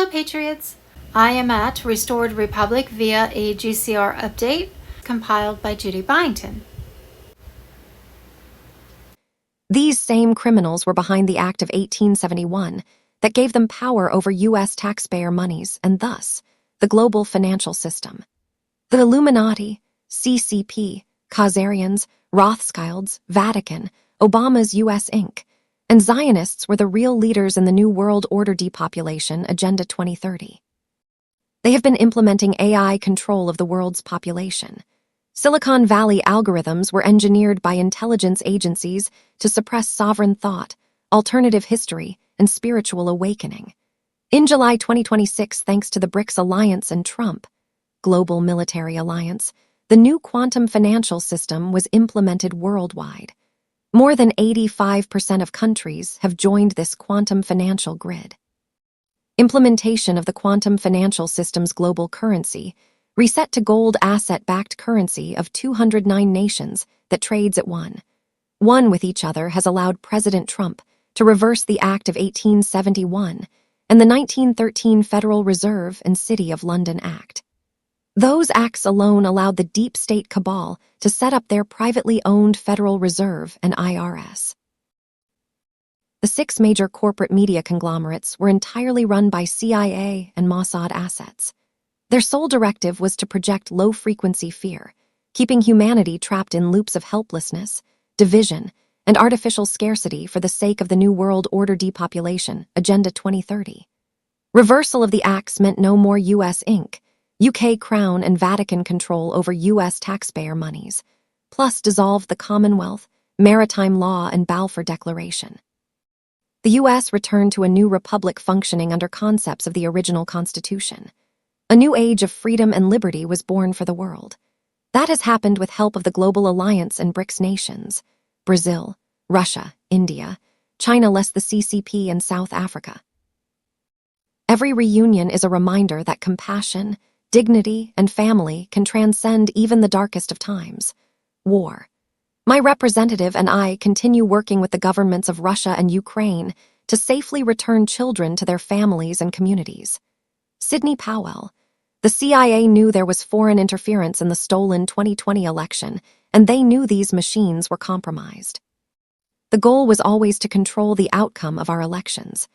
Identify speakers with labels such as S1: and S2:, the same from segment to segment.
S1: Hello, Patriots! I am at Restored Republic via a GCR update compiled by Judy Byington.
S2: These same criminals were behind the Act of 1871 that gave them power over U.S. taxpayer monies and thus the global financial system. The Illuminati, CCP, Khazarians, Rothschilds, Vatican, Obama's U.S. Inc., and Zionists were the real leaders in the New World Order depopulation Agenda 2030. They have been implementing AI control of the world's population. Silicon Valley algorithms were engineered by intelligence agencies to suppress sovereign thought, alternative history, and spiritual awakening. In July 2026, thanks to the BRICS Alliance and Trump, Global Military Alliance, the new quantum financial system was implemented worldwide. More than 85% of countries have joined this quantum financial grid. Implementation of the quantum financial system's global currency, reset to gold asset-backed currency of 209 nations that trades at one with each other, has allowed President Trump to reverse the Act of 1871 and the 1913 Federal Reserve and City of London Act. Those acts alone allowed the deep state cabal to set up their privately owned Federal Reserve and IRS. The 6 major corporate media conglomerates were entirely run by CIA and Mossad assets. Their sole directive was to project low-frequency fear, keeping humanity trapped in loops of helplessness, division, and artificial scarcity for the sake of the New World Order depopulation, Agenda 2030. Reversal of the acts meant no more U.S. Inc., UK Crown and Vatican control over U.S. taxpayer monies, plus dissolved the Commonwealth, Maritime Law, and Balfour Declaration. The U.S. returned to a new republic functioning under concepts of the original Constitution. A new age of freedom and liberty was born for the world. That has happened with help of the Global Alliance and BRICS nations: Brazil, Russia, India, China, less the CCP, and South Africa. Every reunion is a reminder that compassion, dignity, and family can transcend even the darkest of times. War. My representative and I continue working with the governments of Russia and Ukraine to safely return children to their families and communities. Sidney Powell. The CIA knew there was foreign interference in the stolen 2020 election, and they knew these machines were compromised. The goal was always to control the outcome of our elections.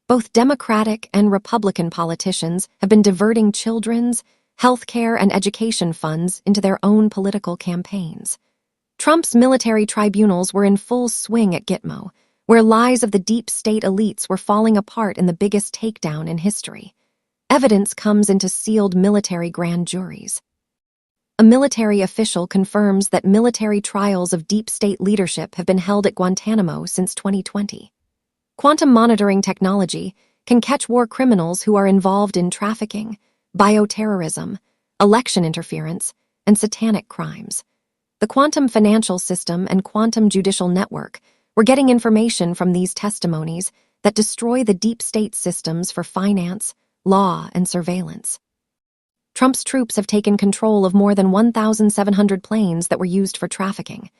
S2: Both Democratic and Republican politicians have been diverting children's, healthcare, and education funds into their own political campaigns. Trump's military tribunals were in full swing at Gitmo, where lies of the deep state elites were falling apart in the biggest takedown in history. Evidence comes into sealed military grand juries. A military official confirms that military trials of deep state leadership have been held at Guantanamo since 2020. Quantum monitoring technology can catch war criminals who are involved in trafficking, bioterrorism, election interference, and satanic crimes. The quantum financial system and quantum judicial network were getting information from these testimonies that destroy the deep state systems for finance, law, and surveillance. Trump's troops have taken control of more than 1,700 planes that were used for trafficking,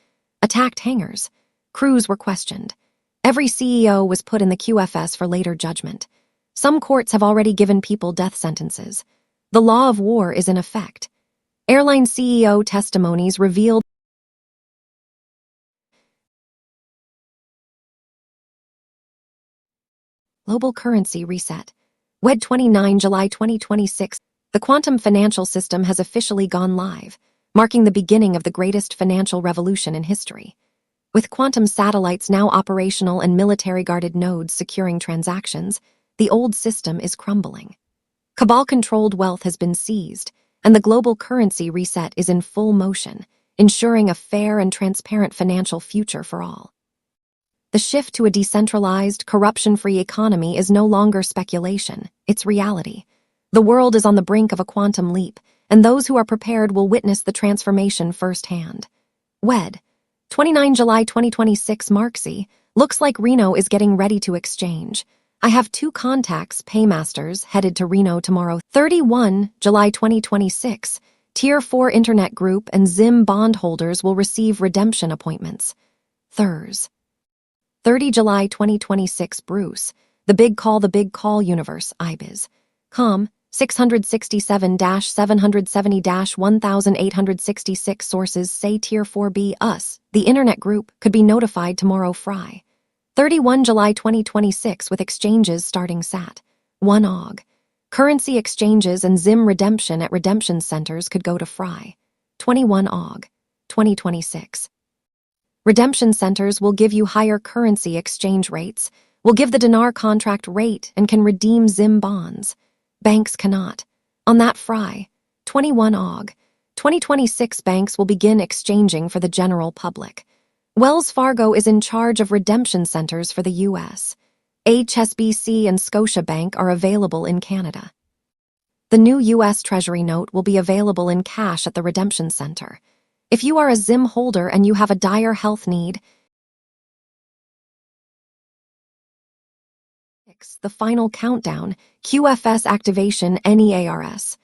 S2: attacked hangars, crews were questioned. Every CEO was put in the QFS for later judgment. Some courts have already given people death sentences. The law of war is in effect. Airline CEO testimonies revealed global currency reset. WED 29 July 2026. The quantum financial system has officially gone live, marking the beginning of the greatest financial revolution in history. With quantum satellites now operational and military-guarded nodes securing transactions, the old system is crumbling. Cabal-controlled wealth has been seized, and the global currency reset is in full motion, ensuring a fair and transparent financial future for all. The shift to a decentralized, corruption-free economy is no longer speculation, it's reality. The world is on the brink of a quantum leap, and those who are prepared will witness the transformation firsthand. WED 29 July 2026. Marxy, looks like Reno is getting ready to exchange. I have 2 contacts, paymasters, headed to Reno tomorrow. 31 July 2026. Tier 4 Internet Group and Zim bondholders will receive redemption appointments. Thurs. 30 July 2026. Bruce, the Big Call Universe, IBIZ. Com 667-770-1866 sources say Tier 4B us, the internet group, could be notified tomorrow Fry. 31 July 2026 with exchanges starting Sat. 1 AUG. Currency exchanges and ZIM redemption at redemption centers could go to Fry. 21 AUG. 2026. Redemption centers will give you higher currency exchange rates, will give the dinar contract rate, and can redeem ZIM bonds. Banks cannot. On that Fry. 21 AUG. 2026 banks will begin exchanging for the general public. Wells Fargo is in charge of redemption centers for the U.S. HSBC and Scotiabank are available in Canada. The new U.S. Treasury note will be available in cash at the redemption center. If you are a ZIM holder and you have a dire health need, the final countdown, QFS activation NEARS.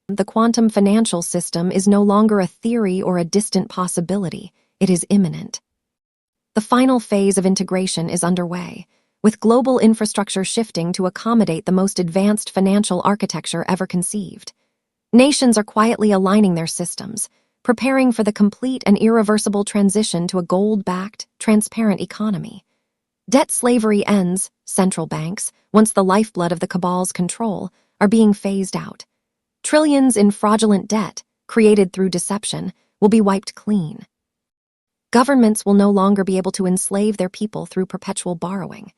S2: The quantum financial system is no longer a theory or a distant possibility, it is imminent. The final phase of integration is underway, with global infrastructure shifting to accommodate the most advanced financial architecture ever conceived. Nations are quietly aligning their systems, preparing for the complete and irreversible transition to a gold-backed, transparent economy. Debt slavery ends, central banks, once the lifeblood of the cabal's control, are being phased out. Trillions in fraudulent debt, created through deception, will be wiped clean. Governments will no longer be able to enslave their people through perpetual borrowing.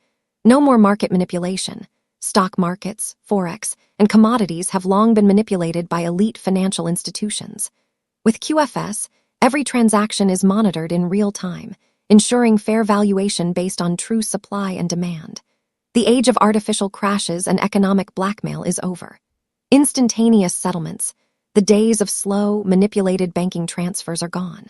S2: No more market manipulation. Stock markets, forex, and commodities have long been manipulated by elite financial institutions. With QFS, every transaction is monitored in real time, ensuring fair valuation based on true supply and demand. The age of artificial crashes and economic blackmail is over. Instantaneous settlements, the days of slow, manipulated banking transfers are gone.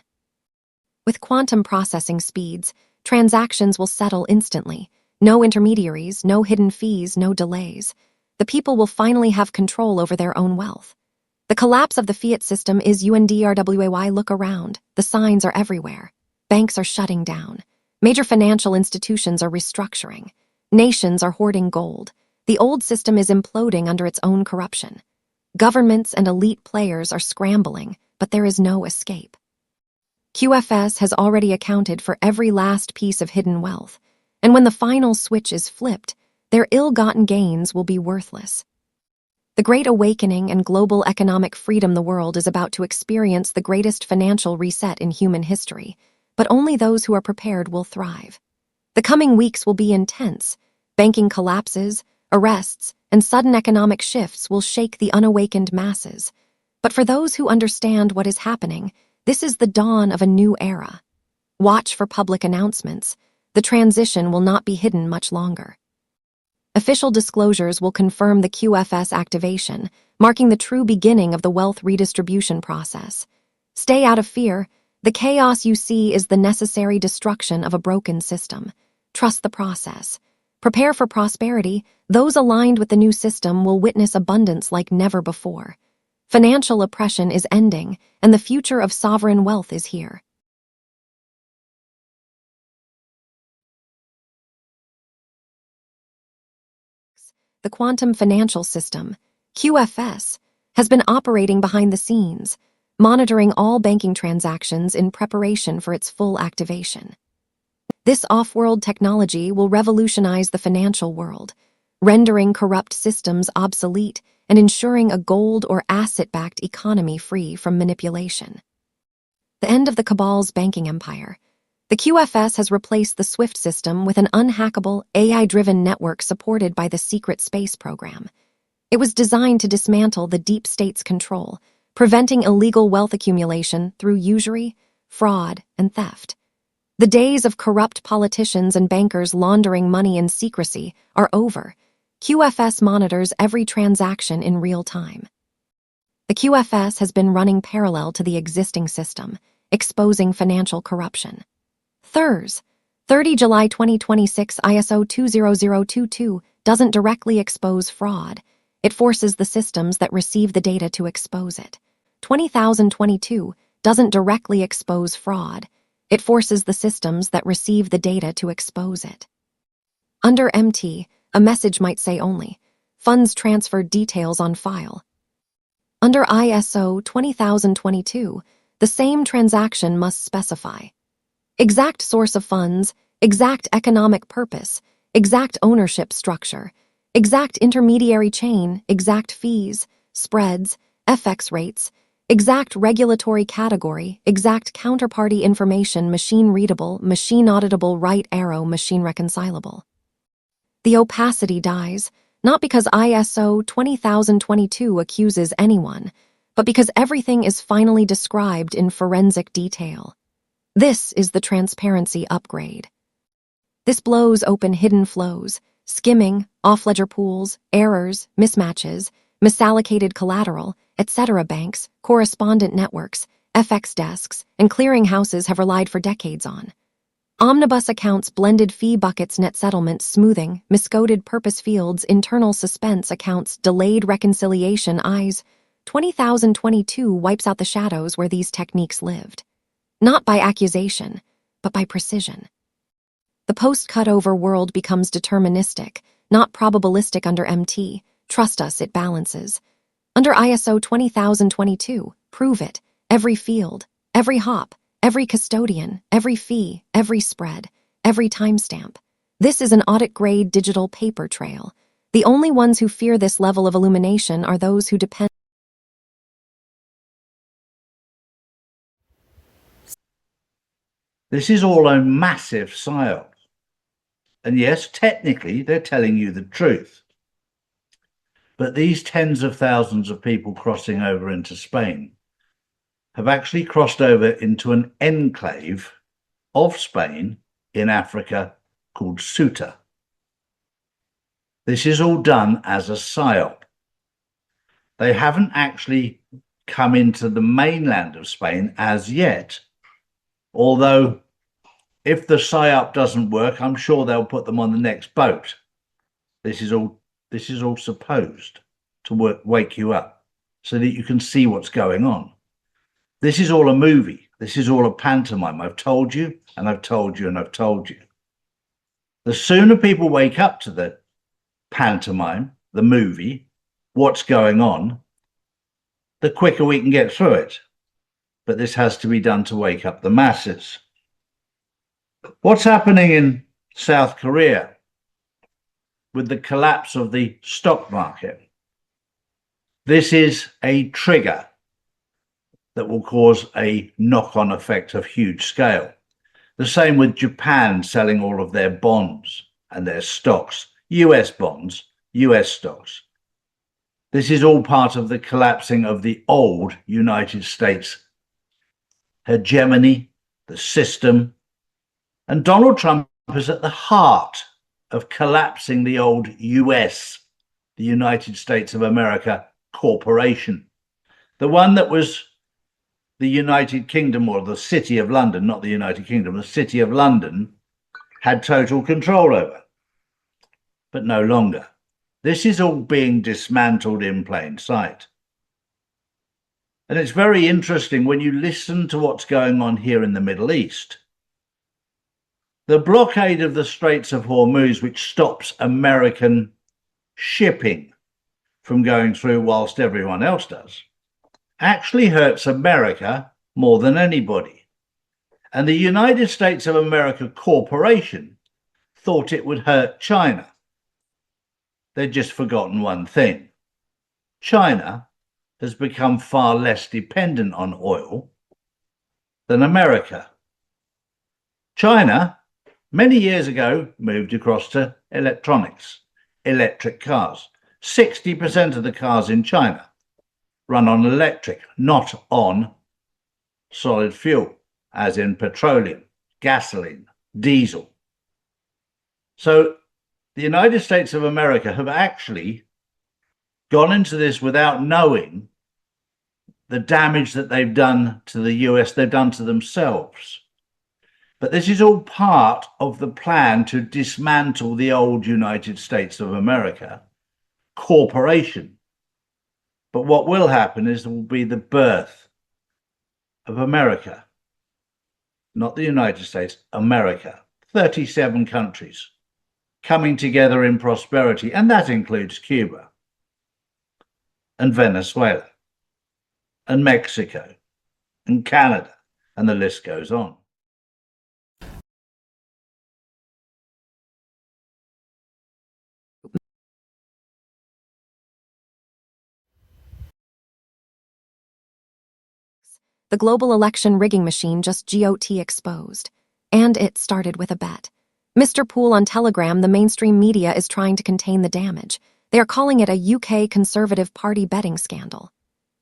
S2: With quantum processing speeds, transactions will settle instantly. No intermediaries, no hidden fees, no delays. The people will finally have control over their own wealth. The collapse of the fiat system is UNDRWAY. Look around. The signs are everywhere. Banks are shutting down. Major financial institutions are restructuring. Nations are hoarding gold. The old system is imploding under its own corruption. Governments and elite players are scrambling, but there is no escape. QFS has already accounted for every last piece of hidden wealth, and when the final switch is flipped, their ill-gotten gains will be worthless. The Great Awakening and global economic freedom. The world is about to experience the greatest financial reset in human history, but only those who are prepared will thrive. The coming weeks will be intense. Banking collapses, arrests, and sudden economic shifts will shake the unawakened masses. But for those who understand what is happening, this is the dawn of a new era. Watch for public announcements. The transition will not be hidden much longer. Official disclosures will confirm the QFS activation, marking the true beginning of the wealth redistribution process. Stay out of fear. The chaos you see is the necessary destruction of a broken system. Trust the process. Prepare for prosperity. Those aligned with the new system will witness abundance like never before. Financial oppression is ending, and the future of sovereign wealth is here. The quantum financial system, QFS, has been operating behind the scenes, monitoring all banking transactions in preparation for its full activation. This off-world technology will revolutionize the financial world, rendering corrupt systems obsolete and ensuring a gold or asset-backed economy free from manipulation. The end of the cabal's banking empire. The QFS has replaced the SWIFT system with an unhackable, AI-driven network supported by the secret space program. It was designed to dismantle the deep state's control, preventing illegal wealth accumulation through usury, fraud, and theft. The days of corrupt politicians and bankers laundering money in secrecy are over. QFS monitors every transaction in real time. The QFS has been running parallel to the existing system, exposing financial corruption. THRS, 30 July 2026 ISO 20022 doesn't directly expose fraud. It forces the systems that receive the data to expose it. 20022 doesn't directly expose fraud. It forces the systems that receive the data to expose it. Under MT, a message might say only, funds transferred details on file. Under ISO 20022, the same transaction must specify exact source of funds, exact economic purpose, exact ownership structure, exact intermediary chain, exact fees, spreads, FX rates, exact regulatory category, exact counterparty information, machine readable, machine auditable, right arrow, machine reconcilable. The opacity dies, not because ISO 20022 accuses anyone, but because everything is finally described in forensic detail. This is the transparency upgrade. This blows open hidden flows, skimming, off-ledger pools, errors, mismatches, misallocated collateral, etc. Banks, correspondent networks, FX desks, and clearing houses have relied for decades on. Omnibus accounts, blended fee buckets, net settlements, smoothing, miscoded purpose fields, internal suspense accounts, delayed reconciliation. ISO 20022 wipes out the shadows where these techniques lived. Not by accusation, but by precision. The post-cutover world becomes deterministic, not probabilistic under MT. Trust us, it balances. Under ISO 20022, prove it. Every field, every hop, every custodian, every fee, every spread, every timestamp. This is an audit-grade digital paper trail. The only ones who fear this level of illumination are those who depend.
S3: This is all a massive psyop. And yes, technically, they're telling you the truth. But these tens of thousands of people crossing over into Spain have actually crossed over into an enclave of Spain in Africa called Ceuta. This is all done as a psyop. They haven't actually come into the mainland of Spain as yet, although if the psyop doesn't work, I'm sure they'll put them on the next boat. This is all supposed to wake you up so that you can see what's going on. This is all a movie. This is all a pantomime. I've told you, and I've told you, and I've told you. The sooner people wake up to the pantomime, the movie, what's going on, the quicker we can get through it. But this has to be done to wake up the masses. What's happening in South Korea with the collapse of the stock market? This is a trigger that will cause a knock-on effect of huge scale. The same with Japan selling all of their bonds and their stocks, US bonds, US stocks. This is all part of the collapsing of the old United States hegemony, the system. And Donald Trump is at the heart of collapsing the old US, the United States of America corporation, the one that was the United Kingdom, or the City of London, not the United Kingdom, the City of London had total control over, but no longer. This is all being dismantled in plain sight. And it's very interesting when you listen to what's going on here in the Middle East. The blockade of the Straits of Hormuz, which stops American shipping from going through whilst everyone else does, actually hurts America more than anybody. And the United States of America Corporation thought it would hurt China. They'd just forgotten one thing. China has become far less dependent on oil than America. China, many years ago, moved across to electronics, electric cars. 60% of the cars in China run on electric, not on solid fuel, as in petroleum, gasoline, diesel. So the United States of America have actually gone into this without knowing the damage that they've done to the US, they've done to themselves. But this is all part of the plan to dismantle the old United States of America corporation. But what will happen is there will be the birth of America, not the United States, America. 37 countries coming together in prosperity, and that includes Cuba. and Venezuela and Mexico and Canada, and the list goes on.
S2: The global election rigging machine just got exposed. And it started with a bet. Mr. Poole on Telegram, the mainstream media is trying to contain the damage. They are calling it a UK Conservative Party betting scandal.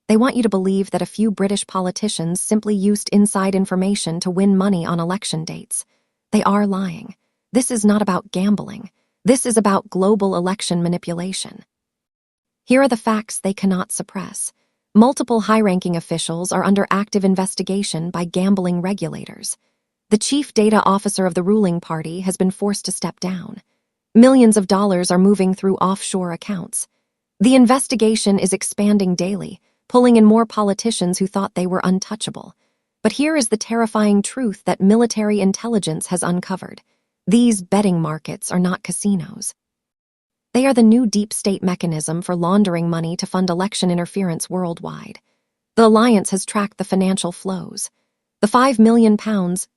S2: They want you to believe that a few British politicians simply used inside information to win money on election dates. They are lying. This is not about gambling. This is about global election manipulation. Here are the facts they cannot suppress. Multiple high-ranking officials are under active investigation by gambling regulators. The chief data officer of the ruling party has been forced to step down. Millions of dollars are moving through offshore accounts. The investigation is expanding daily, pulling in more politicians who thought they were untouchable. But here is the terrifying truth that military intelligence has uncovered. These betting markets are not casinos. They are the new deep state mechanism for laundering money to fund election interference worldwide. The alliance has tracked the financial flows. The £5 million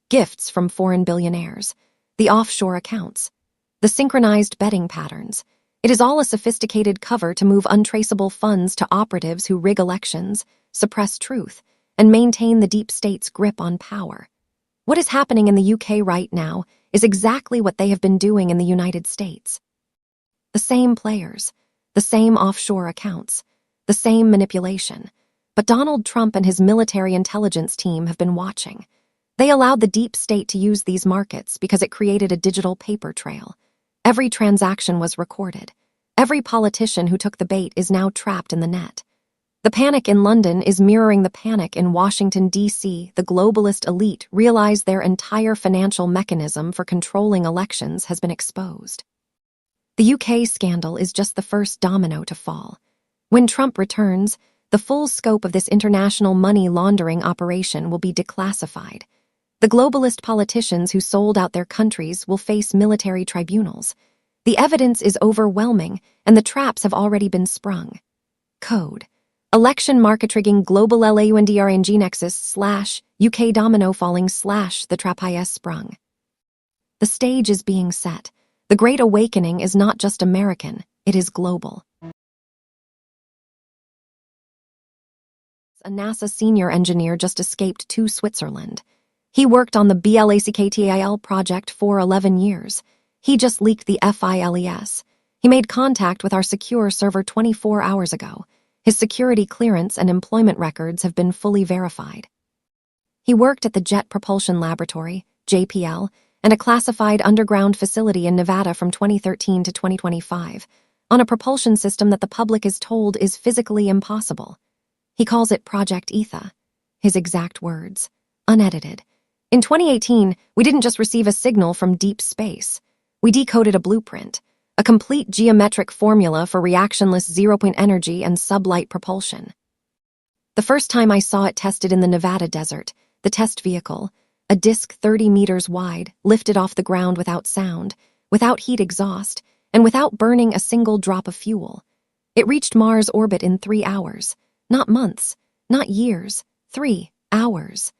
S2: gifts from foreign billionaires. The offshore accounts. The synchronized betting patterns. It is all a sophisticated cover to move untraceable funds to operatives who rig elections, suppress truth, and maintain the deep state's grip on power. What is happening in the UK right now is exactly what they have been doing in the United States. The same players, the same offshore accounts, the same manipulation. But Donald Trump and his military intelligence team have been watching. They allowed the deep state to use these markets because it created a digital paper trail. Every transaction was recorded. Every politician who took the bait is now trapped in the net. The panic in London is mirroring the panic in Washington, D.C. The globalist elite realize their entire financial mechanism for controlling elections has been exposed. The UK scandal is just the first domino to fall. When Trump returns, the full scope of this international money laundering operation will be declassified. The globalist politicians who sold out their countries will face military tribunals. The evidence is overwhelming, and the traps have already been sprung. Code. Election market-rigging global LAUNDRNG nexus / UK domino falling / the trap is sprung. The stage is being set. The Great Awakening is not just American, it is global. A NASA senior engineer just escaped to Switzerland. He worked on the BLACKTAL project for 11 years. He just leaked the FILES. He made contact with our secure server 24 hours ago. His security clearance and employment records have been fully verified. He worked at the Jet Propulsion Laboratory, JPL, and a classified underground facility in Nevada from 2013 to 2025, on a propulsion system that the public is told is physically impossible. He calls it Project Etha. His exact words, unedited. In 2018, we didn't just receive a signal from deep space. We decoded a blueprint, a complete geometric formula for reactionless zero-point energy and sublight propulsion. The first time I saw it tested in the Nevada desert, the test vehicle, a disc 30 meters wide, lifted off the ground without sound, without heat exhaust, and without burning a single drop of fuel. It reached Mars orbit in 3 hours. Not months, not years, 3 hours.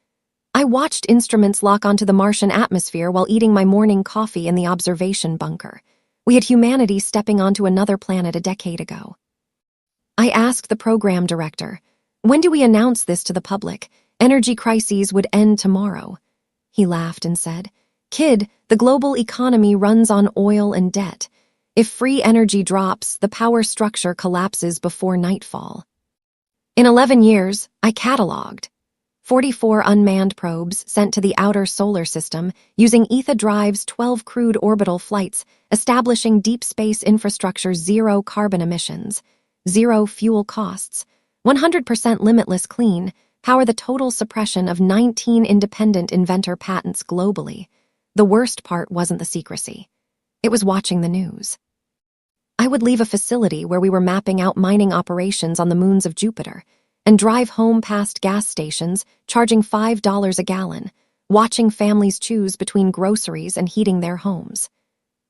S2: I watched instruments lock onto the Martian atmosphere while eating my morning coffee in the observation bunker. We had humanity stepping onto another planet a decade ago. I asked the program director, when do we announce this to the public? Energy crises would end tomorrow. He laughed and said, Kid, the global economy runs on oil and debt. If free energy drops, the power structure collapses before nightfall. In 11 years, I cataloged 44 unmanned probes sent to the outer solar system using ETHA Drive's 12 crewed orbital flights, establishing deep space infrastructure, zero carbon emissions, zero fuel costs, 100% limitless clean, power the total suppression of 19 independent inventor patents globally. The worst part wasn't the secrecy. It was watching the news. I would leave a facility where we were mapping out mining operations on the moons of Jupiter and drive home past gas stations charging $5 a gallon, watching families choose between groceries and heating their homes.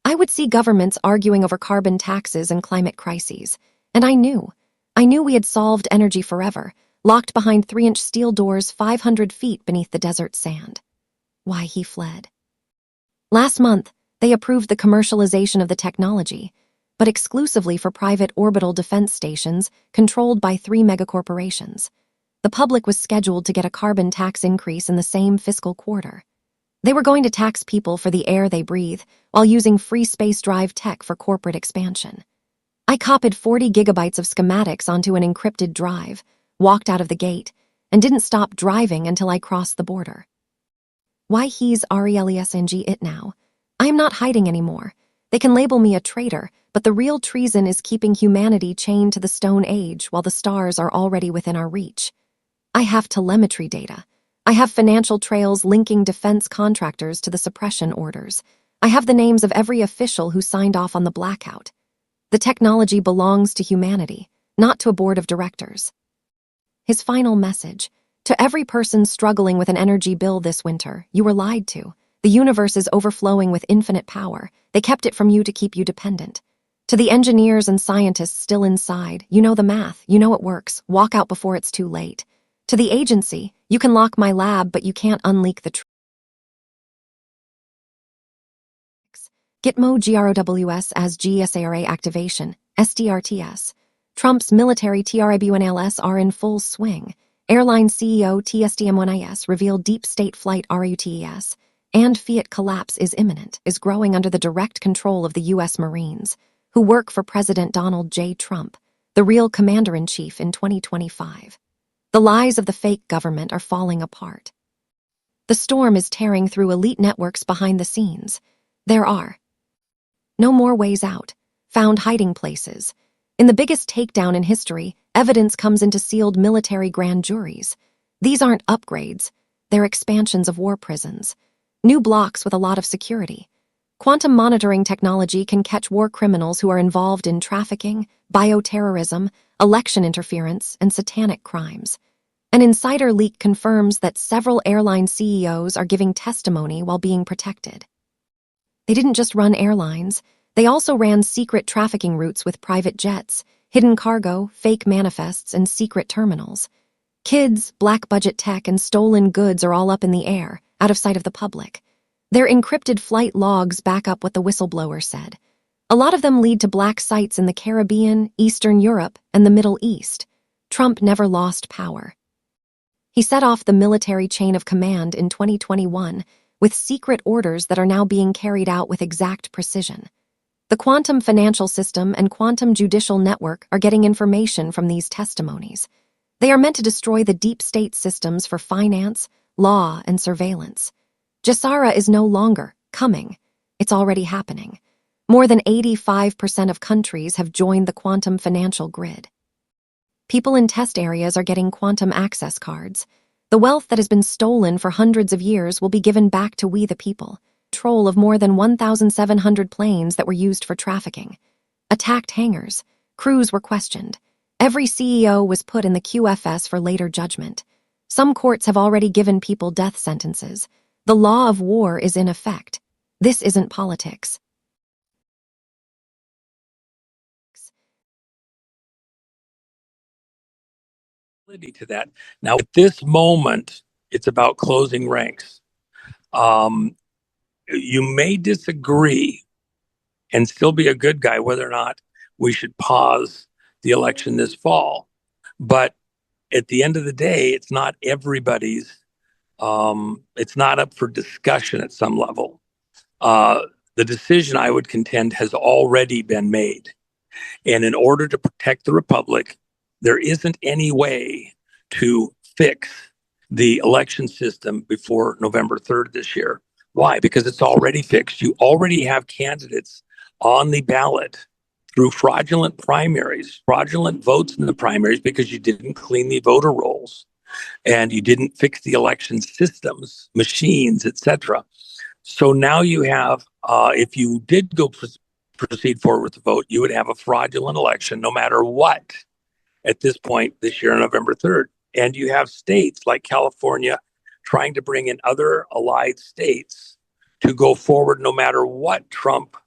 S2: I would see governments arguing over carbon taxes and climate crises, and I knew I knew we had solved energy forever, locked behind 3-inch steel doors 500 feet beneath the desert sand. Why he fled. Last month, they approved the commercialization of the technology, but exclusively for private orbital defense stations controlled by 3 megacorporations. The public was scheduled to get a carbon tax increase in the same fiscal quarter. They were going to tax people for the air they breathe while using free space drive tech for corporate expansion. I copied 40 gigabytes of schematics onto an encrypted drive, walked out of the gate, and didn't stop driving until I crossed the border. Why he's RELESNG it now? I am not hiding anymore. They can label me a traitor, but the real treason is keeping humanity chained to the Stone Age while the stars are already within our reach. I have telemetry data. I have financial trails linking defense contractors to the suppression orders. I have the names of every official who signed off on the blackout. The technology belongs to humanity, not to a board of directors. His final message: to every person struggling with an energy bill this winter, you were lied to. The universe is overflowing with infinite power. They kept it from you to keep you dependent. To the engineers and scientists still inside, you know the math, you know it works. Walk out before it's too late. To the agency, you can lock my lab, but you can't unleak the truth. Gitmo GROWS as GSARA activation, SDRTS. Trump's military TRIB1LS are in full swing. Airline CEO TSDM1IS revealed deep state flight RUTES, and Fiat collapse is imminent, is growing under the direct control of the U.S. Marines, who work for President Donald J. Trump, the real commander-in-chief in 2025. The lies of the fake government are falling apart. The storm is tearing through elite networks behind the scenes. There are no more ways out, found hiding places. In the biggest takedown in history, evidence comes into sealed military grand juries. These aren't upgrades, they're expansions of war prisons. New blocks with a lot of security. Quantum monitoring technology can catch war criminals who are involved in trafficking, bioterrorism, election interference, and satanic crimes. An insider leak confirms that several airline CEOs are giving testimony while being protected. They didn't just run airlines, they also ran secret trafficking routes with private jets, hidden cargo, fake manifests, and secret terminals. Kids, black budget tech, and stolen goods are all up in the air, out of sight of the public. Their encrypted flight logs back up what the whistleblower said. A lot of them lead to black sites in the Caribbean, Eastern Europe, and the Middle East. Trump never lost power. He set off the military chain of command in 2021 with secret orders that are now being carried out with exact precision. The quantum financial system and quantum judicial network are getting information from these testimonies. They are meant to destroy the deep state systems for finance, law, and surveillance. GSARA is no longer coming. It's already happening. More than 85% of countries have joined the quantum financial grid. People in test areas are getting quantum access cards. The wealth that has been stolen for hundreds of years will be given back to we the people. Control of more than 1,700 planes that were used for trafficking. Attacked hangars. Crews were questioned. Every CEO was put in the QFS for later judgment. Some courts have already given people death sentences. The law of war is in effect. This isn't politics.
S4: To that. Now, at this moment, it's about closing ranks. You may disagree and still be a good guy whether or not we should pause the election this fall. But at the end of the day, it's not everybody's, it's not up for discussion at some level. The decision, I would contend, has already been made. And in order to protect the republic, there isn't any way to fix the election system before November 3rd this year. Why? Because it's already fixed. You already have candidates on the ballot through fraudulent primaries, fraudulent votes in the primaries because you didn't clean the voter rolls and you didn't fix the election systems, machines, etc. So now you have, if you did go proceed forward with the vote, you would have a fraudulent election no matter what at this point this year on November 3rd. And you have states like California trying to bring in other allied states to go forward no matter what Trump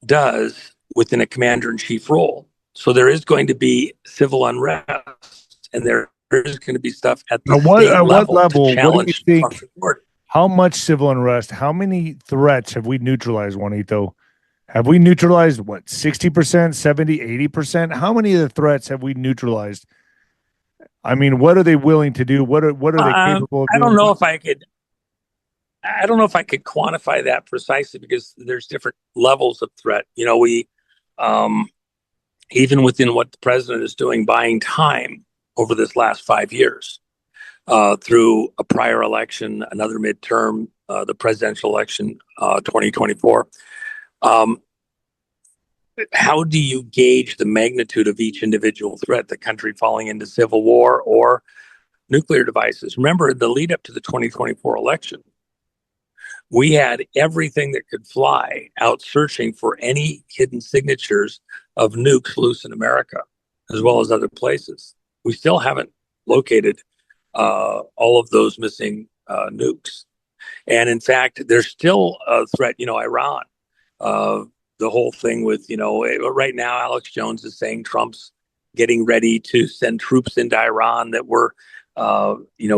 S4: does within a commander-in-chief role. So there is going to be civil unrest, and there is going to be stuff at the
S5: At
S4: state
S5: what
S4: level to
S5: level? What do you
S4: challenge
S5: think?
S4: Trump's authority.
S5: How much civil unrest? How many threats have we neutralized, Juanito? Have we neutralized what, 60%, 70, 80%? How many of the threats have we neutralized? I mean, what are they willing to do? What are they capable of
S4: I don't
S5: doing?
S4: know if I could. I don't know if I could quantify that precisely because there's different levels of threat. Um, even within what the president is doing, buying time over this last 5 years through a prior election, another midterm, the presidential election, 2024. Um, how do you gauge the magnitude of each individual threat? The country falling into civil war or nuclear devices? Remember, the lead up to the 2024 election, we had everything that could fly out searching for any hidden signatures of nukes loose in America, as well as other places. We still haven't located all of those missing nukes. And in fact, there's still a threat, Iran. Uh, the whole thing with, right now, Alex Jones is saying Trump's getting ready to send troops into Iran that were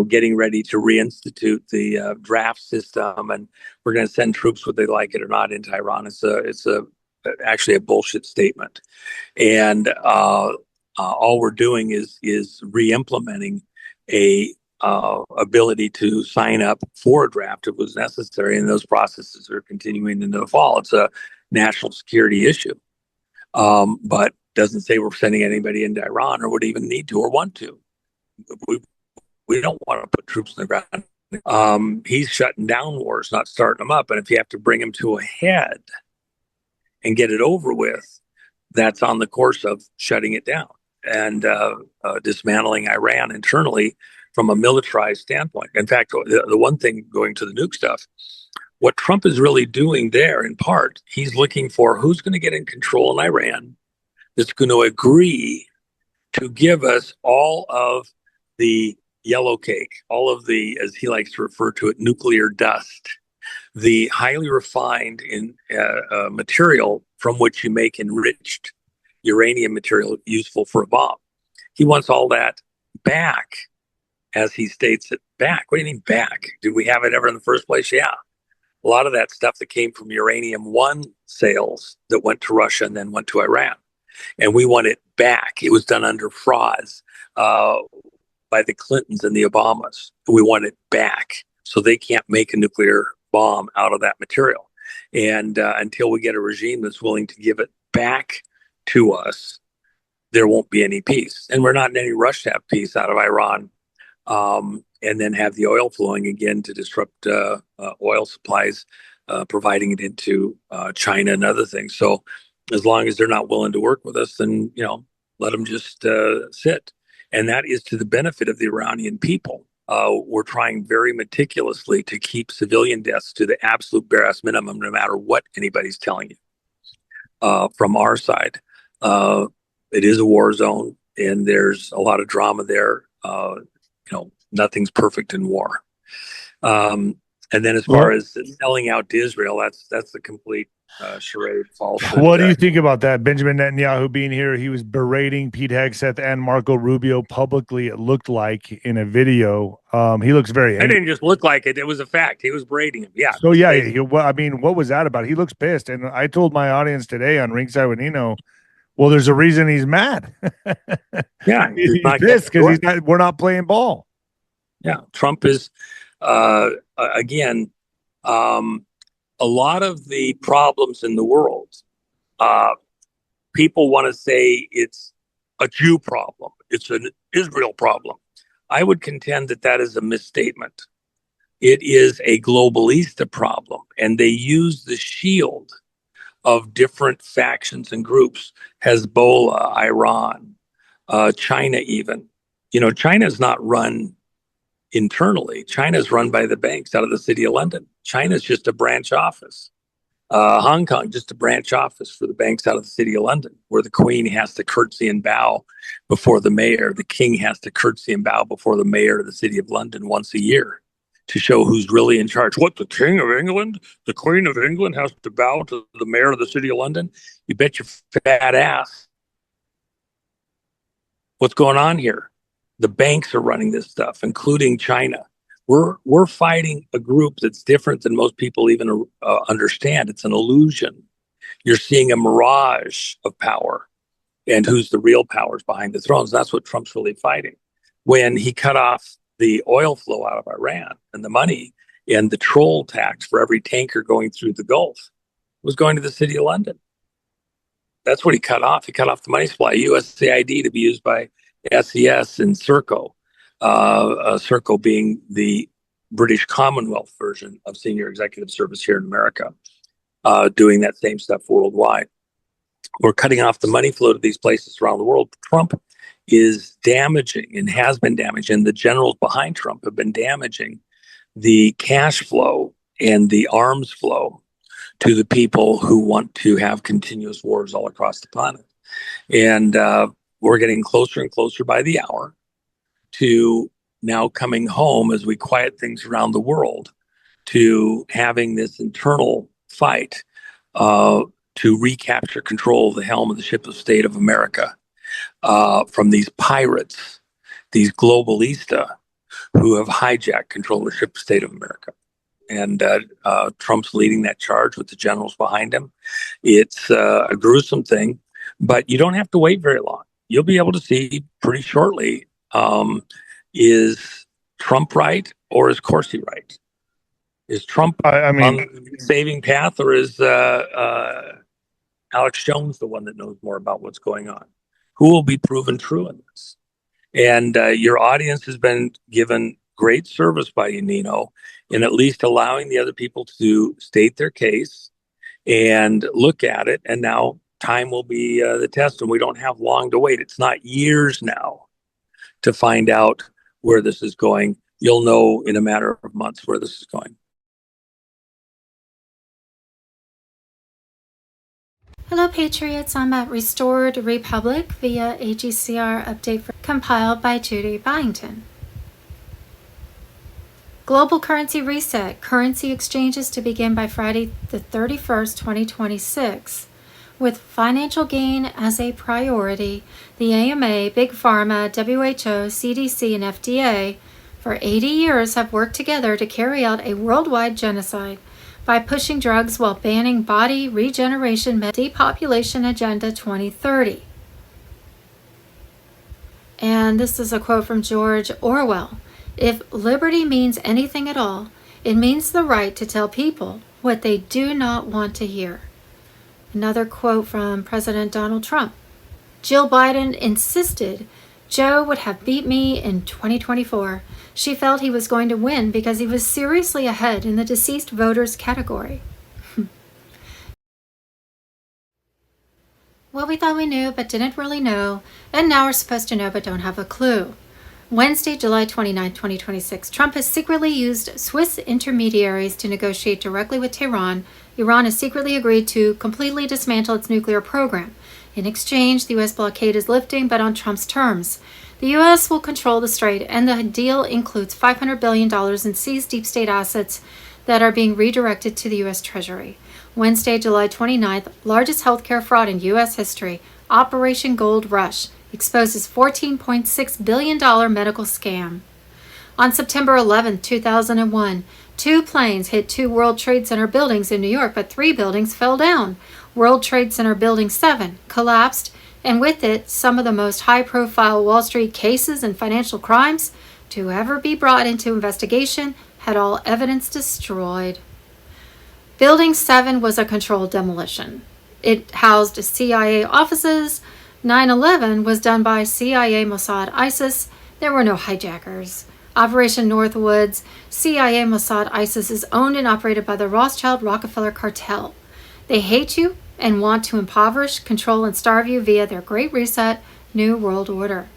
S4: getting ready to reinstitute the draft system, and we're going to send troops, whether they like it or not, into Iran. It's actually a bullshit statement, and all we're doing is re-implementing a ability to sign up for a draft if it was necessary, and those processes are continuing into the fall. It's a national security issue, but doesn't say we're sending anybody into Iran or would even need to or want to. We don't want to put troops in the ground. He's shutting down wars, not starting them up. And if you have to bring them to a head and get it over with, that's on the course of shutting it down and dismantling Iran internally from a militarized standpoint. In fact, the one thing going to the nuke stuff, what Trump is really doing there, in part, he's looking for who's going to get in control in Iran that's going to agree to give us all of the yellow cake, all of the, as he likes to refer to it, nuclear dust, the highly refined material from which you make enriched uranium material useful for a bomb. He wants all that back, as he states it, back. What do you mean back? Did we have it ever in the first place? Yeah. A lot of that stuff that came from uranium-1 sales that went to Russia and then went to Iran. And we want it back. It was done under frauds by the Clintons and the Obamas. We want it back so they can't make a nuclear bomb out of that material. And until we get a regime that's willing to give it back to us, there won't be any peace. And we're not in any rush to have peace out of Iran and then have the oil flowing again to disrupt oil supplies, providing it into China and other things. So as long as they're not willing to work with us, then, let them just sit. And that is to the benefit of the Iranian people. We're trying very meticulously to keep civilian deaths to the absolute barest minimum, no matter what anybody's telling you. From our side, it is a war zone, and there's a lot of drama there. Nothing's perfect in war. And then as far as selling out to Israel, that's the complete charade, falsehood.
S5: What do you think about that? Benjamin Netanyahu being here, he was berating Pete Hegseth and Marco Rubio publicly, it looked like, in a video. He looks very angry.
S4: It didn't just look like it. It was a fact. He was berating him. Yeah.
S5: So, yeah. What was that about? He looks pissed. And I told my audience today on Ringside with Nino, well, there's a reason he's mad.
S4: Yeah.
S5: He's pissed because we're not playing ball.
S4: Yeah. Trump is, again, a lot of the problems in the world, people want to say it's a Jew problem. It's an Israel problem. I would contend that is a misstatement. It is a globalista problem, and they use the shield of different factions and groups, Hezbollah, Iran, China even. China is not run internally. China is run by the banks out of the city of London. China is just a branch office. Hong Kong, just a branch office for the banks out of the city of London, where the Queen has to curtsy and bow before the mayor. The King has to curtsy and bow before the mayor of the city of London once a year to show who's really in charge. What, the King of England, the Queen of England has to bow to the mayor of the city of London? You bet your fat ass what's going on here. The banks are running this stuff, including China. We're fighting a group that's different than most people even understand. It's an illusion. You're seeing a mirage of power, and who's the real powers behind the thrones. That's what Trump's really fighting. When he cut off the oil flow out of Iran and the money and the troll tax for every tanker going through the Gulf was going to the city of London. That's what he cut off. He cut off the money supply, USAID to be used by SES and Serco. Serco being the British Commonwealth version of senior executive service here in America, doing that same stuff worldwide. We're cutting off the money flow to these places around the world. Trump is damaging and has been damaging, and the generals behind Trump have been damaging the cash flow and the arms flow to the people who want to have continuous wars all across the planet. And we're getting closer and closer by the hour to now coming home as we quiet things around the world to having this internal fight to recapture control of the helm of the ship of state of America from these pirates, these globalista who have hijacked control of the ship of state of America. And Trump's leading that charge with the generals behind him. It's a gruesome thing, but you don't have to wait very long. You'll be able to see pretty shortly, is Trump right or is Corsi right? Is Trump on the saving path, or is Alex Jones the one that knows more about what's going on? Who will be proven true in this? And your audience has been given great service by you, Nino, in at least allowing the other people to state their case and look at it. And now time will be the test, and we don't have long to wait. It's not years now to find out where this is going. You'll know in a matter of months where this is going.
S1: Hello, Patriots. I'm at Restored Republic via AGCR update compiled by Judy Byington. Global currency reset. Currency exchanges to begin by Friday the 31st, 2026. With financial gain as a priority, the AMA, Big Pharma, WHO, CDC, and FDA for 80 years have worked together to carry out a worldwide genocide by pushing drugs while banning body regeneration depopulation agenda 2030. And this is a quote from George Orwell. If liberty means anything at all, it means the right to tell people what they do not want to hear. Another quote from President Donald Trump. Jill Biden insisted Joe would have beat me in 2024. She felt he was going to win because he was seriously ahead in the deceased voters category. Well, we thought we knew, but didn't really know, and now we're supposed to know, but don't have a clue. Wednesday, July 29, 2026, Trump has secretly used Swiss intermediaries to negotiate directly with Tehran. Iran has secretly agreed to completely dismantle its nuclear program. In exchange, the U.S. blockade is lifting, but on Trump's terms. The U.S. will control the strait, and the deal includes $500 billion in seized deep state assets that are being redirected to the U.S. Treasury. Wednesday, July 29th, largest healthcare fraud in U.S. history, Operation Gold Rush, exposes $14.6 billion medical scam. On September 11, 2001, 2 planes hit 2 World Trade Center buildings in New York, but 3 buildings fell down. World Trade Center Building 7 collapsed, and with it, some of the most high-profile Wall Street cases and financial crimes to ever be brought into investigation had all evidence destroyed. Building 7 was a controlled demolition. It housed CIA offices. 9/11 was done by CIA, Mossad, ISIS. There were no hijackers. Operation Northwoods, CIA, Mossad, ISIS is owned and operated by the Rothschild-Rockefeller cartel. They hate you and want to impoverish, control, and starve you via their Great Reset, New World Order.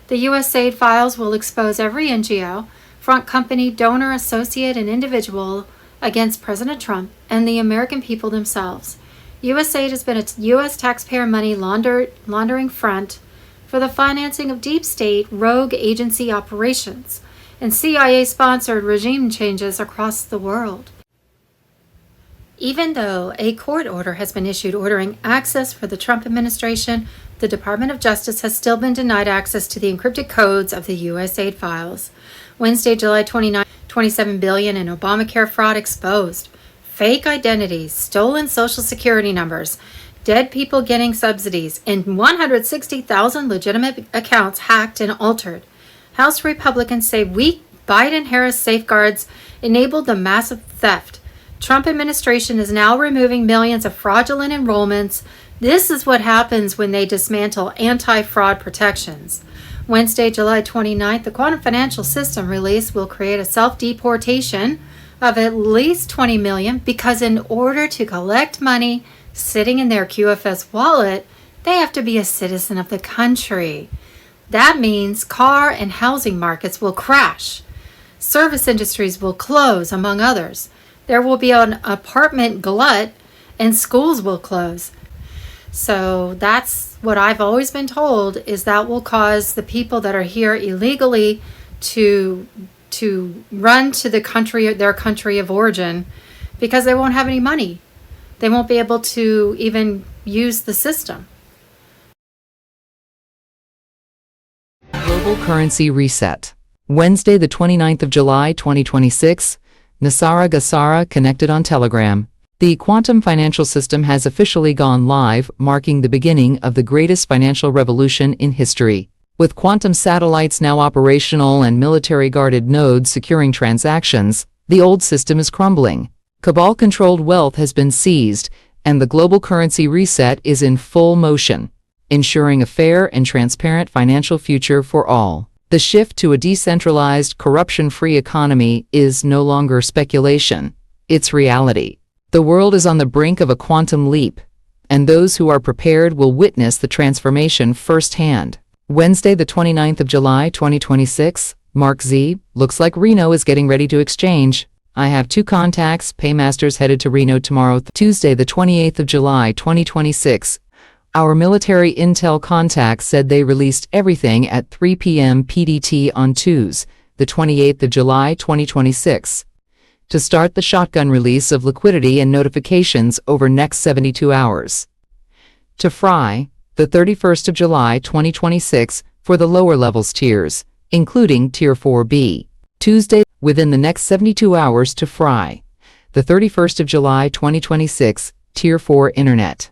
S1: The USAID files will expose every NGO, front company, donor, associate, and individual against President Trump and the American people themselves. USAID has been a U.S. taxpayer money laundering front for the financing of deep state rogue agency operations and CIA-sponsored regime changes across the world. Even though a court order has been issued ordering access for the Trump administration, The Department of Justice has still been denied access to the encrypted codes of the USAID files. Wednesday, July 29, $27 billion in Obamacare fraud exposed. Fake identities, stolen social security numbers, dead people getting subsidies, and 160,000 legitimate accounts hacked and altered. House Republicans say weak Biden-Harris safeguards enabled the massive theft. Trump administration is now removing millions of fraudulent enrollments. This is what happens when they dismantle anti-fraud protections. Wednesday, July 29th, the quantum financial system release will create a self-deportation of at least 20 million because in order to collect money sitting in their QFS wallet, they have to be a citizen of the country. That means car and housing markets will crash. Service industries will close, among others. There will be an apartment glut and schools will close. So that's what I've always been told, is that will cause the people that are here illegally to run to their country of origin, because they won't have any money. They won't be able to even use the system.
S6: Global Currency Reset. Wednesday, the 29th of July, 2026. Nasara Gassara connected on Telegram. The quantum financial system has officially gone live, marking the beginning of the greatest financial revolution in history. With quantum satellites now operational and military-guarded nodes securing transactions, the old system is crumbling. Cabal-controlled wealth has been seized, and the global currency reset is in full motion, ensuring a fair and transparent financial future for all. The shift to a decentralized, corruption-free economy is no longer speculation. It's reality. The world is on the brink of a quantum leap, and those who are prepared will witness the transformation firsthand. Wednesday, the 29th of July, 2026. Mark Z. Looks like Reno is getting ready to exchange. I have 2 contacts, paymasters headed to Reno tomorrow. Tuesday, the 28th of July, 2026. Our military intel contact said they released everything at 3 p.m. PDT on Tuesday, the 28th of July, 2026. To start the shotgun release of liquidity and notifications over next 72 hours. To fry, the 31st of July, 2026, for the lower levels tiers, including Tier 4B. Tuesday, within the next 72 hours to fry, the 31st of July, 2026, Tier 4 Internet.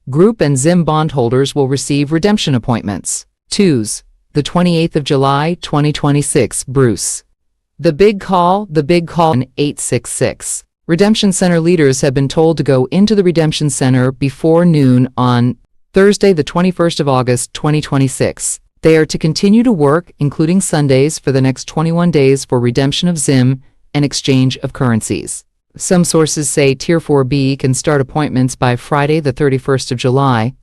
S6: Group and ZIM bondholders will receive redemption appointments. Tuesday, the 28th of July, 2026, Bruce. The big call 866. Redemption Center leaders have been told to go into the Redemption Center before noon on Thursday, the 21st of August, 2026. They are to continue to work, including Sundays, for the next 21 days for redemption of ZIM and exchange of currencies. Some sources say Tier 4B can start appointments by Friday, the 31st of July,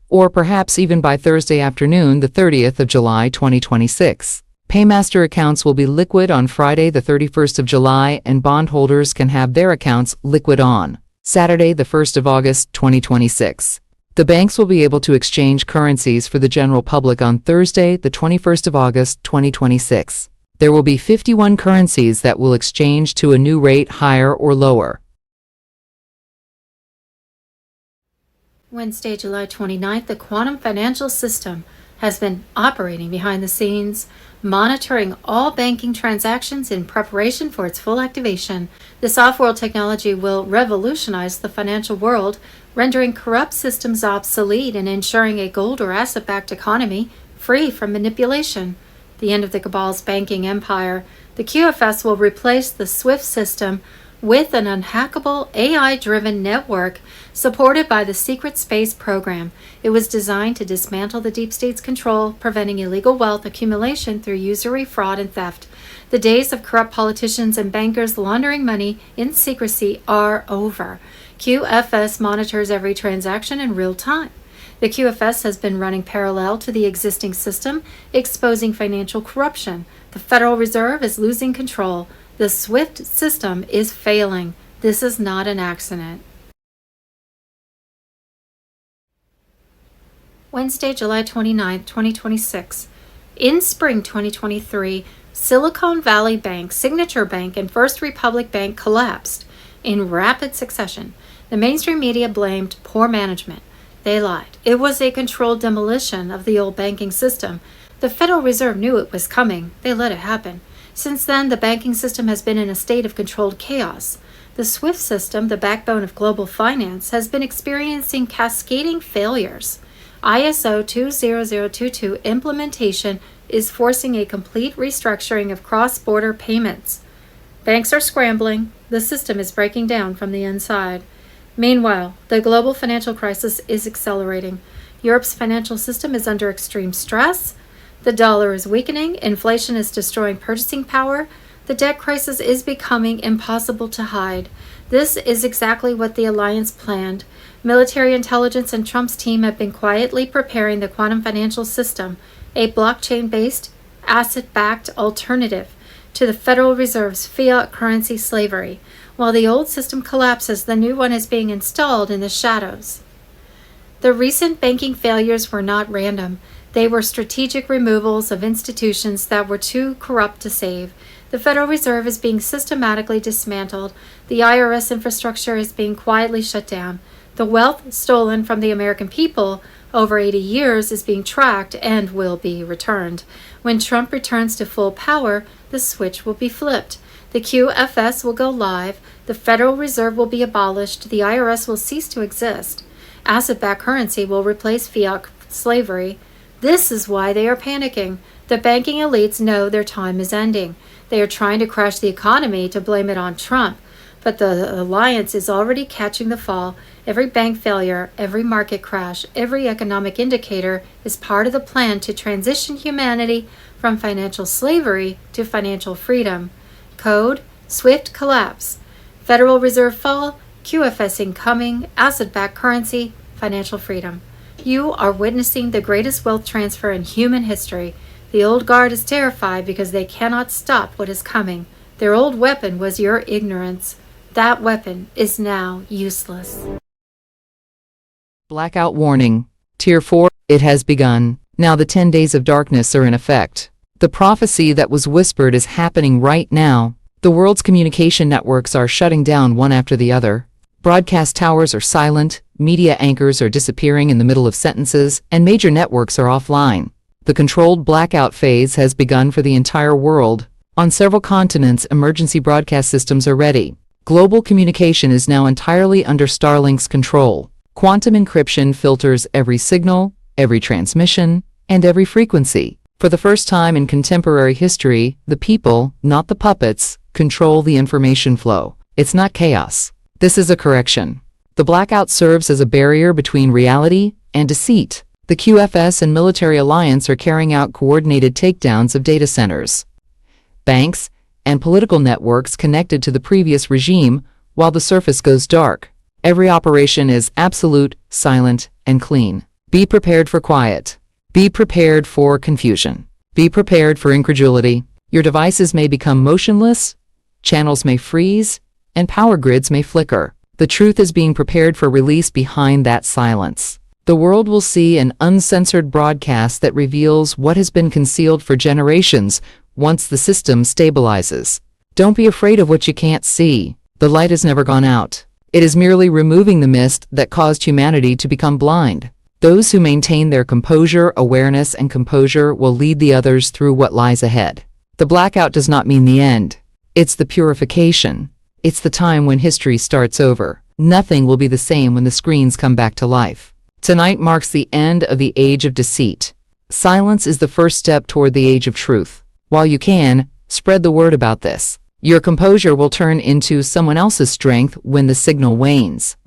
S6: or perhaps even by Thursday afternoon, the 30th of July, 2026. Paymaster accounts will be liquid on Friday, the 31st of July, and bondholders can have their accounts liquid on Saturday, the 1st of August, 2026. The banks will be able to exchange currencies for the general public on Thursday, the 21st of August, 2026. There will be 51 currencies that will exchange to a new rate, higher or lower.
S1: Wednesday, July 29th, the quantum financial system has been operating behind the scenes, monitoring all banking transactions in preparation for its full activation. This off-world technology will revolutionize the financial world, rendering corrupt systems obsolete and ensuring a gold or asset-backed economy free from manipulation. The end of the cabal's banking empire, the QFS will replace the SWIFT system with an unhackable AI-driven network supported by the Secret Space Program. It was designed to dismantle the deep state's control, preventing illegal wealth accumulation through usury, fraud, and theft. The days of corrupt politicians and bankers laundering money in secrecy are over. QFS monitors every transaction in real time. The QFS has been running parallel to the existing system, exposing financial corruption. The Federal Reserve is losing control. The SWIFT system is failing. This is not an accident. Wednesday, July 29, 2026. In spring 2023, Silicon Valley Bank, Signature Bank, and First Republic Bank collapsed in rapid succession. The mainstream media blamed poor management. They lied. It was a controlled demolition of the old banking system. The Federal Reserve knew it was coming. They let it happen. Since then, the banking system has been in a state of controlled chaos. The SWIFT system, the backbone of global finance, has been experiencing cascading failures. ISO 20022 implementation is forcing a complete restructuring of cross-border payments. Banks are scrambling. The system is breaking down from the inside. Meanwhile, the global financial crisis is accelerating. Europe's financial system is under extreme stress. The dollar is weakening. Inflation is destroying purchasing power. The debt crisis is becoming impossible to hide. This is exactly what the alliance planned. Military intelligence and Trump's team have been quietly preparing the quantum financial system, a blockchain-based, asset-backed alternative to the Federal Reserve's fiat currency slavery. While the old system collapses, the new one is being installed in the shadows. The recent banking failures were not random. They were strategic removals of institutions that were too corrupt to save. The Federal Reserve is being systematically dismantled. The IRS infrastructure is being quietly shut down. The wealth stolen from the American people over 80 years is being tracked and will be returned. When Trump returns to full power, the switch will be flipped. The QFS will go live. The Federal Reserve will be abolished. The IRS will cease to exist. Asset-backed currency will replace fiat slavery. This is why they are panicking. The banking elites know their time is ending. They are trying to crash the economy to blame it on Trump. But the alliance is already catching the fall. Every bank failure, every market crash, every economic indicator is part of the plan to transition humanity from financial slavery to financial freedom. Code, SWIFT collapse. Federal Reserve fall, QFS incoming, asset-backed currency, financial freedom. You are witnessing the greatest wealth transfer in human history. The old guard is terrified because they cannot stop what is coming. Their old weapon was your ignorance. That weapon is now useless.
S6: Blackout warning. Tier 4, it has begun. Now the 10 days of darkness are in effect. The prophecy that was whispered is happening right now. The world's communication networks are shutting down one after the other. Broadcast towers are silent, media anchors are disappearing in the middle of sentences, and major networks are offline. The controlled blackout phase has begun for the entire world. On several continents, emergency broadcast systems are ready. Global communication is now entirely under Starlink's control. Quantum encryption filters every signal, every transmission, and every frequency. For the first time in contemporary history, the people, not the puppets, control the information flow. It's not chaos. This is a correction. The blackout serves as a barrier between reality and deceit. The QFS and military alliance are carrying out coordinated takedowns of data centers, banks, and political networks connected to the previous regime while the surface goes dark. Every operation is absolute, silent, and clean. Be prepared for quiet. Be prepared for confusion. Be prepared for incredulity. Your devices may become motionless, channels may freeze, and power grids may flicker. The truth is being prepared for release behind that silence. The world will see an uncensored broadcast that reveals what has been concealed for generations once the system stabilizes. Don't be afraid of what you can't see. The light has never gone out. It is merely removing the mist that caused humanity to become blind. Those who maintain their composure, awareness, and composure will lead the others through what lies ahead. The blackout does not mean the end. It's the purification. It's the time when history starts over. Nothing will be the same when the screens come back to life. Tonight marks the end of the age of deceit. Silence is the first step toward the age of truth. While you can, spread the word about this. Your composure will turn into someone else's strength when the signal wanes.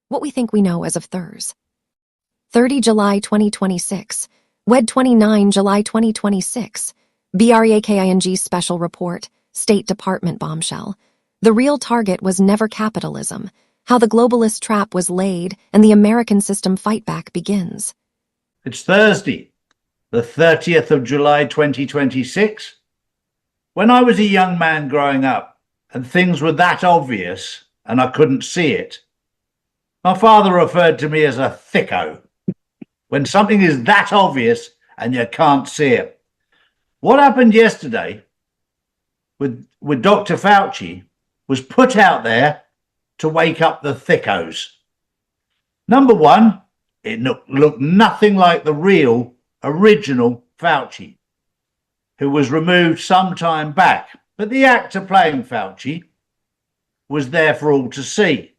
S2: What we think we know as of Thurs. 30 July 2026. WED 29 July 2026. BREAKING Special Report. State Department bombshell. The real target was never capitalism. How the globalist trap was laid and the American system fightback begins.
S3: It's Thursday, the 30th of July 2026. When I was a young man growing up and things were that obvious and I couldn't see it, my father referred to me as a thicko. When something is that obvious and you can't see it. What happened yesterday with Dr. Fauci was put out there to wake up the thickos. Number one, it looked nothing like the real, original Fauci, who was removed some time back. But the actor playing Fauci was there for all to see.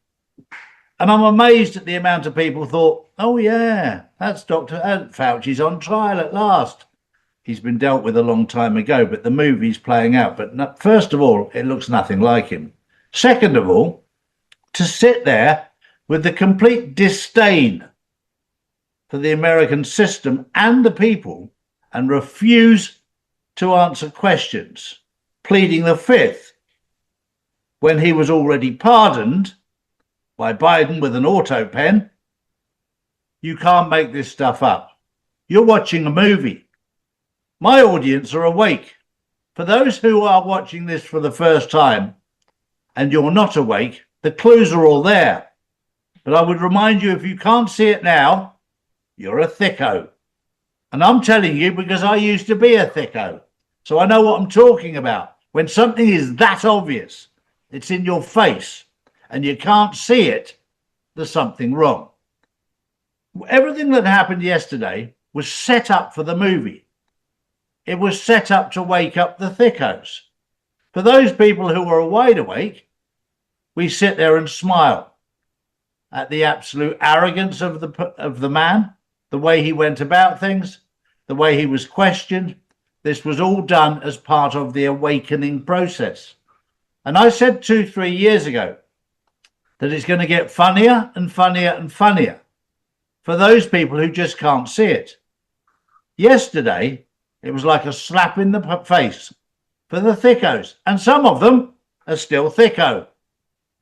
S3: And I'm amazed at the amount of people thought, oh yeah, that's Dr. Fauci's on trial at last. He's been dealt with a long time ago, but the movie's playing out. But first of all, it looks nothing like him. Second of all, to sit there with the complete disdain for the American system and the people and refuse to answer questions, pleading the fifth, when he was already pardoned by Biden with an auto pen. You can't make this stuff up. You're watching a movie. My audience are awake. For those who are watching this for the first time and you're not awake, the clues are all there. But I would remind you, if you can't see it now, you're a thicko. And I'm telling you because I used to be a thicko. So I know what I'm talking about. When something is that obvious, it's in your face, and you can't see it, there's something wrong. Everything that happened yesterday was set up for the movie. It was set up to wake up the thickos. For those people who are wide awake, we sit there and smile at the absolute arrogance of the man, the way he went about things, the way he was questioned. This was all done as part of the awakening process. And I said 2-3 years ago that it's going to get funnier and funnier and funnier for those people who just can't see it. Yesterday, it was like a slap in the face for the thickos, and some of them are still thicko.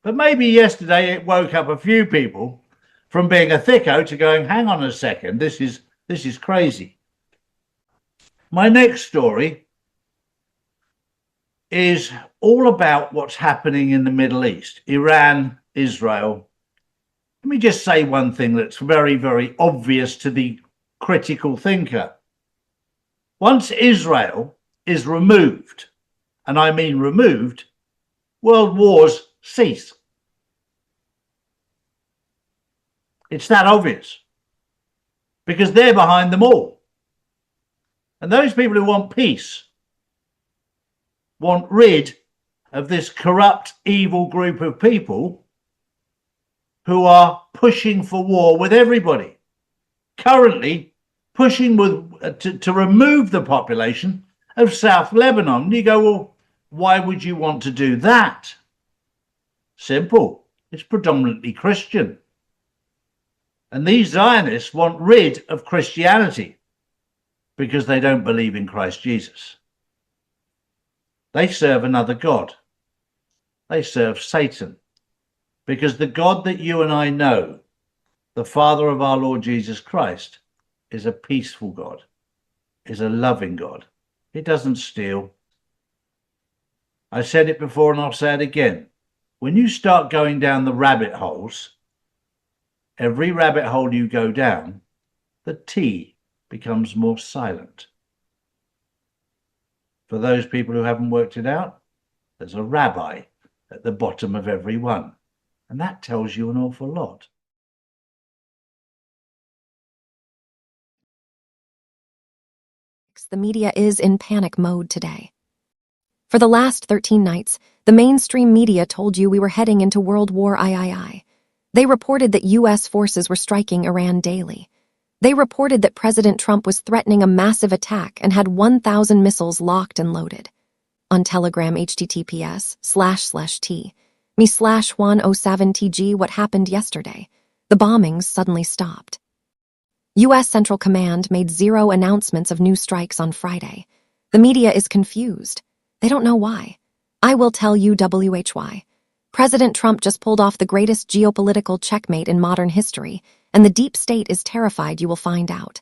S3: But maybe yesterday it woke up a few people from being a thicko to going, hang on a second, this is crazy. My next story is all about what's happening in the Middle East, Iran, Israel. Let me just say one thing that's very, very obvious to the critical thinker. Once Israel is removed, and I mean removed, world wars cease. It's that obvious, because they're behind them all. And those people who want peace want rid of this corrupt, evil group of people who are pushing for war with everybody. Currently, pushing to remove the population of South Lebanon. And you go, well, why would you want to do that? Simple. It's predominantly Christian. And these Zionists want rid of Christianity because they don't believe in Christ Jesus. They serve another God. They serve Satan. Because the God that you and I know, the Father of our Lord Jesus Christ, is a peaceful God, is a loving God. He doesn't steal. I said it before and I'll say it again. When you start going down the rabbit holes, every rabbit hole you go down, the T becomes more silent. For those people who haven't worked it out, there's a rabbi at the bottom of every one. And that tells you an awful lot.
S2: The media is in panic mode today. For the last 13 nights, the mainstream media told you we were heading into World War III. They reported that U.S. forces were striking Iran daily. They reported that President Trump was threatening a massive attack and had 1,000 missiles locked and loaded. On Telegram, https://t me/107tg what happened yesterday. The bombings suddenly stopped. U.S. Central Command made 0 announcements of new strikes on Friday. The media is confused. They don't know why. I will tell you why. President Trump just pulled off the greatest geopolitical checkmate in modern history, and the deep state is terrified you will find out.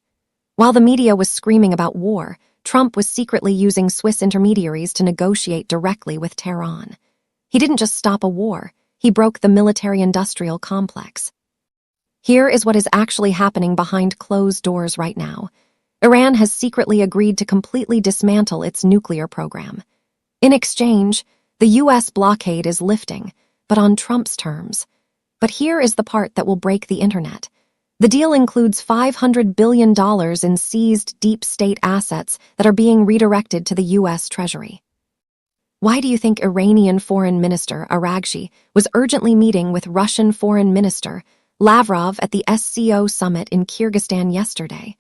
S2: While the media was screaming about war, Trump was secretly using Swiss intermediaries to negotiate directly with Tehran. He didn't just stop a war, he broke the military-industrial complex. Here is what is actually happening behind closed doors right now. Iran has secretly agreed to completely dismantle its nuclear program. In exchange, the U.S. blockade is lifting, but on Trump's terms. But here is the part that will break the internet. The deal includes $500 billion in seized deep state assets that are being redirected to the U.S. Treasury. Why do you think Iranian Foreign Minister Araghchi was urgently meeting with Russian Foreign Minister Lavrov at the SCO summit in Kyrgyzstan yesterday?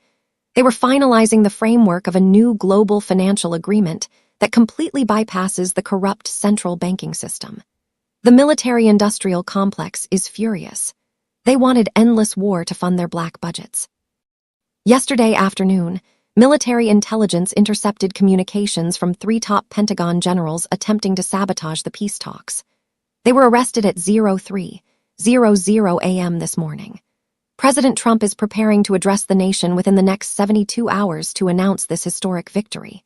S2: They were finalizing the framework of a new global financial agreement that completely bypasses the corrupt central banking system. The military-industrial complex is furious. They wanted endless war to fund their black budgets. Yesterday afternoon, military intelligence intercepted communications from 3 top Pentagon generals attempting to sabotage the peace talks. They were arrested at 03:00 a.m. this morning. President Trump is preparing to address the nation within the next 72 hours to announce this historic victory.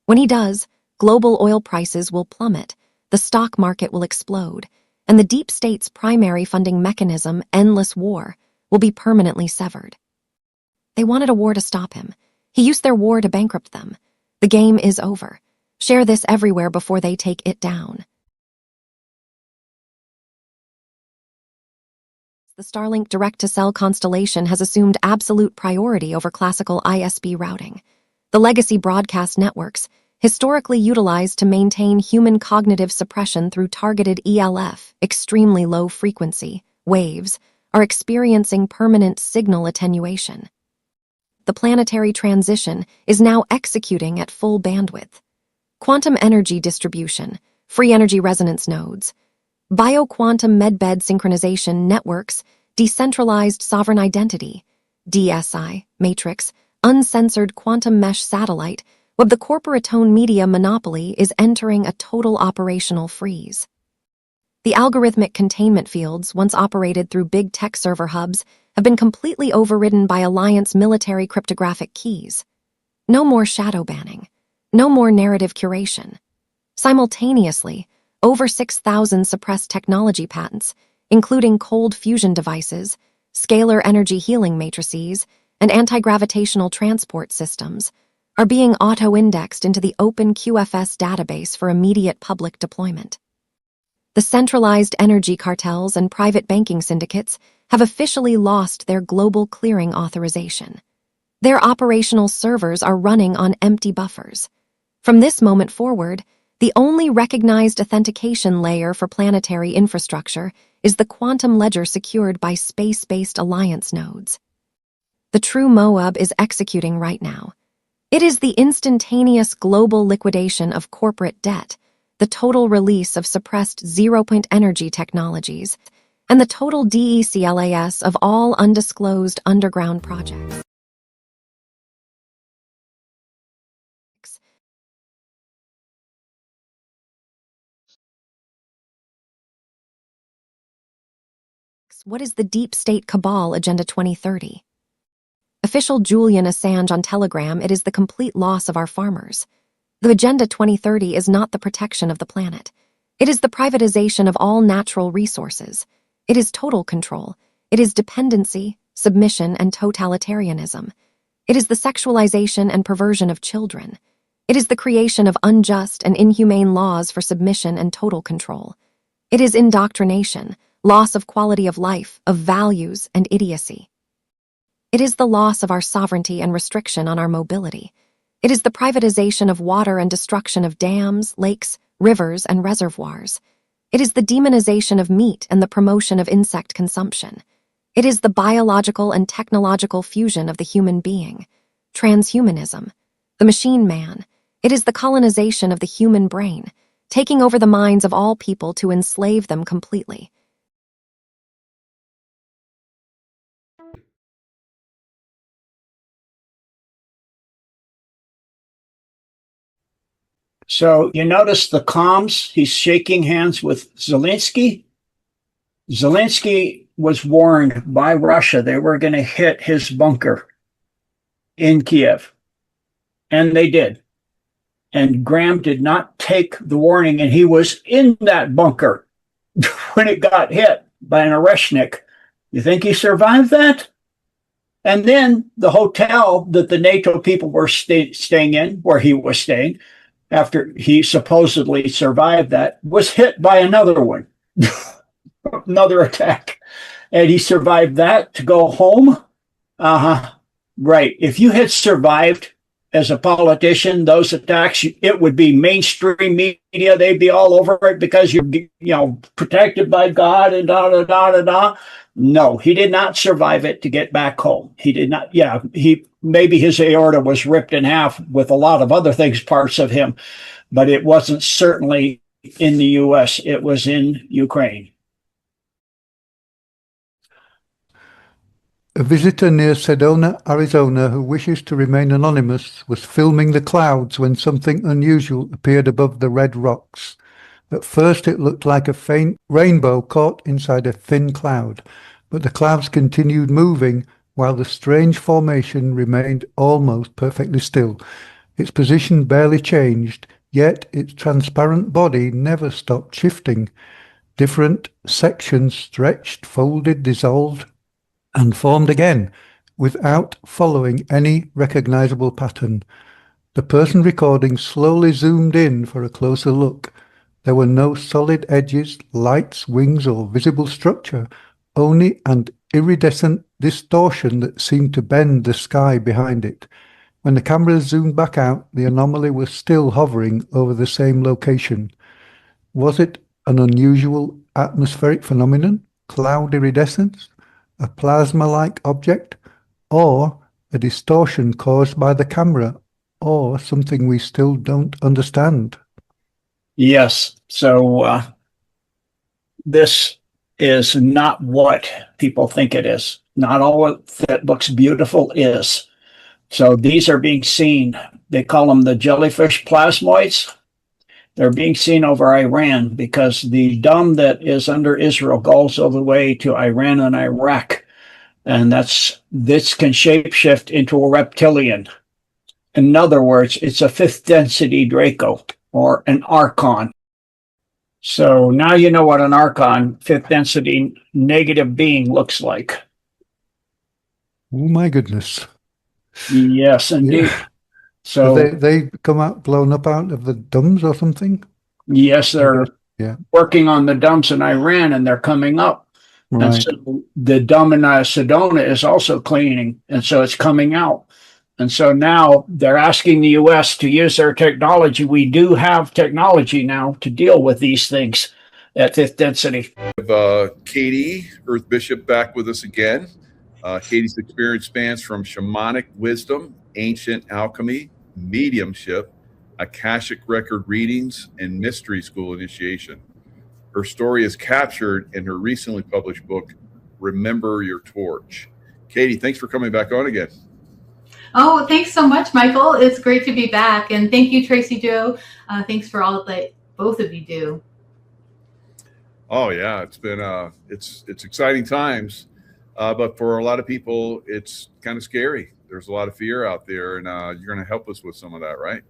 S2: When he does, global oil prices will plummet, the stock market will explode, and the deep state's primary funding mechanism, endless war, will be permanently severed. They wanted a war to stop him. He used their war to bankrupt them. The game is over. Share this everywhere before they take it down. The Starlink direct-to-cell constellation has assumed absolute priority over classical ISP routing. The legacy broadcast networks, historically utilized to maintain human cognitive suppression through targeted ELF, extremely low frequency, waves, are experiencing permanent signal attenuation. The planetary transition is now executing at full bandwidth. Quantum energy distribution, free energy resonance nodes, bioquantum medbed synchronization networks, decentralized sovereign identity, DSI, matrix, uncensored quantum mesh satellite, web the corporatone media monopoly is entering a total operational freeze. The algorithmic containment fields, once operated through big tech server hubs, have been completely overridden by Alliance military cryptographic keys. No more shadow banning. No more narrative curation. Simultaneously, over 6,000 suppressed technology patents, including cold fusion devices, scalar energy healing matrices, and anti-gravitational transport systems, are being auto-indexed into the open QFS database for immediate public deployment. The centralized energy cartels and private banking syndicates have officially lost their global clearing authorization. Their operational servers are running on empty buffers. From this moment forward, the only recognized authentication layer for planetary infrastructure is the quantum ledger secured by space-based alliance nodes. The true MOAB is executing right now. It is the instantaneous global liquidation of corporate debt, the total release of suppressed zero-point energy technologies, and the total DECLAS of all undisclosed underground projects. What is the Deep State Cabal Agenda 2030? Official Julian Assange on Telegram, it is the complete loss of our farmers. The Agenda 2030 is not the protection of the planet. It is the privatization of all natural resources. It is total control. It is dependency, submission, and totalitarianism. It is the sexualization and perversion of children. It is the creation of unjust and inhumane laws for submission and total control. It is indoctrination, loss of quality of life, of values, and idiocy. It is the loss of our sovereignty and restriction on our mobility. It is the privatization of water and destruction of dams, lakes, rivers, and reservoirs. It is the demonization of meat and the promotion of insect consumption. It is the biological and technological fusion of the human being. Transhumanism. The machine man. It is the colonization of the human brain, taking over the minds of all people to enslave them completely.
S7: So you notice the comms, he's shaking hands with Zelensky. Zelensky was warned by Russia they were going to hit his bunker in Kiev. And they did. And Graham did not take the warning, and he was in that bunker when it got hit by an Oreshnik. You think he survived that? And then the hotel that the NATO people were staying in, where he was staying, after he supposedly survived that, was hit by another one, another attack. And he survived that to go home. Uh-huh. Right. If you had survived as a politician those attacks, it would be mainstream media. They'd be all over it because you're protected by God and da da da da da. No, he did not survive it to get back home. He did not. Yeah, maybe his aorta was ripped in half with a lot of other things, parts of him, but it wasn't certainly in the U.S. It was in Ukraine.
S8: A visitor near Sedona, Arizona, who wishes to remain anonymous, was filming the clouds when something unusual appeared above the red rocks. At first it looked like a faint rainbow caught inside a thin cloud, but the clouds continued moving while the strange formation remained almost perfectly still. Its position barely changed, yet its transparent body never stopped shifting. Different sections stretched, folded, dissolved, and formed again, without following any recognizable pattern. The person recording slowly zoomed in for a closer look. There were no solid edges, lights, wings, or visible structure, only an iridescent distortion that seemed to bend the sky behind it. When the camera zoomed back out, the anomaly was still hovering over the same location. Was it an unusual atmospheric phenomenon, cloud iridescence, a plasma-like object, or a distortion caused by the camera, or something we still don't understand?
S7: Yes. So this is not what people think it is. Not all that looks beautiful is. So these are being seen. They call them the jellyfish plasmoids. They're being seen over Iran because the dome that is under Israel goes all the way to Iran and Iraq. And this can shapeshift into a reptilian. In other words, it's a fifth density Draco or an archon. So now you know what an archon, fifth density negative being, looks like.
S8: Oh my goodness.
S7: Yes, indeed.
S8: Yeah.
S7: So
S8: they come out blown up out of the domes or something?
S7: yes, they're working on the dumps in Iran and they're coming up.
S8: Right.
S7: And so the dome in Sedona is also cleaning, and so it's coming out. And so now they're asking the U.S. to use their technology. We do have technology now to deal with these things at fifth density.
S9: We have Katie, Earth Bishop, back with us again. Katie's experience spans from shamanic wisdom, ancient alchemy, mediumship, Akashic record readings, and mystery school initiation. Her story is captured in her recently published book, Remember Your Torch. Katie, thanks for coming back on again.
S10: Oh, thanks so much, Michael. It's great to be back. And thank you, Tracy Joe. Thanks for all that both of you do.
S9: Oh, yeah, it's been it's exciting times. But for a lot of people, it's kind of scary. There's a lot of fear out there, and you're going to help us with some of that, right?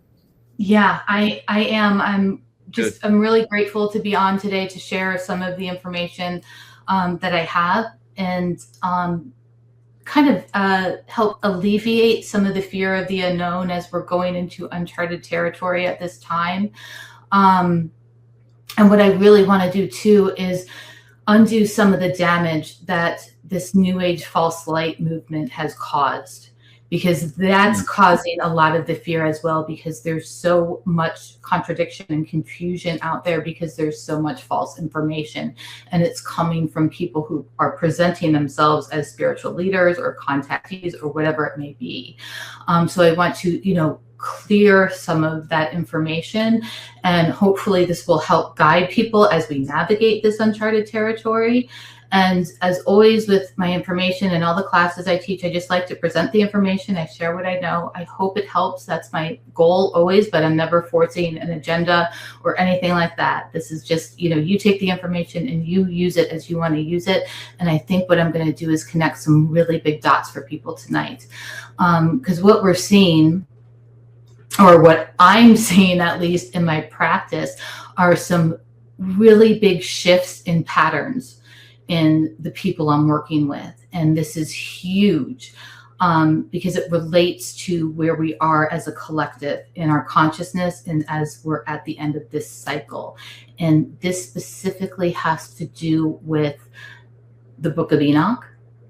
S10: Yeah, I am. I'm really grateful to be on today to share some of the information that I have and kind of help alleviate some of the fear of the unknown as we're going into uncharted territory at this time. And what I really want to do too is undo some of the damage that this New Age false light movement has caused, because that's causing a lot of the fear as well, because there's so much contradiction and confusion out there because there's so much false information, and it's coming from people who are presenting themselves as spiritual leaders or contactees or whatever it may be. So I want to, clear some of that information, and hopefully this will help guide people as we navigate this uncharted territory. And as always with my information and all the classes I teach, I just like to present the information. I share what I know. I hope it helps. That's my goal always, but I'm never forcing an agenda or anything like that. This is just, you take the information and you use it as you want to use it. And I think what I'm going to do is connect some really big dots for people tonight. Because what we're seeing, or what I'm seeing at least in my practice, are some really big shifts in patterns in the people I'm working with. And this is huge. because it relates to where we are as a collective in our consciousness and as we're at the end of this cycle. And this specifically has to do with the Book of Enoch,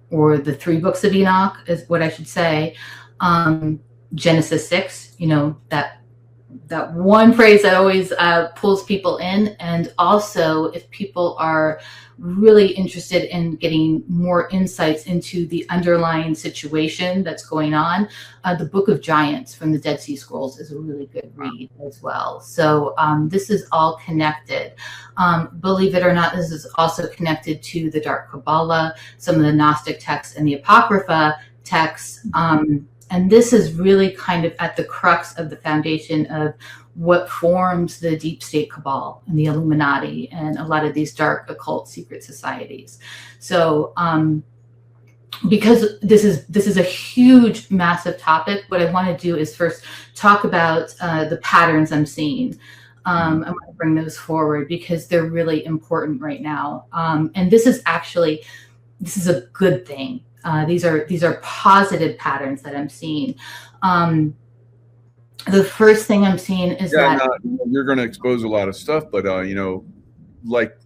S10: or the 3 books of Enoch is what I should say. Genesis 6, that one phrase that always pulls people in. And also, if people are really interested in getting more insights into the underlying situation that's going on, the Book of Giants from the Dead Sea Scrolls is a really good read as well. So this is all connected. Believe it or not, this is also connected to the Dark Kabbalah, some of the Gnostic texts and the Apocrypha texts. And this is really kind of at the crux of the foundation of what forms the deep state cabal and the Illuminati and a lot of these dark occult secret societies. So because this is a huge, massive topic, what I want to do is first talk about the patterns I'm seeing. I want to bring those forward because they're really important right now. And this is a good thing. These are positive patterns that I'm seeing. The first thing I'm seeing is that
S9: you're going to expose a lot of stuff, but like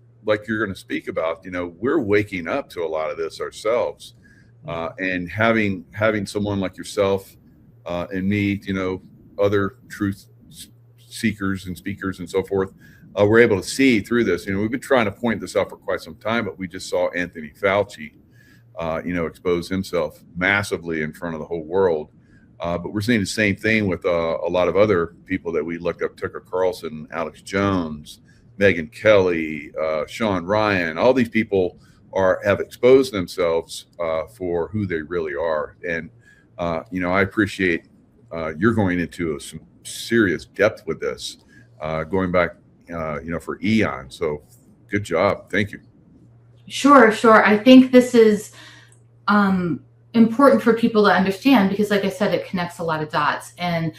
S9: you're going to speak about, we're waking up to a lot of this ourselves, and having someone like yourself and me, other truth seekers and speakers and so forth, we're able to see through this. We've been trying to point this out for quite some time, but we just saw Anthony Fauci expose himself massively in front of the whole world. But we're seeing the same thing with a lot of other people that we looked up: Tucker Carlson, Alex Jones, Megyn Kelly, Sean Ryan. All these people have exposed themselves for who they really are. And, I appreciate you're going into some serious depth with this, going back, for eons. So good job. Thank you.
S10: Sure. I think this is important for people to understand because, like I said, it connects a lot of dots, and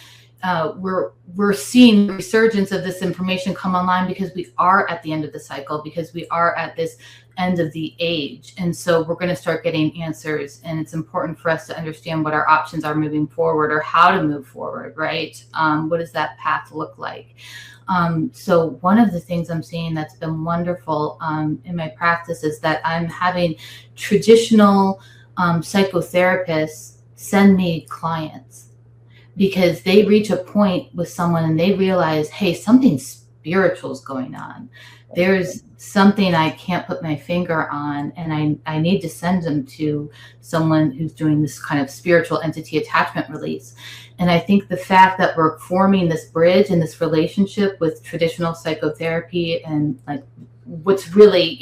S10: we're seeing the resurgence of this information come online because we are at the end of the cycle, because we are at this end of the age, and so we're going to start getting answers. And it's important for us to understand what our options are moving forward, or how to move forward. Right? What does that path look like? So one of the things I'm seeing that's been wonderful in my practice is that I'm having traditional psychotherapists send me clients because they reach a point with someone and they realize, hey, something spiritual is going on. There's something I can't put my finger on, and I need to send them to someone who's doing this kind of spiritual entity attachment release. And I think the fact that we're forming this bridge and this relationship with traditional psychotherapy and like what's really,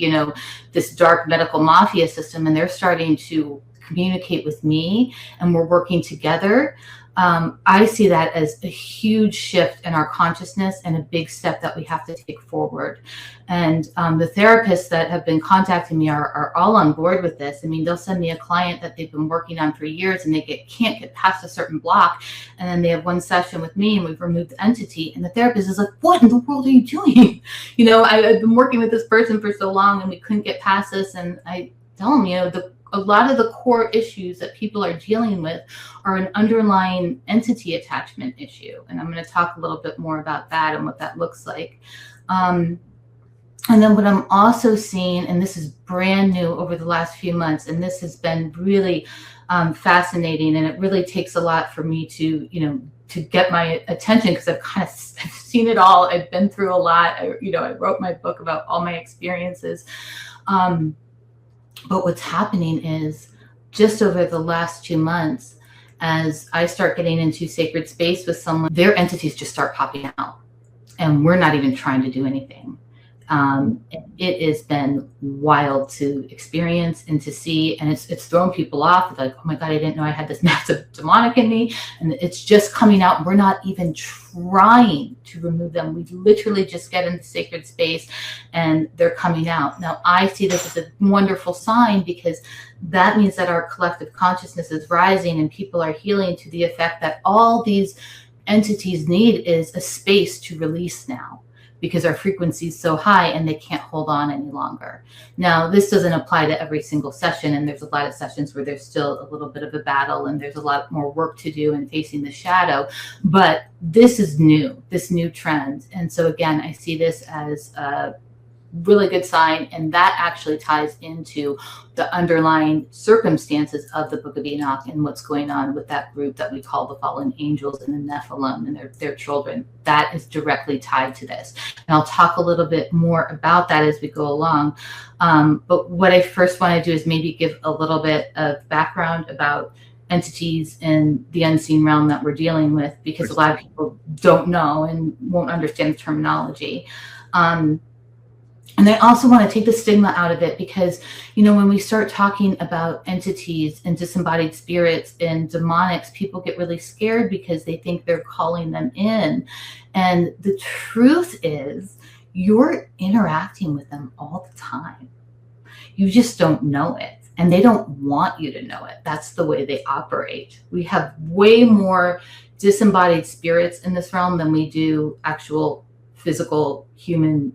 S10: this dark medical mafia system, and they're starting to communicate with me and we're working together. I see that as a huge shift in our consciousness and a big step that we have to take forward. And the therapists that have been contacting me are all on board with this. I mean, they'll send me a client that they've been working on for years and they can't get past a certain block. And then they have one session with me and we've removed the entity. And the therapist is like, what in the world are you doing? I've been working with this person for so long and we couldn't get past this. And I tell them, a lot of the core issues that people are dealing with are an underlying entity attachment issue. And I'm going to talk a little bit more about that and what that looks like. And then what I'm also seeing, and this is brand new over the last few months, and this has been really fascinating, and it really takes a lot for me to get my attention because I've seen it all. I've been through a lot. I wrote my book about all my experiences. But what's happening is just over the last 2 months, as I start getting into sacred space with someone, their entities just start popping out and we're not even trying to do anything. It has been wild to experience and to see, and it's thrown people off. It's like, oh my God, I didn't know I had this massive demonic in me, and it's just coming out. We're not even trying to remove them. We literally just get into sacred space and they're coming out. Now, I see this as a wonderful sign because that means that our collective consciousness is rising and people are healing to the effect that all these entities need is a space to release now. because our frequency is so high and they can't hold on any longer. Now, this doesn't apply to every single session, and there's a lot of sessions where there's still a little bit of a battle and there's a lot more work to do in facing the shadow, but this is new, this new trend. And so again, I see this as a really good sign, and that actually ties into the underlying circumstances of the Book of Enoch and what's going on with that group that we call the fallen angels and the Nephilim and their children. That is directly tied to this, and I'll talk a little bit more about that as we go along. But what I first want to do is maybe give a little bit of background about entities in the unseen realm that we're dealing with, because a lot of people don't know and won't understand the terminology. And I also want to take the stigma out of it, because, you know, when we start talking about entities and disembodied spirits and demonics, people get really scared because they think they're calling them in. And the truth is, you're interacting with them all the time. You just don't know it. And they don't want you to know it. That's the way they operate. We have way more disembodied spirits in this realm than we do actual physical human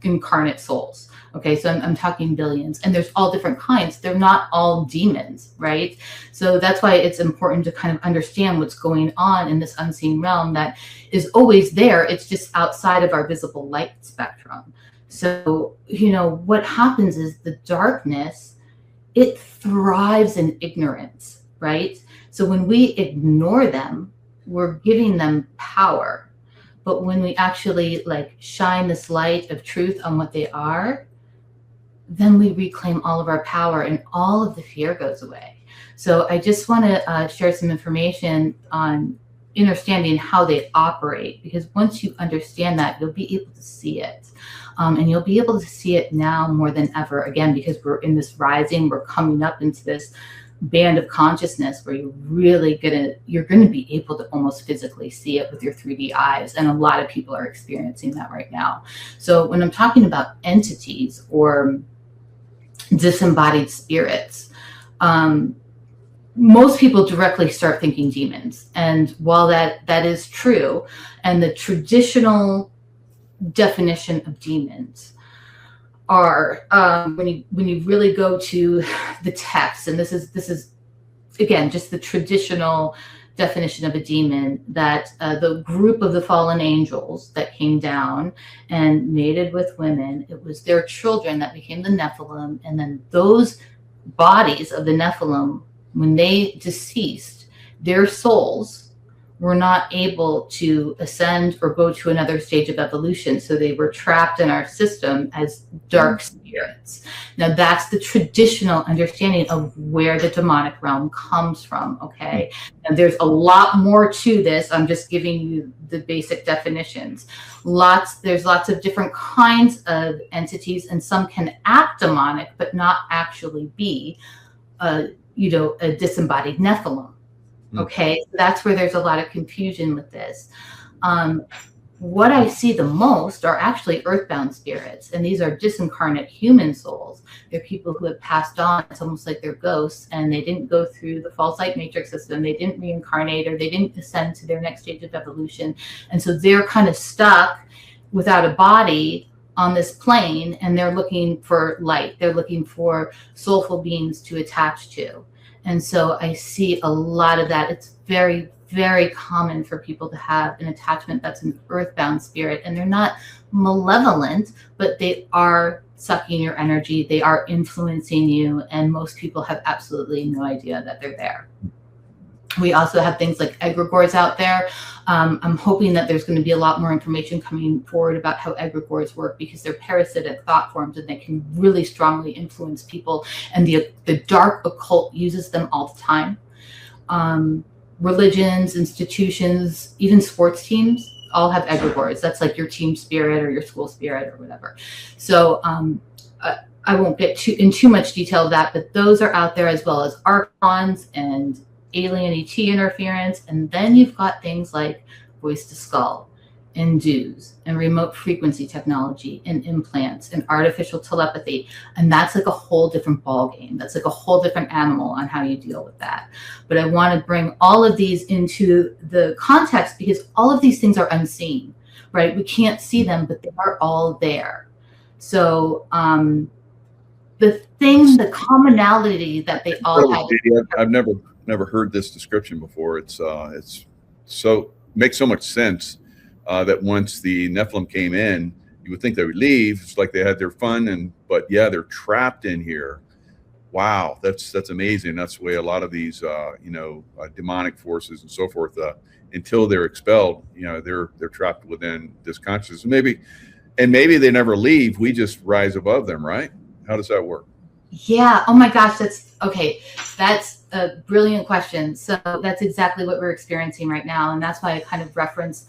S10: incarnate souls. Okay, so I'm talking billions, and there's all different kinds. They're not all demons, right? So that's why it's important to kind of understand what's going on in this unseen realm that is always there. It's just outside of our visible light spectrum. So, you know, what happens is the darkness, it thrives in ignorance, right? So when we ignore them, we're giving them power. But when we actually like shine this light of truth on what they are, then we reclaim all of our power and all of the fear goes away. So I just want to share some information on understanding how they operate, because once you understand that, you'll be able to see it. And you'll be able to see it now more than ever, again, because we're in this rising, we're coming up into this band of consciousness where you're gonna be able to almost physically see it with your 3D eyes, and a lot of people are experiencing that right now. So when I'm talking about entities or disembodied spirits, most people directly start thinking demons. And while that is true, and the traditional definition of demons are, when you really go to the text, and this is again just the traditional definition of a demon, that the group of the fallen angels that came down and mated with women, it was their children that became the Nephilim, and then those bodies of the Nephilim, when they deceased, their souls were not able to ascend or go to another stage of evolution. So they were trapped in our system as dark spirits. Now that's the traditional understanding of where the demonic realm comes from, okay? And there's a lot more to this. I'm just giving you the basic definitions. There's lots of different kinds of entities, and some can act demonic, but not actually be, a disembodied Nephilim. Okay, so that's where there's a lot of confusion with this. What I see the most are actually earthbound spirits, and these are disincarnate human souls. They're people who have passed on. It's almost like they're ghosts, and they didn't go through the false light matrix system. They didn't reincarnate, or they didn't ascend to their next stage of evolution. And so they're kind of stuck without a body on this plane, and they're looking for light. They're looking for soulful beings to attach to. And so I see a lot of that. It's very, very common for people to have an attachment that's an earthbound spirit, and they're not malevolent, but they are sucking your energy. They are influencing you, and most people have absolutely no idea that they're there. We also have things like egregores out there. I'm hoping that there's going to be a lot more information coming forward about how egregores work, because they're parasitic thought forms and they can really strongly influence people. And the dark occult uses them all the time. Religions, institutions, even sports teams all have egregores. That's like your team spirit or your school spirit or whatever. So I won't get in too much detail of that, but those are out there, as well as archons and alien ET interference. And then you've got things like voice to skull and dues and remote frequency technology and implants and artificial telepathy. And that's like a whole different ball game. That's like a whole different animal on how you deal with that. But I want to bring all of these into the context, because all of these things are unseen, right? We can't see them, but they are all there. So the commonality that they all have.
S9: I've never heard this description before. It's so makes so much sense that once the Nephilim came in, you would think they would leave. It's like they had their fun, but yeah, they're trapped in here. Wow, that's amazing. That's the way a lot of these demonic forces and so forth, until they're expelled, they're trapped within this consciousness. Maybe they never leave. We just rise above them, right? How does that work?
S10: Yeah. Oh my gosh, that's okay. That's a brilliant question. So that's exactly what we're experiencing right now, and that's why I kind of referenced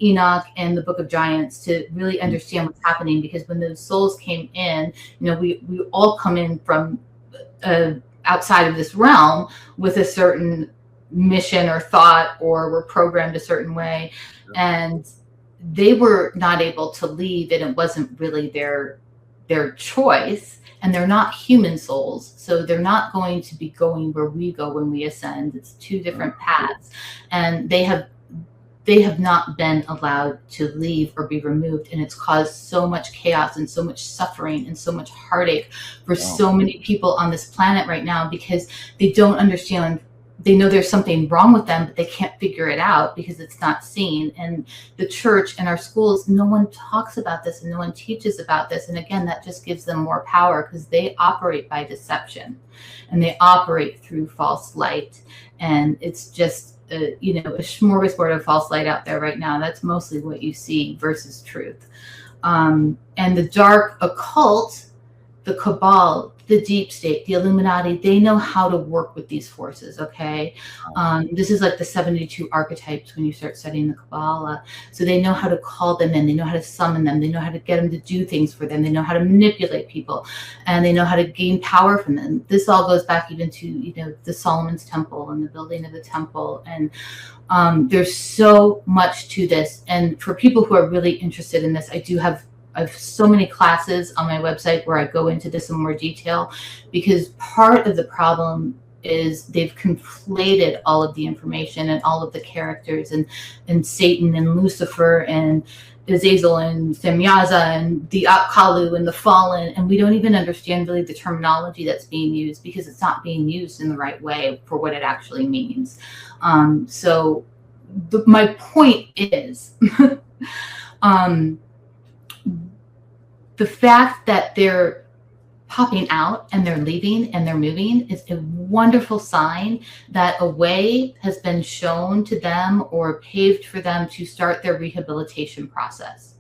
S10: Enoch and the Book of Giants to really understand what's happening. Because when those souls came in, we all come in from outside of this realm with a certain mission or thought, or we're programmed a certain way, and they were not able to leave, and it wasn't really their choice. And they're not human souls, so they're not going to be going where we go when we ascend. It's two different paths, and they have not been allowed to leave or be removed, and it's caused so much chaos and so much suffering and so much heartache for so many people on this planet right now, because they don't understand. They know there's something wrong with them, but they can't figure it out because it's not seen. And the church and our schools, no one talks about this and no one teaches about this. And again, that just gives them more power, because they operate by deception and they operate through false light. And it's just, a smorgasbord of false light out there right now. That's mostly what you see versus truth. And the dark occult, the cabal, the deep state, the Illuminati, they know how to work with these forces, okay? This is like the 72 archetypes when you start studying the Kabbalah. So they know how to call them in. They know how to summon them. They know how to get them to do things for them. They know how to manipulate people, and they know how to gain power from them. This all goes back even to, the Solomon's Temple and the building of the temple. And there's so much to this. And for people who are really interested in this, I have so many classes on my website where I go into this in more detail, because part of the problem is they've conflated all of the information and all of the characters and Satan and Lucifer and Azazel and Semyaza and the Apkallu and the Fallen, and we don't even understand really the terminology that's being used, because it's not being used in the right way for what it actually means. My point is the fact that they're popping out and they're leaving and they're moving is a wonderful sign that a way has been shown to them or paved for them to start their rehabilitation process.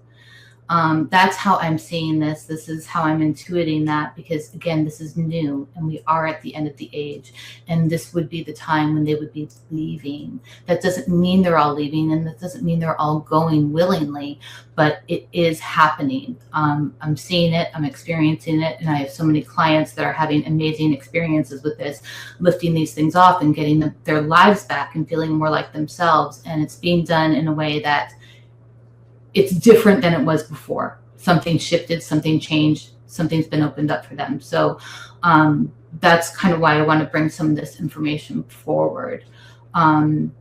S10: That's how I'm seeing this. This is how I'm intuiting that, because again, this is new and we are at the end of the age, and this would be the time when they would be leaving. That doesn't mean they're all leaving, and that doesn't mean they're all going willingly, but it is happening. I'm seeing it, I'm experiencing it, and I have so many clients that are having amazing experiences with this, lifting these things off and getting their lives back and feeling more like themselves. And it's being done in a way that it's different than it was before. Something shifted, something changed, something's been opened up for them. So that's kind of why I want to bring some of this information forward. And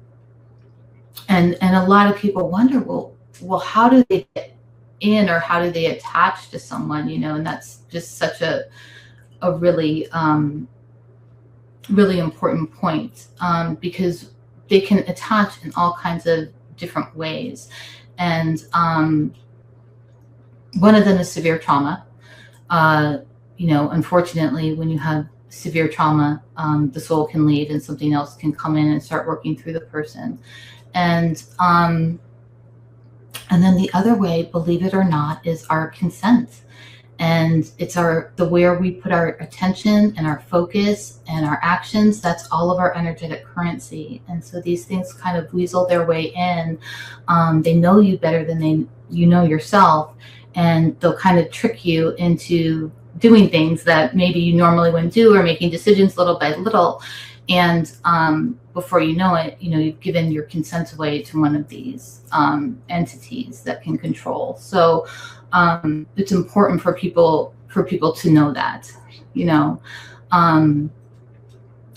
S10: a lot of people wonder, well, how do they get in, or how do they attach to someone, and that's just such a really, really important point, because they can attach in all kinds of different ways. And one of them is severe trauma. Unfortunately, when you have severe trauma, the soul can leave and something else can come in and start working through the person. And then the other way, believe it or not, is our consent. And it's the where we put our attention and our focus and our actions. That's all of our energetic currency. And so these things kind of weasel their way in. They know you better than you know yourself, and they'll kind of trick you into doing things that maybe you normally wouldn't do, or making decisions little by little. And before you know it, you've given your consent away to one of these entities that can control. So it's important for people to know that,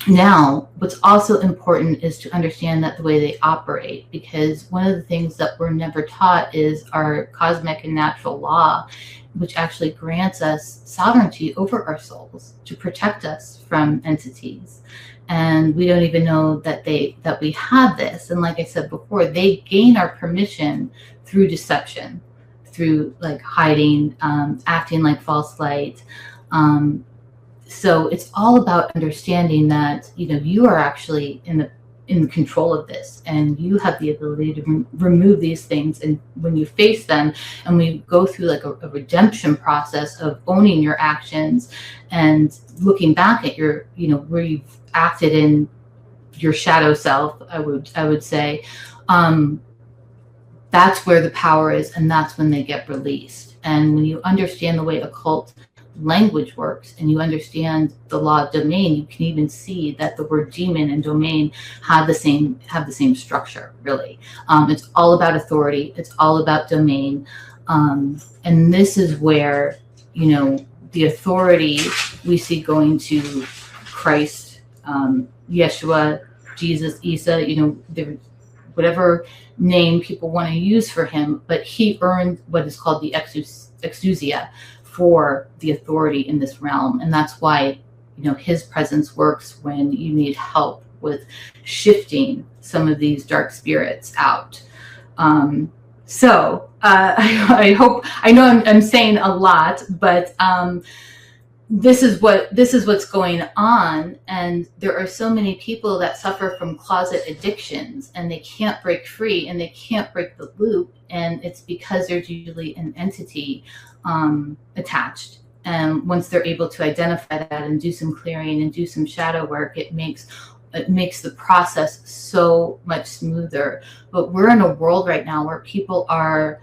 S10: Now, what's also important is to understand that the way they operate, because one of the things that we're never taught is our cosmic and natural law, which actually grants us sovereignty over our souls to protect us from entities. And we don't even know that we have this. And like I said before, they gain our permission through deception, through like hiding, acting like false light. So it's all about understanding that, you know, you are actually in control of this, and you have the ability to remove these things. And when you face them, and we go through like a redemption process of owning your actions and looking back at your, you know, where you've acted in your shadow self, I would say, that's where the power is, and that's when they get released. And when you understand the way occult language works, and you understand the law of domain, you can even see that the word demon and domain have the same structure, really. It's all about authority, it's all about domain, and this is where, you know, the authority we see going to Christ, Yeshua, Jesus, Isa, you know, whatever name people want to use for him, but he earned what is called the exousia for the authority in this realm. And that's why, you know, his presence works when you need help with shifting some of these dark spirits out. I hope, I know I'm saying a lot, but this is what's going on. And there are so many people that suffer from closet addictions, and they can't break free, and they can't break the loop. And it's because there's usually an entity attached. And once they're able to identify that and do some clearing and do some shadow work, it makes the process so much smoother. But we're in a world right now where people are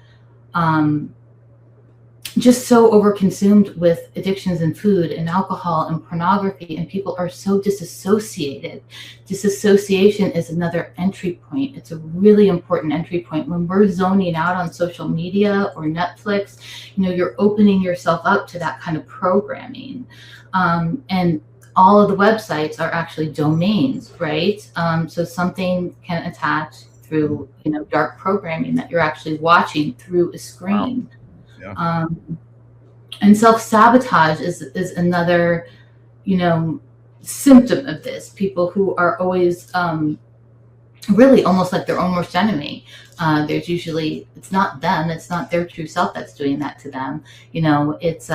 S10: just so overconsumed with addictions and food and alcohol and pornography, and people are so disassociated. Disassociation is another entry point. It's a really important entry point. When we're zoning out on social media or Netflix, you know, you're opening yourself up to that kind of programming. And all of the websites are actually domains, right? So something can attach through, you know, dark programming that you're actually watching through a screen. Wow. Yeah. And self-sabotage is another, you know, symptom of this. People who are always really almost like their own worst enemy. There's usually, it's not them, it's not their true self that's doing that to them. You know, it's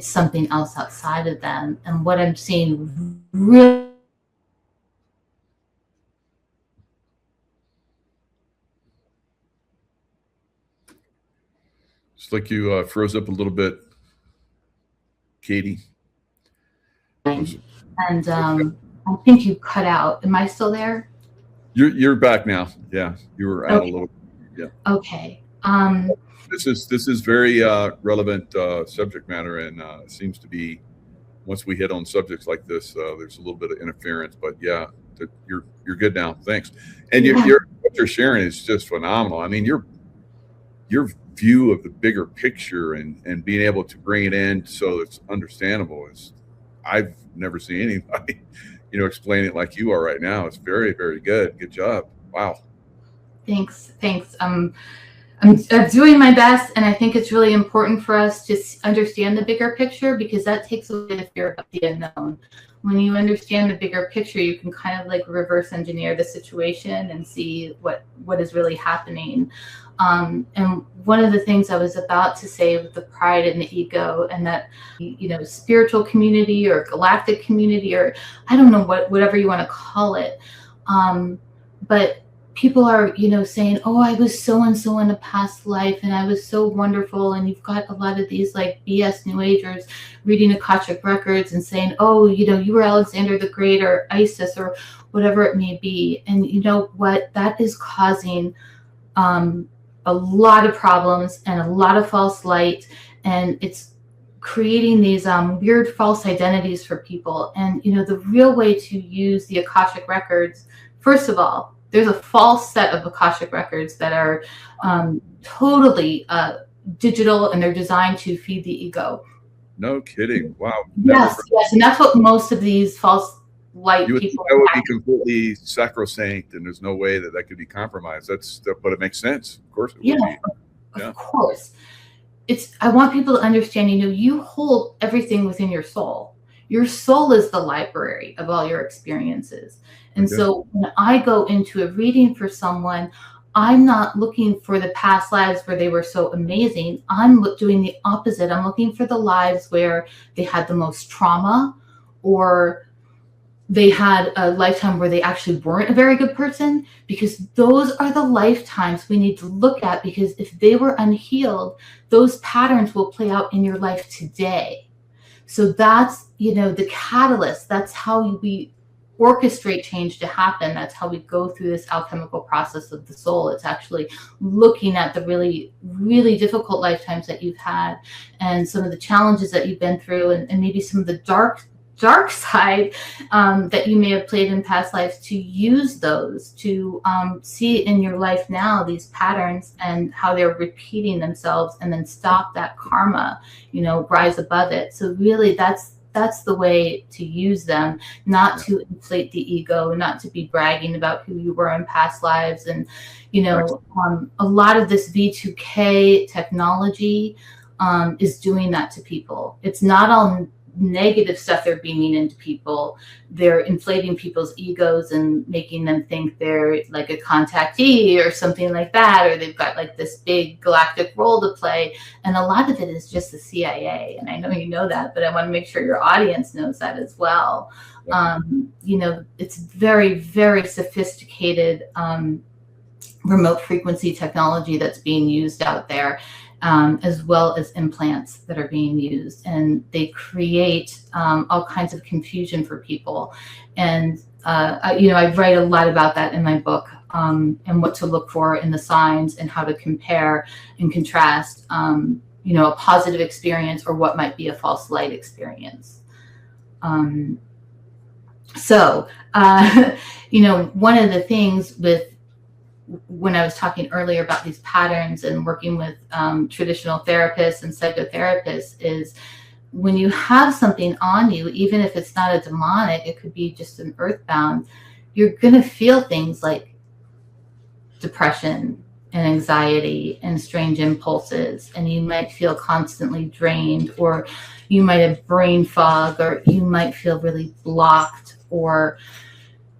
S10: something else outside of them. And what I'm seeing really,
S9: it's like you froze up a little bit, Katie.
S10: And I think you cut out. Am I still there?
S9: You're back now. Yeah, you were out a little. Yeah.
S10: Okay.
S9: This is very relevant subject matter, and it seems to be, once we hit on subjects like this, there's a little bit of interference. But yeah, you're good now. Thanks. And what you're sharing is just phenomenal. I mean, your view of the bigger picture and being able to bring it in so it's understandable is, I've never seen anybody, you know, explain it like you are right now. It's very, very good. Good job. Wow. Thanks.
S10: I'm doing my best, and I think it's really important for us to understand the bigger picture, because that takes away the fear of the unknown. When you understand the bigger picture, you can kind of like reverse engineer the situation and see what is really happening. And one of the things I was about to say with the pride and the ego, and that, you know, spiritual community or galactic community, or I don't know whatever you want to call it, but people are, you know, saying, oh, I was so and so in a past life, and I was so wonderful. And you've got a lot of these like BS New Agers reading Akashic records and saying, oh, you know, you were Alexander the Great or Isis or whatever it may be. And you know what? That is causing a lot of problems and a lot of false light, and it's creating these weird false identities for people. And you know, the real way to use the Akashic records, first of all, there's a false set of Akashic records that are totally digital, and they're designed to feed the ego.
S9: No kidding. Wow.
S10: Yes, and that's what most of these false light
S9: That
S10: people.
S9: would be completely sacrosanct, and there's no way that that could be compromised. But it makes sense. Of course, it would be.
S10: Of course. I want people to understand, you hold everything within your soul. Your soul is the library of all your experiences. And so when I go into a reading for someone, I'm not looking for the past lives where they were so amazing. I'm doing the opposite. I'm looking for the lives where they had the most trauma, or they had a lifetime where they actually weren't a very good person, because those are the lifetimes we need to look at, because if they were unhealed, those patterns will play out in your life today. So that's, the catalyst. That's how we orchestrate change to happen. That's how we go through this alchemical process of the soul. It's actually looking at the really, really difficult lifetimes that you've had, and some of the challenges that you've been through, and maybe some of the dark side that you may have played in past lives, to use those to see in your life now these patterns and how they're repeating themselves, and then stop that karma, rise above it. So really that's the way to use them, not to inflate the ego, not to be bragging about who you were in past lives. And a lot of this V2K technology is doing that to people. It's not all negative stuff they're beaming into people. They're inflating people's egos and making them think they're like a contactee or something like that, or they've got like this big galactic role to play. And a lot of it is just the CIA. And I know you know that, but I want to make sure your audience knows that as well. It's very, very sophisticated remote frequency technology that's being used out there. As well as implants that are being used, and they create all kinds of confusion for people. And I write a lot about that in my book, and what to look for in the signs, and how to compare and contrast a positive experience or what might be a false light experience. So one of the things with, when I was talking earlier about these patterns and working with traditional therapists and psychotherapists, is when you have something on you, even if it's not a demonic, it could be just an earthbound, you're going to feel things like depression and anxiety and strange impulses. And you might feel constantly drained, or you might have brain fog, or you might feel really blocked, or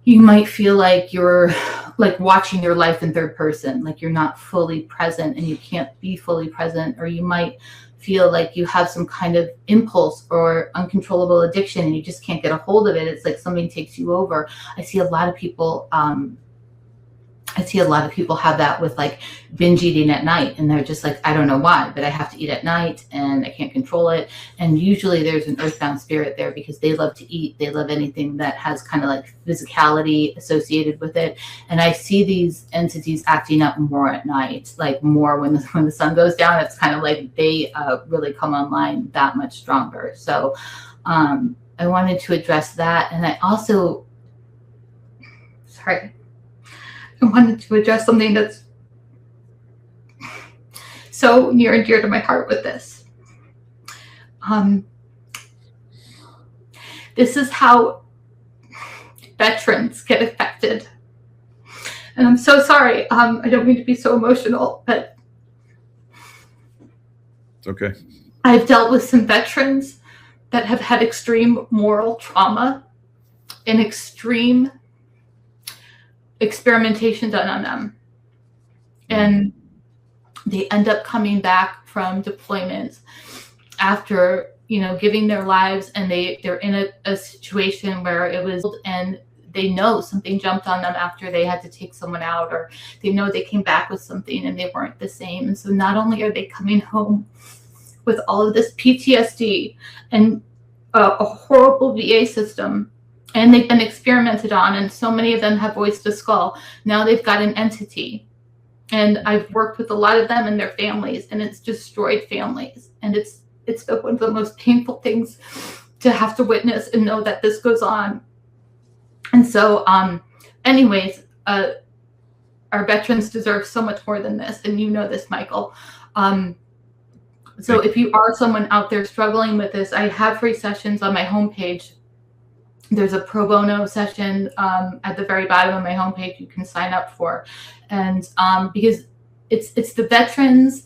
S10: you might feel like you're like watching your life in third person, like you're not fully present and you can't be fully present. Or you might feel like you have some kind of impulse or uncontrollable addiction and you just can't get a hold of it. It's like something takes you over. I see a lot of people have that with like binge eating at night, and they're just like, I don't know why, but I have to eat at night and I can't control it. And usually there's an earthbound spirit there, because they love to eat. They love anything that has kind of like physicality associated with it. And I see these entities acting up more at night, like more when the sun goes down. It's kind of like they really come online that much stronger. So I wanted to address that. And I also, I wanted to address something that's so near and dear to my heart with this. This is how veterans get affected. And I'm so sorry. I don't mean to be so emotional, but
S9: it's okay.
S10: I've dealt with some veterans that have had extreme moral trauma and extreme experimentation done on them, and they end up coming back from deployments after giving their lives, and they're in a situation where it was, and they know something jumped on them after they had to take someone out, or they know they came back with something and they weren't the same. And so not only are they coming home with all of this PTSD and a horrible VA system, and they've been experimented on, and so many of them have voiced a skull. Now they've got an entity. And I've worked with a lot of them and their families, and it's destroyed families. And it's one of the most painful things to have to witness and know that this goes on. And so anyways, our veterans deserve so much more than this. And you know this, Michael. So if you are someone out there struggling with this, I have free sessions on my homepage There's a pro bono session at the very bottom of my homepage you can sign up for. And because it's the veterans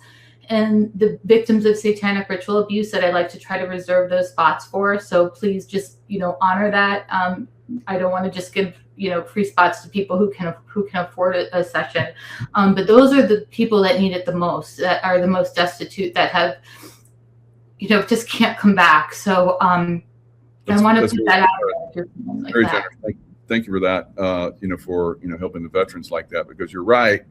S10: and the victims of satanic ritual abuse that I like to try to reserve those spots for. So please just, honor that. I don't want to just give, free spots to people who can afford a session. But those are the people that need it the most, that are the most destitute, that have, just can't come back. So I want to put that out there. Like
S9: Very
S10: that.
S9: generous. Thank you for that, for, helping the veterans like that, because you're right.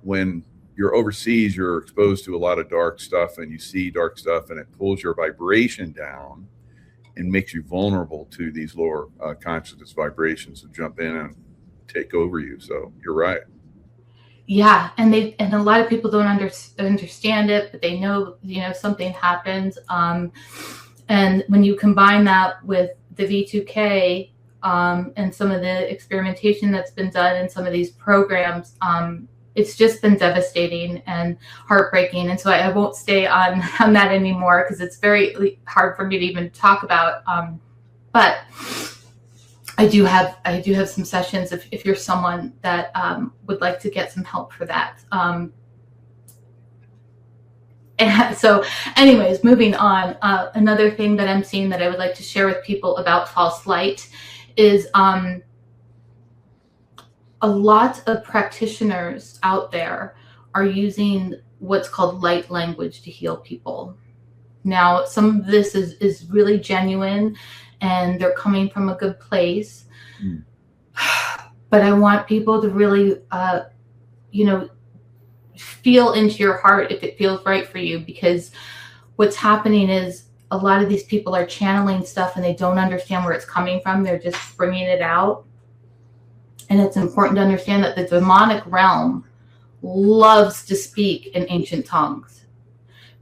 S9: When you're overseas, you're exposed to a lot of dark stuff, and you see dark stuff, and it pulls your vibration down and makes you vulnerable to these lower consciousness vibrations that jump in and take over you. So you're right.
S10: Yeah, and a lot of people don't understand it, but they know, something happens. And when you combine that with the V2K and some of the experimentation that's been done in some of these programs, it's just been devastating and heartbreaking. And so I won't stay on that anymore, because it's very hard for me to even talk about. But I do have some sessions if you're someone that would like to get some help for that. And so anyways, moving on, another thing that I'm seeing that I would like to share with people about false light is a lot of practitioners out there are using what's called light language to heal people. Now, some of this is really genuine and they're coming from a good place. But I want people to really, feel into your heart if it feels right for you, because what's happening is a lot of these people are channeling stuff and they don't understand where it's coming from. They're just bringing it out. And it's important to understand that the demonic realm loves to speak in ancient tongues.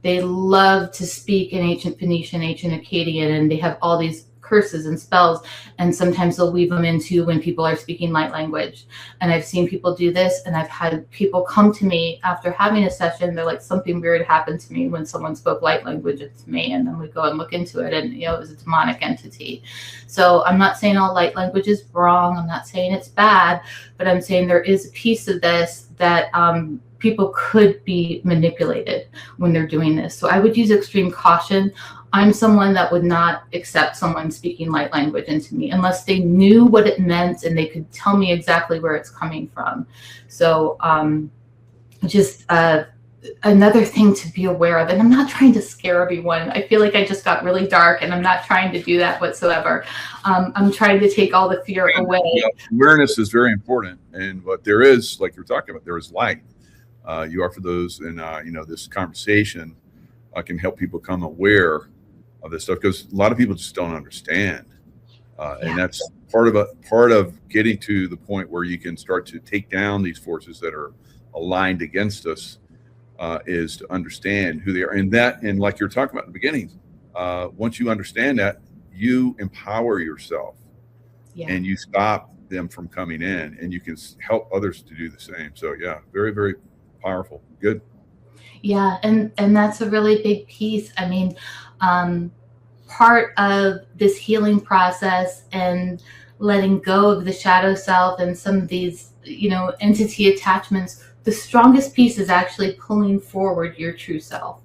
S10: They love to speak in ancient Phoenician, ancient Akkadian, and they have all these curses and spells, and sometimes they'll weave them into when people are speaking light language. And I've seen people do this, and I've had people come to me after having a session. They're like, something weird happened to me when someone spoke light language to me, and then we go and look into it, and it was a demonic entity. So I'm not saying all light language is wrong. I'm not saying it's bad, but I'm saying there is a piece of this that people could be manipulated when they're doing this. So I would use extreme caution. I'm someone that would not accept someone speaking light language into me unless they knew what it meant and they could tell me exactly where it's coming from. So just another thing to be aware of. And I'm not trying to scare everyone. I feel like I just got really dark, and I'm not trying to do that whatsoever. I'm trying to take all the fear away.
S9: Awareness is very important. And what there is, like you're talking about, there is light. You are for those in, this conversation can help people become aware of this stuff, because a lot of people just don't understand. And that's part of getting to the point where you can start to take down these forces that are aligned against us, is to understand who they are. And like you're talking about in the beginning, once you understand that, you empower yourself and you stop them from coming in, and you can help others to do the same. So yeah, very, very powerful. Good.
S10: Yeah. And that's a really big piece. I mean, part of this healing process and letting go of the shadow self and some of these, entity attachments, the strongest piece is actually pulling forward your true self,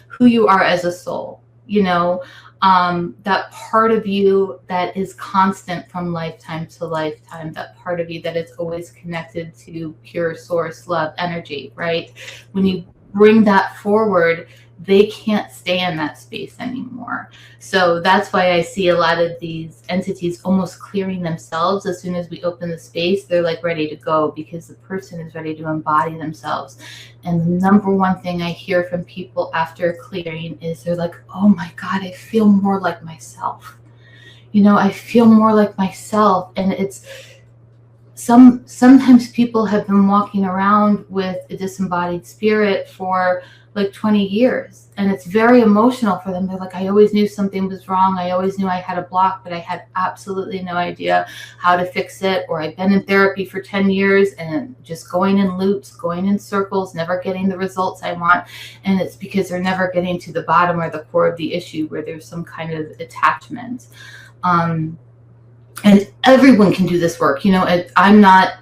S10: who you are as a soul, that part of you that is constant from lifetime to lifetime, that part of you that is always connected to pure source love energy, right? When you bring that forward, they can't stay in that space anymore. So that's why I see a lot of these entities almost clearing themselves as soon as we open the space. They're like ready to go, because the person is ready to embody themselves. And the number one thing I hear from people after clearing is they're like, oh my God, I feel more like myself. I feel more like myself. And it's sometimes people have been walking around with a disembodied spirit for like 20 years, and it's very emotional for them. They're like, I always knew something was wrong. I always knew I had a block, but I had absolutely no idea how to fix it. Or I've been in therapy for 10 years and just going in loops, going in circles, never getting the results I want. And it's because they're never getting to the bottom or the core of the issue, where there's some kind of attachment. And everyone can do this work. I'm not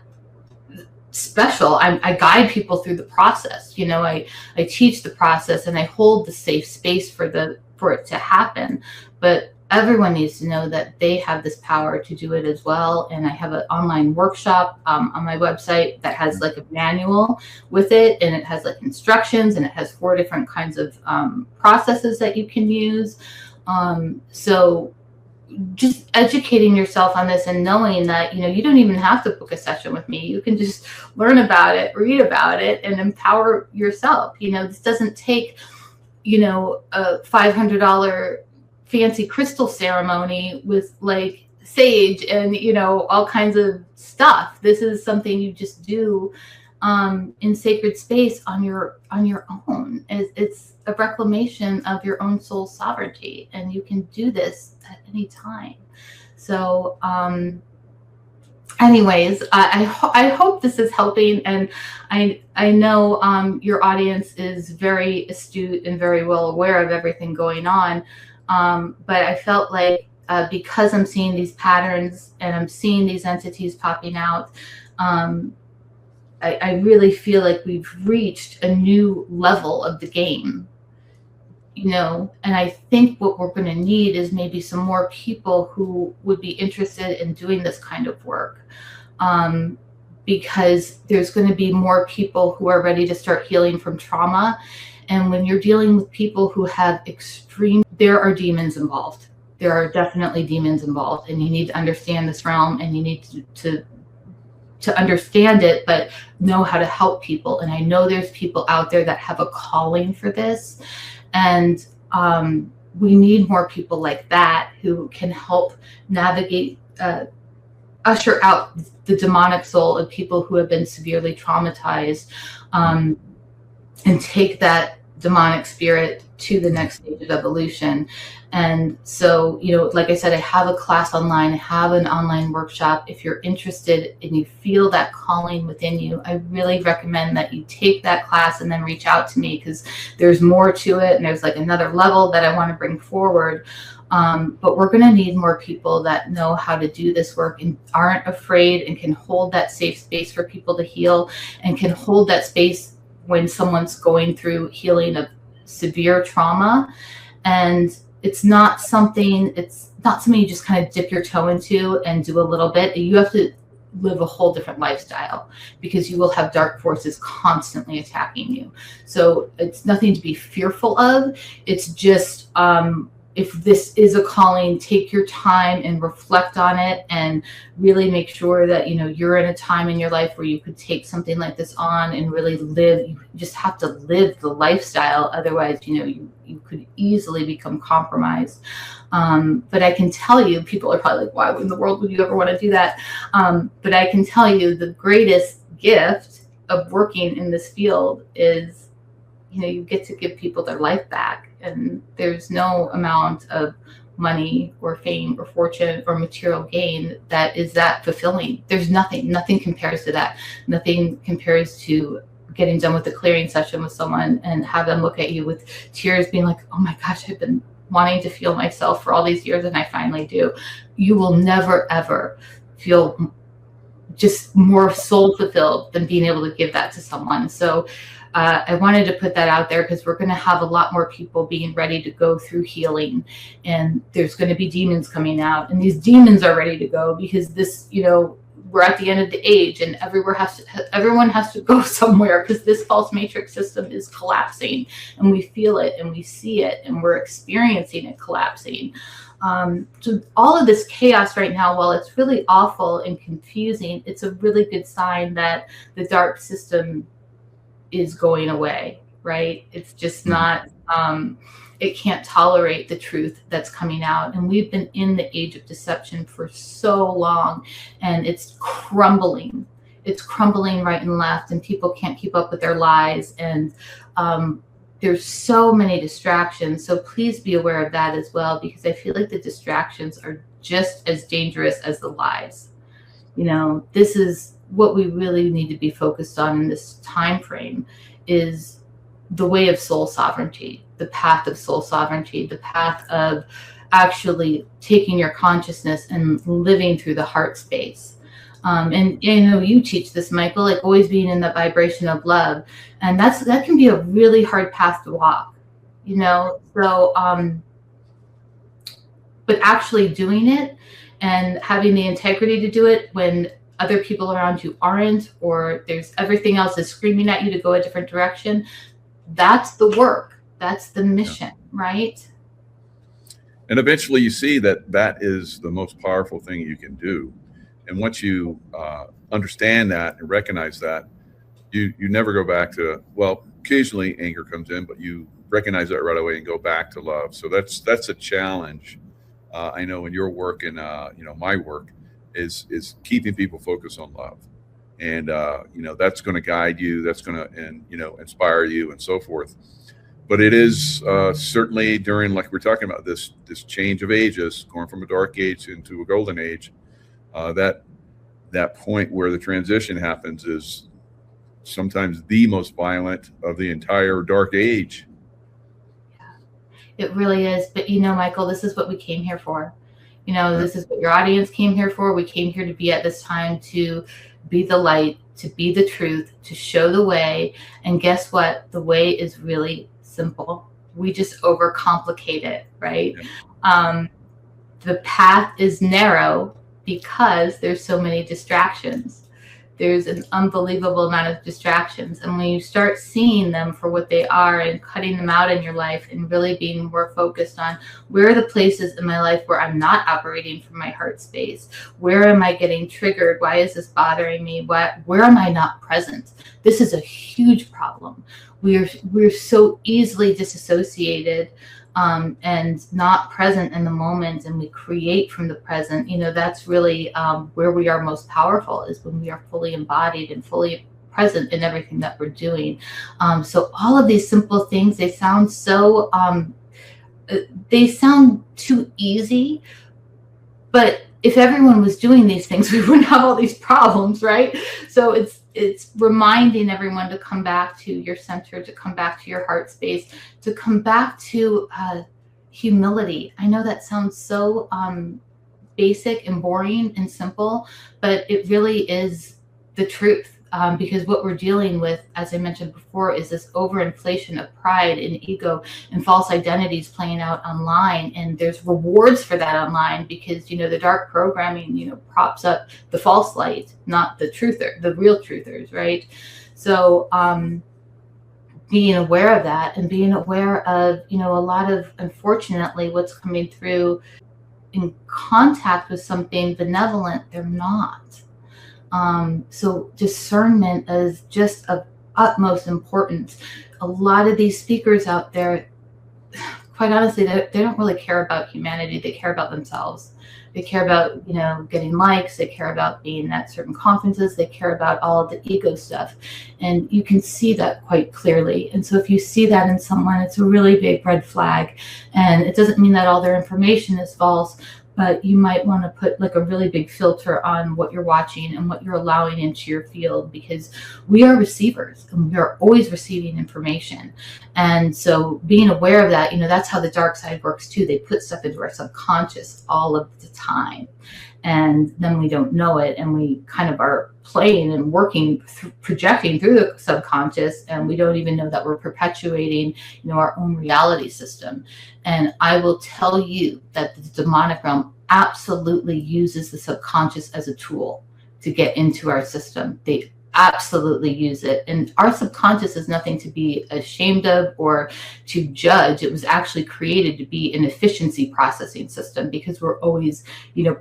S10: special. I guide people through the process. I teach the process and I hold the safe space for it to happen. But everyone needs to know that they have this power to do it as well. And I have an online workshop on my website that has like a manual with it, and it has like instructions, and it has 4 different kinds of processes that you can use. So just educating yourself on this and knowing that, you don't even have to book a session with me. You can just learn about it, read about it, and empower yourself. This doesn't take, a $500 fancy crystal ceremony with like sage and, all kinds of stuff. This is something you just do in sacred space on your own. It's a reclamation of your own soul sovereignty, and you can do this at any time. So anyways, I hope this is helping, and I know your audience is very astute and very well aware of everything going on, but I felt like because I'm seeing these patterns and I'm seeing these entities popping out, I really feel like we've reached a new level of the game, and I think what we're going to need is maybe some more people who would be interested in doing this kind of work, because there's going to be more people who are ready to start healing from trauma. And when you're dealing with people who have there are demons involved. There are definitely demons involved, and you need to understand this realm, and you need to understand it, but know how to help people. And I know there's people out there that have a calling for this, and we need more people like that who can help navigate, usher out the demonic soul of people who have been severely traumatized, and take that demonic spirit to the next stage of evolution. And so, like I said, I have a class online, I have an online workshop. If you're interested and you feel that calling within you, I really recommend that you take that class and then reach out to me, because there's more to it, and there's like another level that I want to bring forward. But we're going to need more people that know how to do this work and aren't afraid, and can hold that safe space for people to heal, and can hold that space when someone's going through healing of severe trauma. And it's not something you just kind of dip your toe into and do a little bit. You have to live a whole different lifestyle, because you will have dark forces constantly attacking you. So it's nothing to be fearful of. It's just, if this is a calling, take your time and reflect on it, and really make sure that, you're in a time in your life where you could take something like this on and really live. You just have to live the lifestyle. Otherwise, you could easily become compromised. But I can tell you, people are probably like, why in the world would you ever want to do that? But I can tell you the greatest gift of working in this field is, you get to give people their life back. And there's no amount of money or fame or fortune or material gain that is that fulfilling. There's nothing compares to that. Nothing compares to getting done with a clearing session with someone and have them look at you with tears, being like, oh my gosh, I've been wanting to feel myself for all these years, and I finally do. You will never, ever feel just more soul fulfilled than being able to give that to someone. So I wanted to put that out there, because we're going to have a lot more people being ready to go through healing, and there's going to be demons coming out, and these demons are ready to go, because this, we're at the end of the age, and everyone has to go somewhere, because this false matrix system is collapsing, and we feel it and we see it, and we're experiencing it collapsing. So all of this chaos right now, while it's really awful and confusing, it's a really good sign that the dark system is going away, right? It's just not, it can't tolerate the truth that's coming out. And we've been in the age of deception for so long, and it's crumbling. It's crumbling right and left, and people can't keep up with their lies. And there's so many distractions. So please be aware of that as well, because I feel like the distractions are just as dangerous as the lies. This is what we really need to be focused on in this time frame, is the way of soul sovereignty, the path of soul sovereignty, the path of actually taking your consciousness and living through the heart space. And you teach this, Michael, like always being in the vibration of love, and that can be a really hard path to walk, so but actually doing it and having the integrity to do it when other people around you aren't, or there's everything else is screaming at you to go a different direction, that's the work, that's the mission, right?
S9: And eventually you see that is the most powerful thing you can do. And once you understand that and recognize that, you never go back to, well, occasionally anger comes in, but you recognize that right away and go back to love. So that's a challenge. I know in your work and my work is keeping people focused on love, and that's going to guide you, that's going to inspire you and so forth. But it is certainly during, like we're talking about, this change of ages, going from a dark age into a golden age, that point where the transition happens is sometimes the most violent of the entire dark age.
S10: It really is. But Michael, this is what we came here for. This is what your audience came here for. We came here to be at this time to be the light, to be the truth, to show the way. And guess what? The way is really simple. We just overcomplicate it, right? Yeah. The path is narrow because there's so many distractions. There's an unbelievable amount of distractions. And when you start seeing them for what they are and cutting them out in your life and really being more focused on where are the places in my life where I'm not operating from my heart space? Where am I getting triggered? Why is this bothering me? Where am I not present? This is a huge problem. We're so easily disassociated and not present in the moment, and we create from the present. That's really where we are most powerful, is when we are fully embodied and fully present in everything that we're doing. So all of these simple things, they sound so they sound too easy, but if everyone was doing these things, we wouldn't have all these problems, right? So it's reminding everyone to come back to your center, to come back to your heart space, to come back to humility. I know that sounds so basic and boring and simple, but it really is the truth. Because what we're dealing with, as I mentioned before, is this overinflation of pride and ego and false identities playing out online. And there's rewards for that online because, the dark programming, props up the false light, not the real truthers, right? So being aware of that and being aware of, a lot of, unfortunately, what's coming through in contact with something benevolent, they're not. So discernment is just of utmost importance. A lot of these speakers out there, quite honestly, they don't really care about humanity. They care about themselves. They care about, getting likes. They care about being at certain conferences. They care about all of the ego stuff. And you can see that quite clearly. And so if you see that in someone, it's a really big red flag. And it doesn't mean that all their information is false, but you might want to put like a really big filter on what you're watching and what you're allowing into your field, because we are receivers and we are always receiving information. And so being aware of that, that's how the dark side works too. They put stuff into our subconscious all of the time. And then we don't know it, and we kind of are playing and working, projecting through the subconscious, and we don't even know that we're perpetuating, our own reality system. And I will tell you that the demonic realm absolutely uses the subconscious as a tool to get into our system. They absolutely use it. And our subconscious is nothing to be ashamed of or to judge. It was actually created to be an efficiency processing system, because we're always,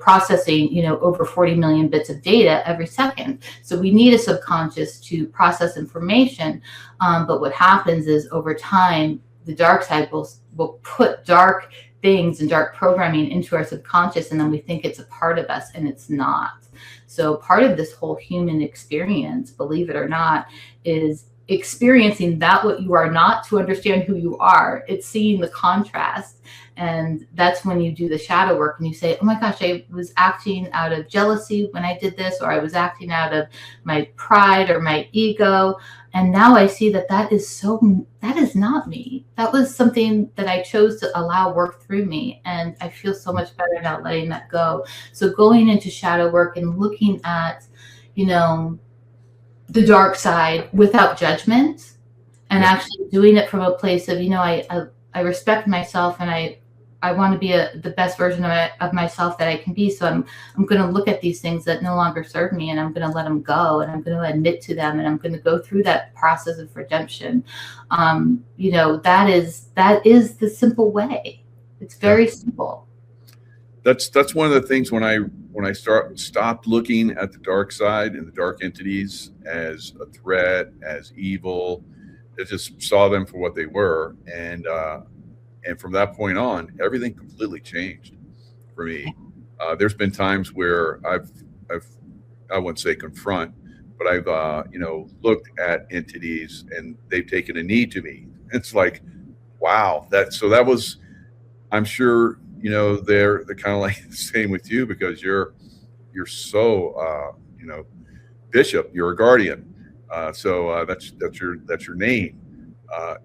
S10: processing, over 40 million bits of data every second. So we need a subconscious to process information. But what happens is, over time, the dark side will put dark things and dark programming into our subconscious, and then we think it's a part of us, and it's not. So part of this whole human experience, believe it or not, is experiencing that what you are not to understand who you are. It's seeing the contrast. And that's when you do the shadow work and you say, oh my gosh, I was acting out of jealousy when I did this, or I was acting out of my pride or my ego. And now I see that that is not me. That was something that I chose to allow work through me. And I feel so much better now letting that go. So going into shadow work and looking at, the dark side without judgment, and actually doing it from a place of, I respect myself, and I want to be the best version of myself that I can be. So I'm going to look at these things that no longer serve me, and I'm going to let them go, and I'm going to admit to them, and I'm going to go through that process of redemption. That is the simple way. It's very simple.
S9: That's one of the things when I stopped looking at the dark side and the dark entities as a threat, as evil. I just saw them for what they were, and from that point on, everything completely changed for me. There's been times where I wouldn't say confront, but I've looked at entities and they've taken a knee to me. It's like, wow, that was, I'm sure, they're kind of like the same with you, because you're so bishop, you're a guardian, so that's your name,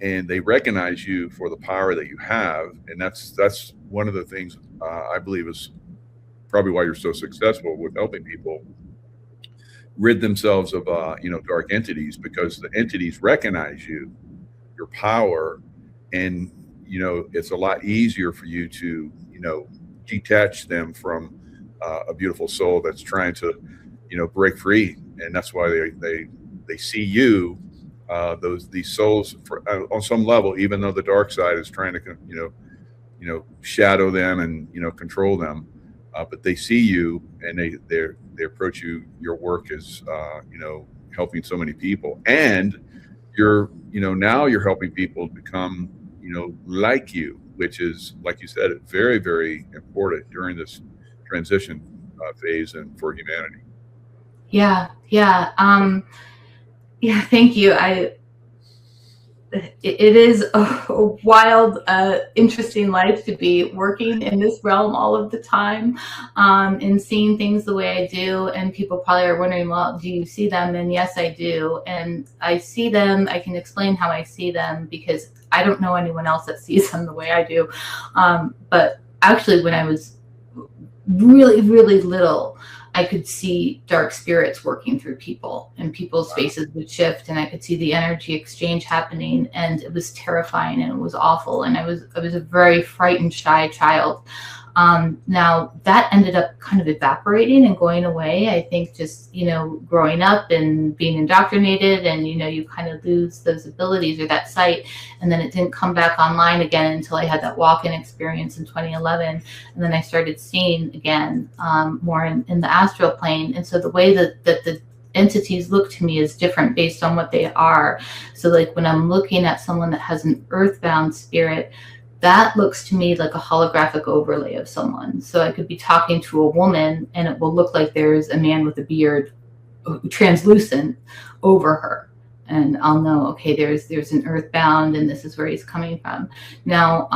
S9: and they recognize you for the power that you have, and that's one of the things I believe is probably why you're so successful with helping people rid themselves of dark entities, because the entities recognize your power, and it's a lot easier for you to detach them from a beautiful soul that's trying to break free. And that's why they see you, these souls, on some level, even though the dark side is trying to shadow them and control them, but they see you, and they approach you. Your work is helping so many people, and now you're helping people become like you, which is, like you said, very, very important during this transition phase and for humanity.
S10: Yeah. Thank you. It is a wild, interesting life to be working in this realm all of the time, and seeing things the way I do. And people probably are wondering, well, do you see them? And yes, I do. And I see them. I can explain how I see them, because I don't know anyone else that sees them the way I do. But actually, when I was really, really little, I could see dark spirits working through people, and people's faces would shift, and I could see the energy exchange happening, and it was terrifying, and it was awful. And I was a very frightened, shy child. Now that ended up kind of evaporating and going away. I think just, growing up and being indoctrinated, and, you kind of lose those abilities or that sight. And then it didn't come back online again until I had that walk-in experience in 2011. And then I started seeing again, more in the astral plane. And so the way that the entities look to me is different based on what they are. So like when I'm looking at someone that has an earthbound spirit, that looks to me like a holographic overlay of someone. So I could be talking to a woman, and it will look like there's a man with a beard, translucent, over her. And I'll know, okay, there's an earthbound, and this is where he's coming from. Now,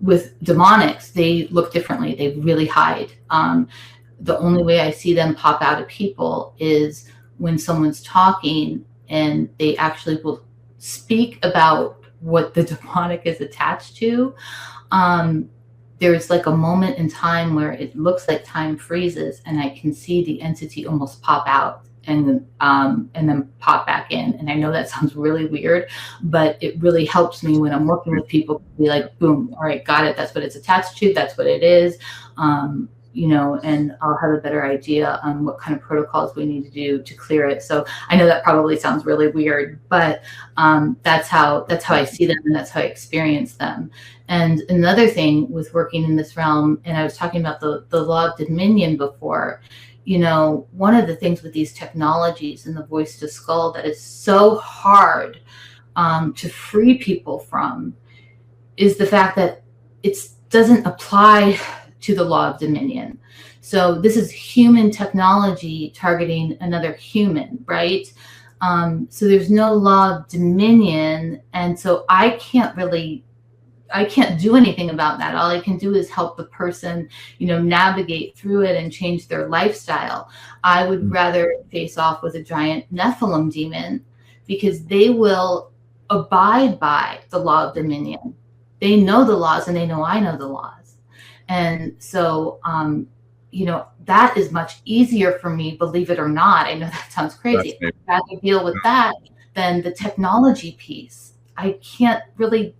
S10: with demonics, they look differently. They really hide. The only way I see them pop out of people is when someone's talking, and they actually will speak about what the demonic is attached to. There's like a moment in time where it looks like time freezes, and I can see the entity almost pop out and then pop back in. And I know that sounds really weird, but it really helps me when I'm working with people to be like, boom, all right, got it. That's what it's attached to. That's what it is. And I'll have a better idea on what kind of protocols we need to do to clear it. So I know that probably sounds really weird, but that's how I see them, and that's how I experience them. And another thing with working in this realm, and I was talking about the law of dominion before, one of the things with these technologies and the voice to skull that is so hard to free people from is the fact that it doesn't apply to the law of dominion. So this is human technology targeting another human, right? So there's no law of dominion. And so I can't do anything about that. All I can do is help the person, navigate through it and change their lifestyle. I would rather face off with a giant Nephilim demon, because they will abide by the law of dominion. They know the laws, and they know I know the laws. And so, that is much easier for me, believe it or not. I know that sounds crazy. I'd rather deal with that than the technology piece. I can't really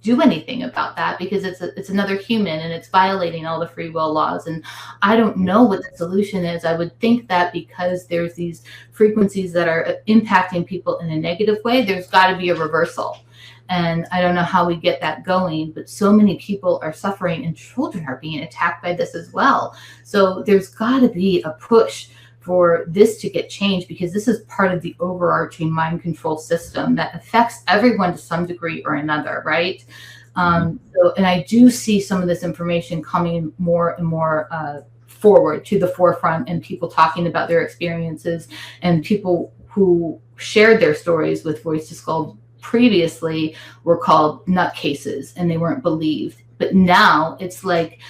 S10: do anything about that, because it's another human, and it's violating all the free will laws. And I don't know what the solution is. I would think that because there's these frequencies that are impacting people in a negative way, there's got to be a reversal. And I don't know how we get that going, but so many people are suffering, and children are being attacked by this as well. So there's got to be a push for this to get changed, because this is part of the overarching mind control system that affects everyone to some degree or another, right? And I do see some of this information coming more and more forward to the forefront, and people talking about their experiences, and people who shared their stories with Voice to Skull previously were called nutcases, and they weren't believed. But now it's like,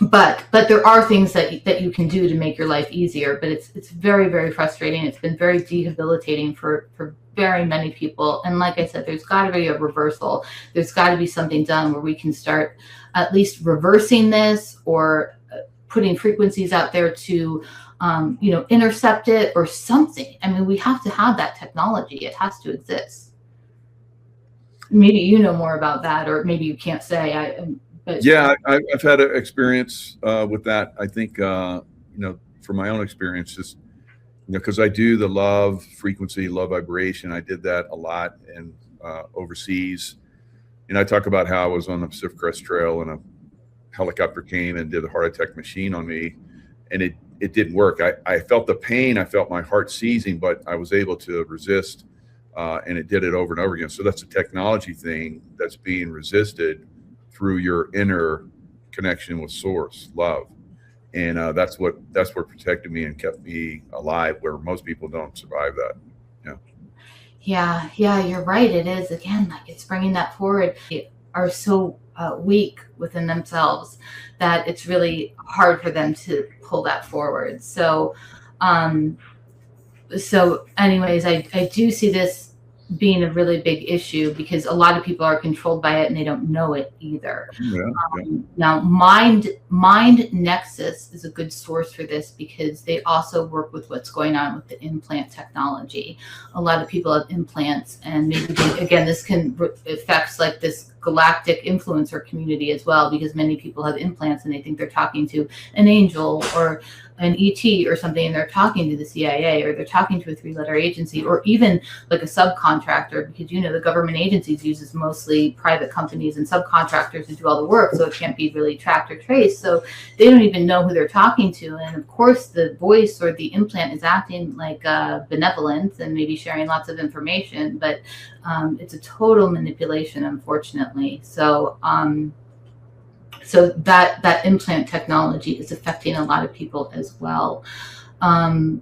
S10: but there are things that you can do to make your life easier. But it's very, very frustrating. It's been very debilitating for very many people. And like I said, there's got to be a reversal. There's got to be something done where we can start at least reversing this, or putting frequencies out there to intercept it or something. I mean, we have to have that technology. It has to exist. Maybe you know more about that, or maybe you can't say.
S9: Yeah, I've had an experience with that. I think, from my own experience, just, because I do the love frequency, love vibration. I did that a lot and overseas. And I talk about how I was on the Pacific Crest Trail, and a helicopter came and did a heart attack machine on me, and it didn't work. I felt the pain. I felt my heart seizing, but I was able to resist, and it did it over and over again. So that's a technology thing that's being resisted through your inner connection with source, love. And that's what protected me and kept me alive, where most people don't survive that.
S10: Yeah, you're right. It is, again, like, it's bringing that forward. They are so weak within themselves that it's really hard for them to pull that forward. So anyways, I do see this being a really big issue, because a lot of people are controlled by it, and they don't know it either. Now, Mind Nexus is a good source for this, because they also work with what's going on with the implant technology. A lot of people have implants, and maybe this can affects like this galactic influencer community as well, because many people have implants and they think they're talking to an angel or an ET or something, and they're talking to the CIA, or they're talking to a 3-letter agency, or even like a subcontractor, because the government agencies uses mostly private companies and subcontractors to do all the work, so it can't be really tracked or traced. So they don't even know who they're talking to. And of course the voice or the implant is acting like benevolent and maybe sharing lots of information, but it's a total manipulation, unfortunately. So that implant technology is affecting a lot of people as well. I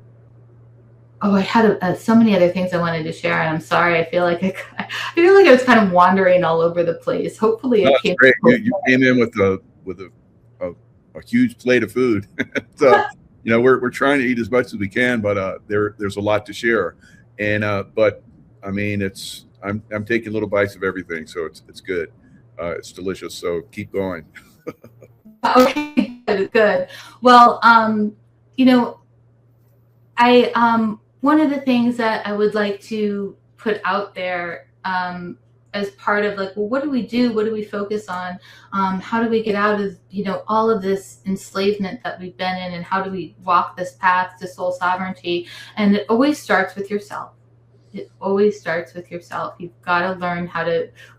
S10: had so many other things I wanted to share, and I'm sorry. I feel like I was kind of wandering all over the place. Hopefully, it came.
S9: Great. You came in with a huge plate of food. So, we're trying to eat as much as we can, but there's a lot to share. And but I mean, I'm taking little bites of everything, so it's good. It's delicious. So keep going.
S10: Okay, good. Well, one of the things that I would like to put out there as part of what do we do? What do we focus on? How do we get out of, all of this enslavement that we've been in, and how do we walk this path to soul sovereignty? And it always starts with yourself. It always starts with yourself. You've got to learn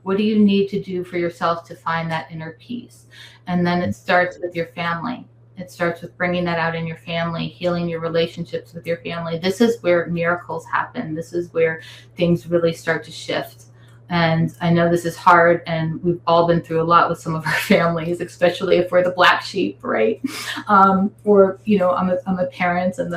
S10: what do you need to do for yourself to find that inner peace? And then it starts with your family. It starts with bringing that out in your family, healing your relationships with your family. This is where miracles happen. This is where things really start to shift. And I know this is hard, and we've all been through a lot with some of our families, especially if we're the black sheep, right? Or, I'm a parent, and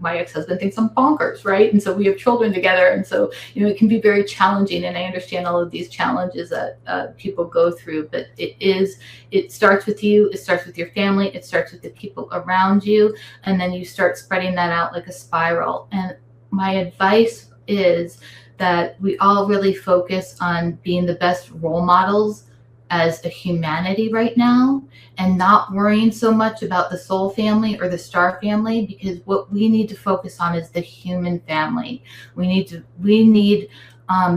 S10: my ex-husband thinks I'm bonkers, right? And so we have children together. And so, it can be very challenging. And I understand all of these challenges that people go through, but it starts with you. It starts with your family. It starts with the people around you. And then you start spreading that out like a spiral. And my advice is that we all really focus on being the best role models as a humanity right now, and not worrying so much about the soul family or the star family, because what we need to focus on is the human family. We need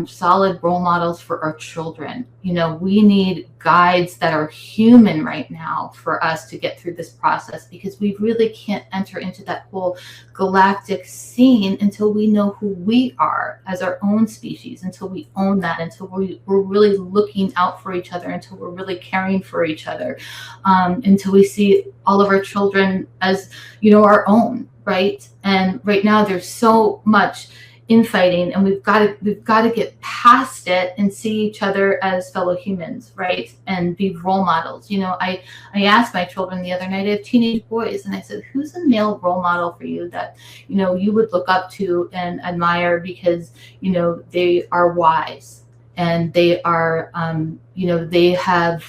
S10: solid role models for our children. We need guides that are human right now for us to get through this process, because we really can't enter into that whole galactic scene until we know who we are as our own species, until we own that, until we're really looking out for each other, until we're really caring for each other, until we see all of our children as, our own, right? And right now there's so much infighting, and we've got to get past it and see each other as fellow humans, right? And be role models. I asked my children the other night, I have teenage boys, and I said, who's a male role model for you that you would look up to and admire, because they are wise, and they are they have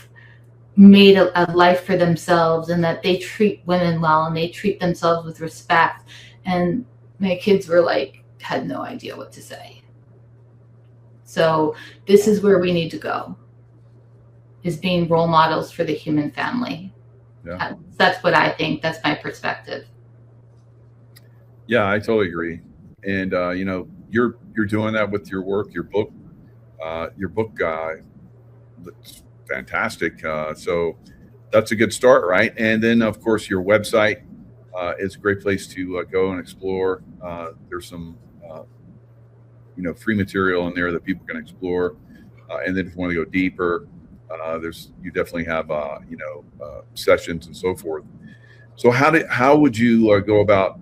S10: made a life for themselves, and that they treat women well, and they treat themselves with respect. And my kids were like, had no idea what to say. So this is where we need to go, is being role models for the human family. Yeah. That's what I think. That's my perspective.
S9: Yeah, I totally agree. And you're doing that with your work, your book guy. That's fantastic. So that's a good start, right? And then of course your website is a great place to go and explore. There's some free material in there that people can explore, and then if you want to go deeper, you definitely have sessions and so forth. So how would you go about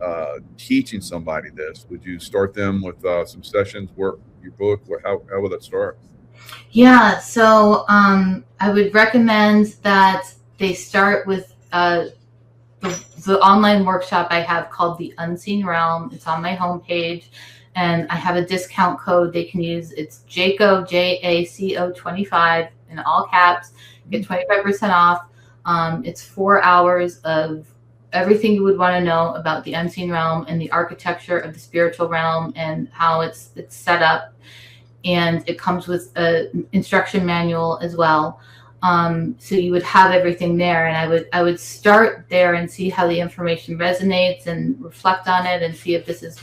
S9: teaching somebody this? Would you start them with some sessions, work your book? How would that start?
S10: Yeah, so I would recommend that they start with the online workshop I have called The Unseen Realm. It's on my homepage, and I have a discount code they can use. It's JACO, JACO 25 in all caps. Get 25% off. It's 4 hours of everything you would want to know about the unseen realm and the architecture of the spiritual realm and how it's set up. And it comes with an instruction manual as well. So you would have everything there, and I would start there and see how the information resonates and reflect on it and see if this is,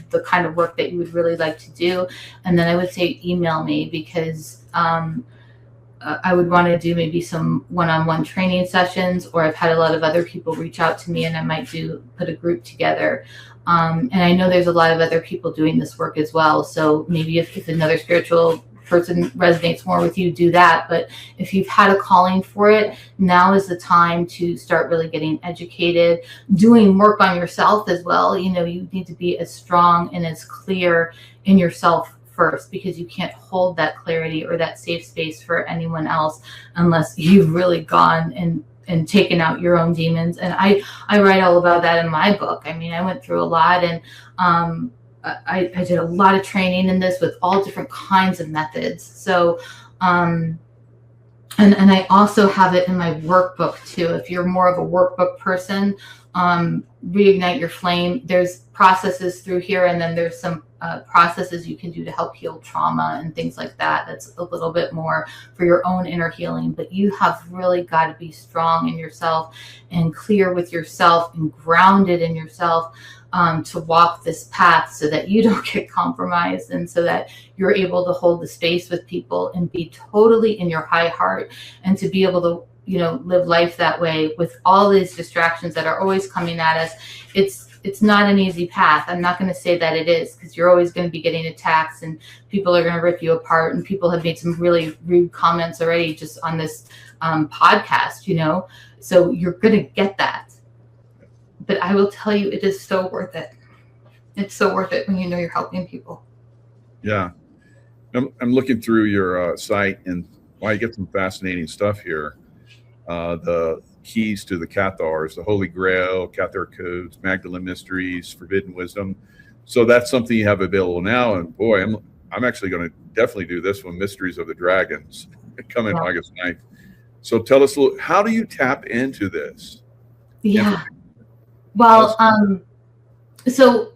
S10: the kind of work that you would really like to do. And then I would say email me, because I would want to do maybe some one-on-one training sessions, or I've had a lot of other people reach out to me, and I might put a group together. And I know there's a lot of other people doing this work as well. So maybe if another spiritual person resonates more with you, do that. But if you've had a calling for it, now is the time to start really getting educated, doing work on yourself as well. You need to be as strong and as clear in yourself first, because you can't hold that clarity or that safe space for anyone else unless you've really gone and taken out your own demons. And I write all about that in my book. I mean, I went through a lot, and I did a lot of training in this with all different kinds of methods. So, and I also have it in my workbook too. If you're more of a workbook person, Reignite Your Flame, there's processes through here, and then there's some processes you can do to help heal trauma and things like that. That's a little bit more for your own inner healing, but you have really got to be strong in yourself and clear with yourself and grounded in yourself to walk this path, so that you don't get compromised, and so that you're able to hold the space with people and be totally in your high heart, and to be able to live life that way with all these distractions that are always coming at us. It's not an easy path. I'm not going to say that it is, because you're always going to be getting attacked, and people are going to rip you apart, and people have made some really rude comments already just on this podcast, so you're going to get that. But I will tell you, it is so worth it. It's so worth it when you're helping people.
S9: Yeah. I'm looking through your site, and well, you get some fascinating stuff here. The keys to the Cathars, the Holy Grail, Cathar codes, Magdalene mysteries, forbidden wisdom. So that's something you have available now. And boy, I'm actually going to definitely do this one, Mysteries of the Dragons, coming August 9th. So tell us a little, how do you tap into this?
S10: Yeah. Well, so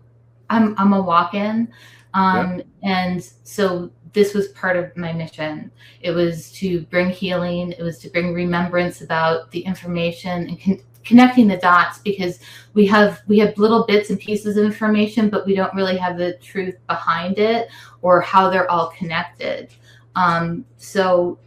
S10: I'm a walk-in, and so this was part of my mission. It was to bring healing. It was to bring remembrance about the information and connecting the dots, because we have little bits and pieces of information, but we don't really have the truth behind it or how they're all connected. So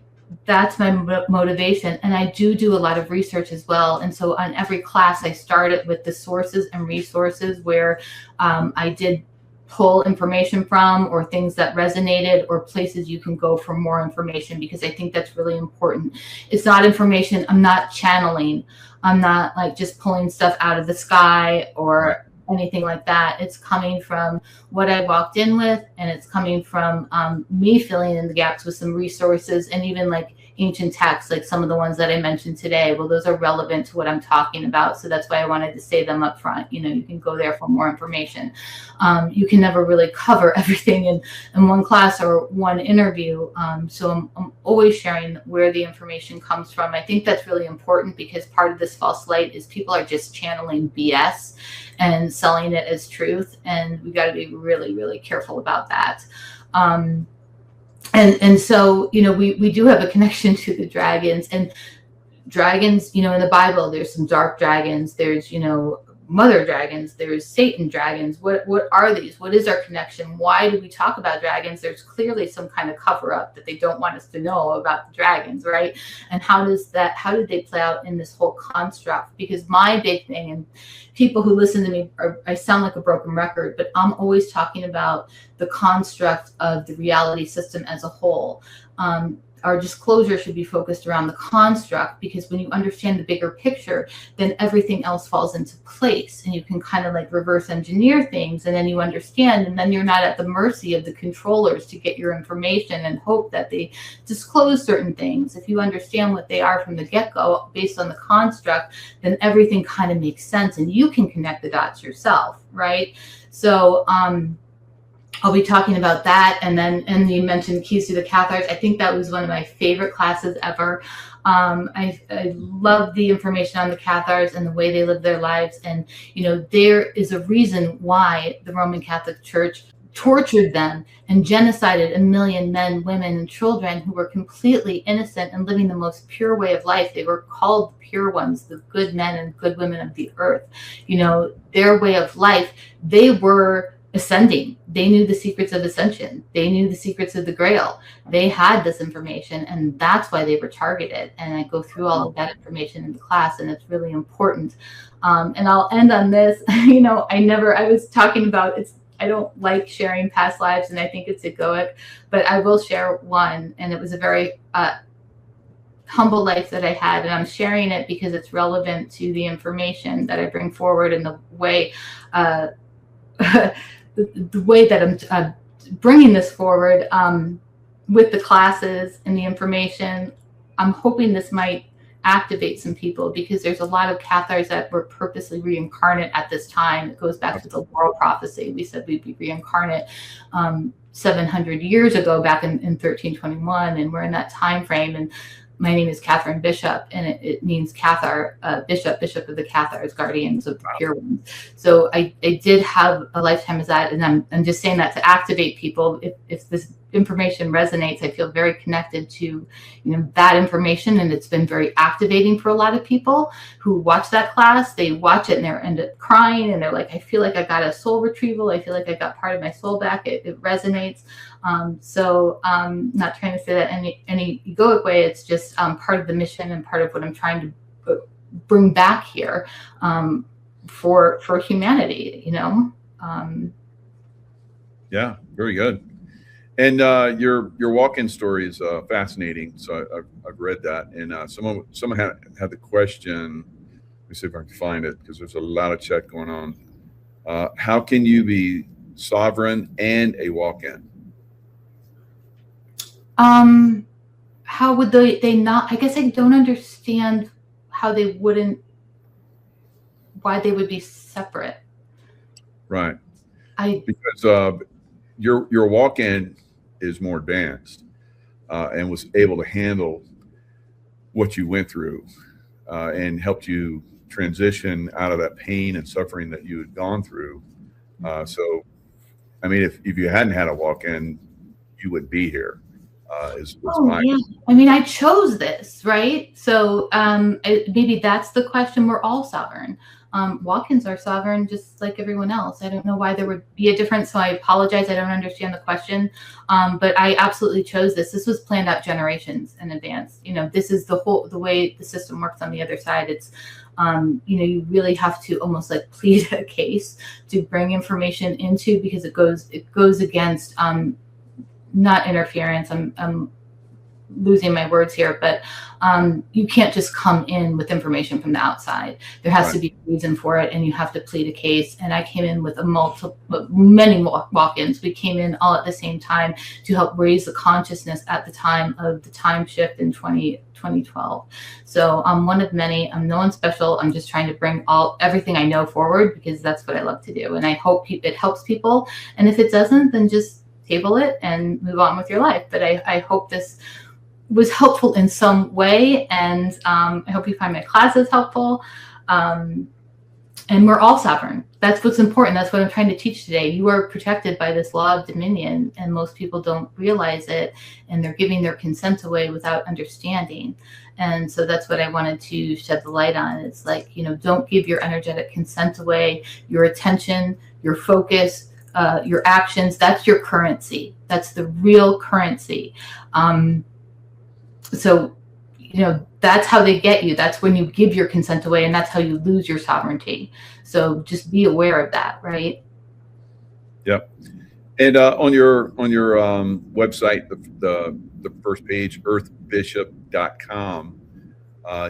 S10: that's my motivation. And I do a lot of research as well. And so on every class, I started with the sources and resources where I did pull information from, or things that resonated, or places you can go for more information, because I think that's really important. It's not information. I'm not channeling. I'm not like just pulling stuff out of the sky or anything like that. It's coming from what I walked in with, and it's coming from me filling in the gaps with some resources, and even like ancient texts, like some of the ones that I mentioned today. Well, those are relevant to what I'm talking about. So that's why I wanted to say them up front. You know, you can go there for more information. You can never really cover everything in one class or one interview. So I'm always sharing where the information comes from. I think that's really important, because part of this false light is people are just channeling BS and selling it as truth. And we got to be really, really careful about that. And so, you know, we do have a connection to the dragons, and dragons, you know, in the Bible, there's some dark dragons, there's, you know, mother dragons, there's Satan dragons. What are these? What is our connection? Why do we talk about dragons? There's clearly some kind of cover up that they don't want us to know about the dragons, right? And how did they play out in this whole construct? Because my big thing, and people who listen to me, I sound like a broken record, but I'm always talking about the construct of the reality system as a whole. Our disclosure should be focused around the construct, because when you understand the bigger picture, then everything else falls into place, and you can kind of like reverse engineer things, and then you understand, and then you're not at the mercy of the controllers to get your information and hope that they disclose certain things. If you understand what they are from the get-go based on the construct, then everything kind of makes sense, and you can connect the dots yourself, right? So I'll be talking about that. And you mentioned Keys to the Cathars. I think that was one of my favorite classes ever. I love the information on the Cathars and the way they live their lives. And, you know, there is a reason why the Roman Catholic Church tortured them and genocided 1 million men, women, and children who were completely innocent and living the most pure way of life. They were called the pure ones, the good men and good women of the earth. You know, their way of life, they were ascending. They knew the secrets of ascension. They knew the secrets of the Grail. They had this information, and that's why they were targeted. And I go through all of that information in the class, and it's really important. And I'll end on this. You know, I was talking about, I don't like sharing past lives, and I think it's egoic, but I will share one. And it was a very humble life that I had, and I'm sharing it because it's relevant to the information that I bring forward, and the way the way that I'm bringing this forward with the classes and the information. I'm hoping this might activate some people, because there's a lot of Cathars that were purposely reincarnate at this time. It goes back to the Laurel prophecy. We said we'd be reincarnate 700 years ago, back in 1321, and we're in that time frame. And my name is Catherine Bishop, and it means Cathar, bishop of the Cathars, guardians of the pure ones. So I did have a lifetime as that, and I'm just saying that to activate people. If this information resonates, I feel very connected to, you know, that information, and it's been very activating for a lot of people who watch that class. They watch it and they end up crying, and they're like, I feel like I got a soul retrieval. I feel like I got part of my soul back. It resonates. So not trying to say that any egoic way. It's just part of the mission and part of what I'm trying to bring back here for humanity, you know.
S9: Yeah, very good. And your walk-in story is fascinating. So I've read that, and someone had the question. Let me see if I can find it, because there's a lot of chat going on. How can you be sovereign and a walk-in?
S10: How would they not? I guess I don't understand how they wouldn't, why they would be separate.
S9: Right.
S10: I
S9: Because your walk-in is more advanced and was able to handle what you went through and helped you transition out of that pain and suffering that you had gone through. So, I mean, if you hadn't had a walk-in, you wouldn't be here. Is my
S10: yeah. I mean, I chose this, right? So maybe that's the question. We're all sovereign. Walk-ins are sovereign just like everyone else. I don't know why there would be a difference, so I apologize. I don't understand the question. But I absolutely chose this. This was planned out generations in advance. You know, this is the way the system works on the other side. It's you know, you really have to almost like plead a case to bring information into, because it goes against not interference. I'm losing my words here, but you can't just come in with information from the outside. There has to be a reason for it, and you have to plead a case. And I came in with many walk-ins. We came in all at the same time to help raise the consciousness at the time of the time shift in 2012. So I'm one of many. I'm no one special. I'm just trying to bring everything I know forward, because that's what I love to do. And I hope it helps people. And if it doesn't, then just table it and move on with your life. But I hope this was helpful in some way, and I hope you find my classes helpful. And we're all sovereign. That's what's important. That's what I'm trying to teach today. You are protected by this law of dominion, and most people don't realize it, and they're giving their consent away without understanding. And so that's what I wanted to shed the light on. It's like, you know, don't give your energetic consent away. Your attention, your focus, your actions, that's your currency. That's the real currency. So, you know, that's how they get you. That's when you give your consent away, and that's how you lose your sovereignty. So just be aware of that, right?
S9: Yep. And on your website, the first page, earthbishop.com,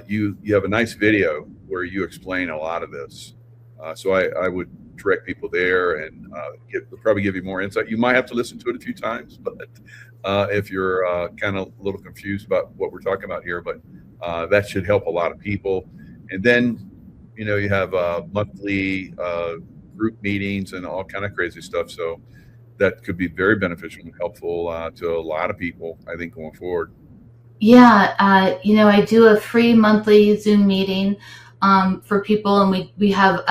S9: you have a nice video where you explain a lot of this. So I would direct people there and probably give you more insight. You might have to listen to it a few times, but if you're kind of a little confused about what we're talking about here, but that should help a lot of people. And then, you know, you have monthly group meetings and all kind of crazy stuff. So that could be very beneficial and helpful to a lot of people, I think, going forward.
S10: Yeah, you know, I do a free monthly Zoom meeting for people, and we have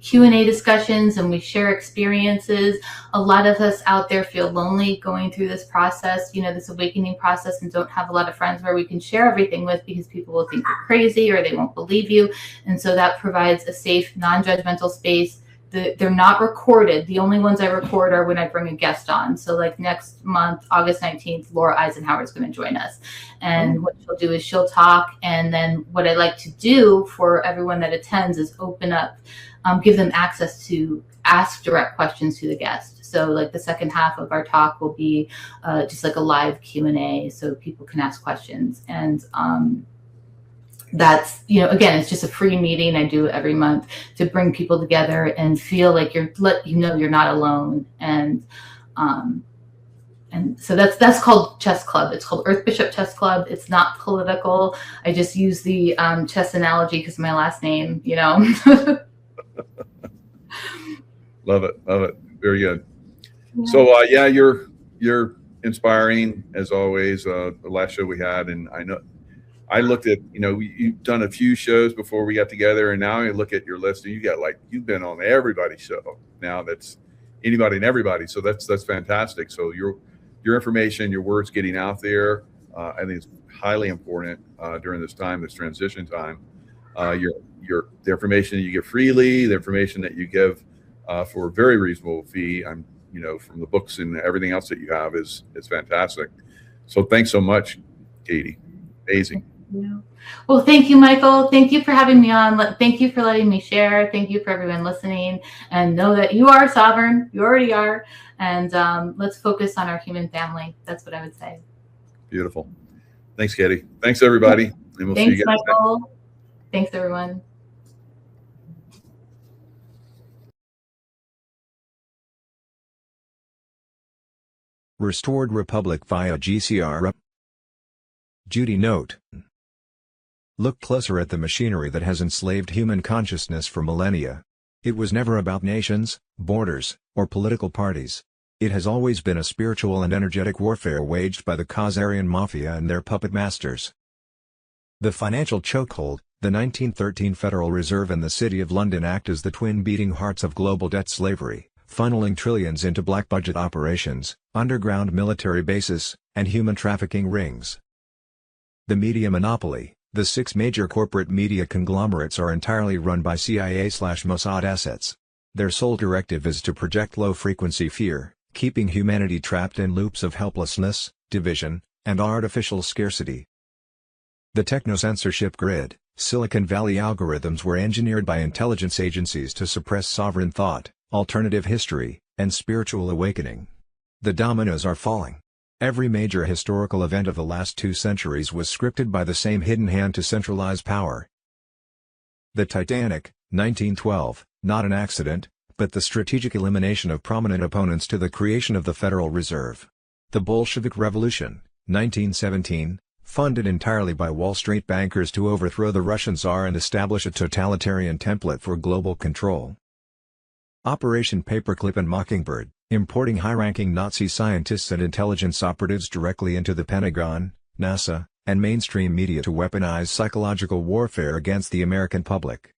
S10: Q&A discussions, and we share experiences. A lot of us out there feel lonely going through this process, you know, this awakening process, and don't have a lot of friends where we can share everything with, because people will think you're crazy or they won't believe you. And so that provides a safe, non-judgmental space. They're not recorded. The only ones I record are when I bring a guest on. So like next month, August 19th, Laura Eisenhower is going to join us. And what she'll do is she'll talk. And then what I like to do for everyone that attends is open up, give them access to ask direct questions to the guest. So like the second half of our talk will be just like a live Q&A, so people can ask questions. And that's, you know, again, it's just a free meeting I do every month to bring people together and feel like let you know you're not alone. And so that's called Chess Club. It's called Earth Bishop Chess Club. It's not political. I just use the chess analogy because of my last name, you know.
S9: Love it. Very good. Yeah. So yeah, you're inspiring as always. The last show we had, and I know I looked at, you know, you've done a few shows before we got together, and now I look at your list, and you've been on everybody's show now. That's anybody and everybody. So that's fantastic. So your information, your words getting out there, I think it's highly important during this time, this transition time. The information that you give freely, the information that you give for a very reasonable fee, you know, from the books and everything else that you have is fantastic. So thanks so much, Katie. Amazing.
S10: Yeah. Well, thank you, Michael. Thank you for having me on. Thank you for letting me share. Thank you for everyone listening, and know that you are sovereign. You already are. And let's focus on our human family. That's what I would say.
S9: Beautiful. Thanks, Katie. Thanks, everybody. And we'll see you guys.
S10: Thanks, Michael. Thanks, everyone.
S11: Restored Republic via GCR. Judy note. Look closer at the machinery that has enslaved human consciousness for millennia. It was never about nations, borders, or political parties. It has always been a spiritual and energetic warfare waged by the Khazarian Mafia and their puppet masters. The financial chokehold, the 1913 Federal Reserve and the City of London act as the twin beating hearts of global debt slavery, funneling trillions into black budget operations, underground military bases, and human trafficking rings. The media monopoly, the 6 major corporate media conglomerates are entirely run by CIA/Mossad assets. Their sole directive is to project low-frequency fear, keeping humanity trapped in loops of helplessness, division, and artificial scarcity. The techno-censorship grid, Silicon Valley algorithms were engineered by intelligence agencies to suppress sovereign thought, alternative history, and spiritual awakening. The dominoes are falling. Every major historical event of the last 2 centuries was scripted by the same hidden hand to centralize power. The Titanic, 1912, not an accident, but the strategic elimination of prominent opponents to the creation of the Federal Reserve. The Bolshevik Revolution, 1917, funded entirely by Wall Street bankers to overthrow the Russian Tsar and establish a totalitarian template for global control. Operation Paperclip and Mockingbird, importing high-ranking Nazi scientists and intelligence operatives directly into the Pentagon, NASA, and mainstream media to weaponize psychological warfare against the American public.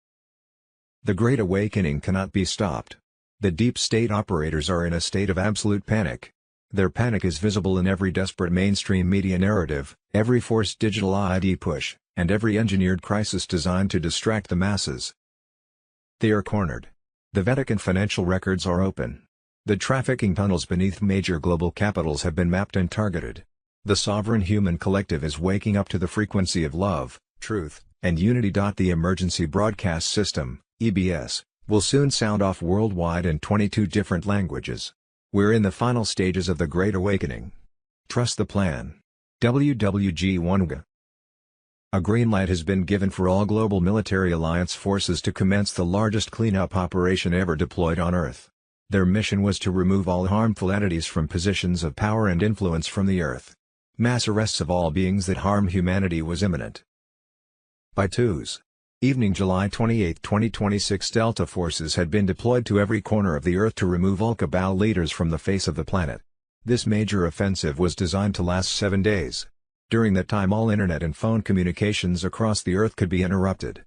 S11: The Great Awakening cannot be stopped. The deep state operators are in a state of absolute panic. Their panic is visible in every desperate mainstream media narrative, every forced digital ID push, and every engineered crisis designed to distract the masses. They are cornered. The Vatican financial records are open. The trafficking tunnels beneath major global capitals have been mapped and targeted. The sovereign human collective is waking up to the frequency of love, truth, and unity. The Emergency Broadcast System, EBS, will soon sound off worldwide in 22 different languages. We're in the final stages of the Great Awakening. Trust the plan. WWG1G. A green light has been given for all global military alliance forces to commence the largest cleanup operation ever deployed on Earth. Their mission was to remove all harmful entities from positions of power and influence from the Earth. Mass arrests of all beings that harm humanity was imminent. By twos. Evening July 28, 2026, Delta forces had been deployed to every corner of the Earth to remove all cabal leaders from the face of the planet. This major offensive was designed to last 7 days. During that time all internet and phone communications across the Earth could be interrupted.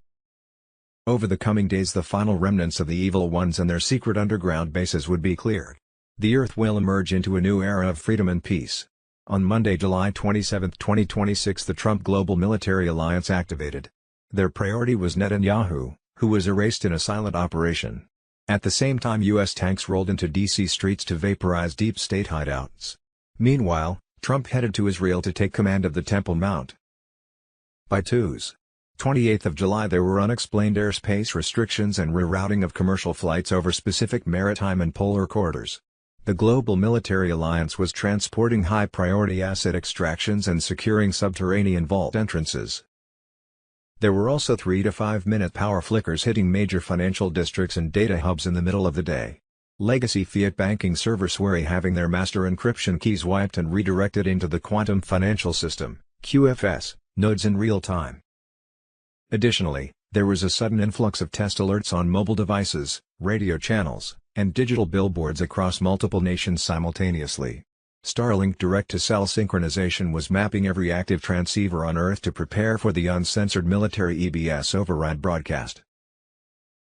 S11: Over the coming days the final remnants of the evil ones and their secret underground bases would be cleared. The Earth will emerge into a new era of freedom and peace. On Monday, July 27, 2026, the Trump Global Military Alliance activated. Their priority was Netanyahu, who was erased in a silent operation. At the same time U.S. tanks rolled into D.C. streets to vaporize deep state hideouts. Meanwhile, Trump headed to Israel to take command of the Temple Mount. By twos. 28th of July there were unexplained airspace restrictions and rerouting of commercial flights over specific maritime and polar corridors. The Global Military Alliance was transporting high-priority asset extractions and securing subterranean vault entrances. There were also 3 to 5 minute power flickers hitting major financial districts and data hubs in the middle of the day. Legacy fiat banking servers were having their master encryption keys wiped and redirected into the quantum financial system, QFS, nodes in real time. Additionally, there was a sudden influx of test alerts on mobile devices, radio channels, and digital billboards across multiple nations simultaneously. Starlink direct-to-cell synchronization was mapping every active transceiver on Earth to prepare for the uncensored military EBS override broadcast.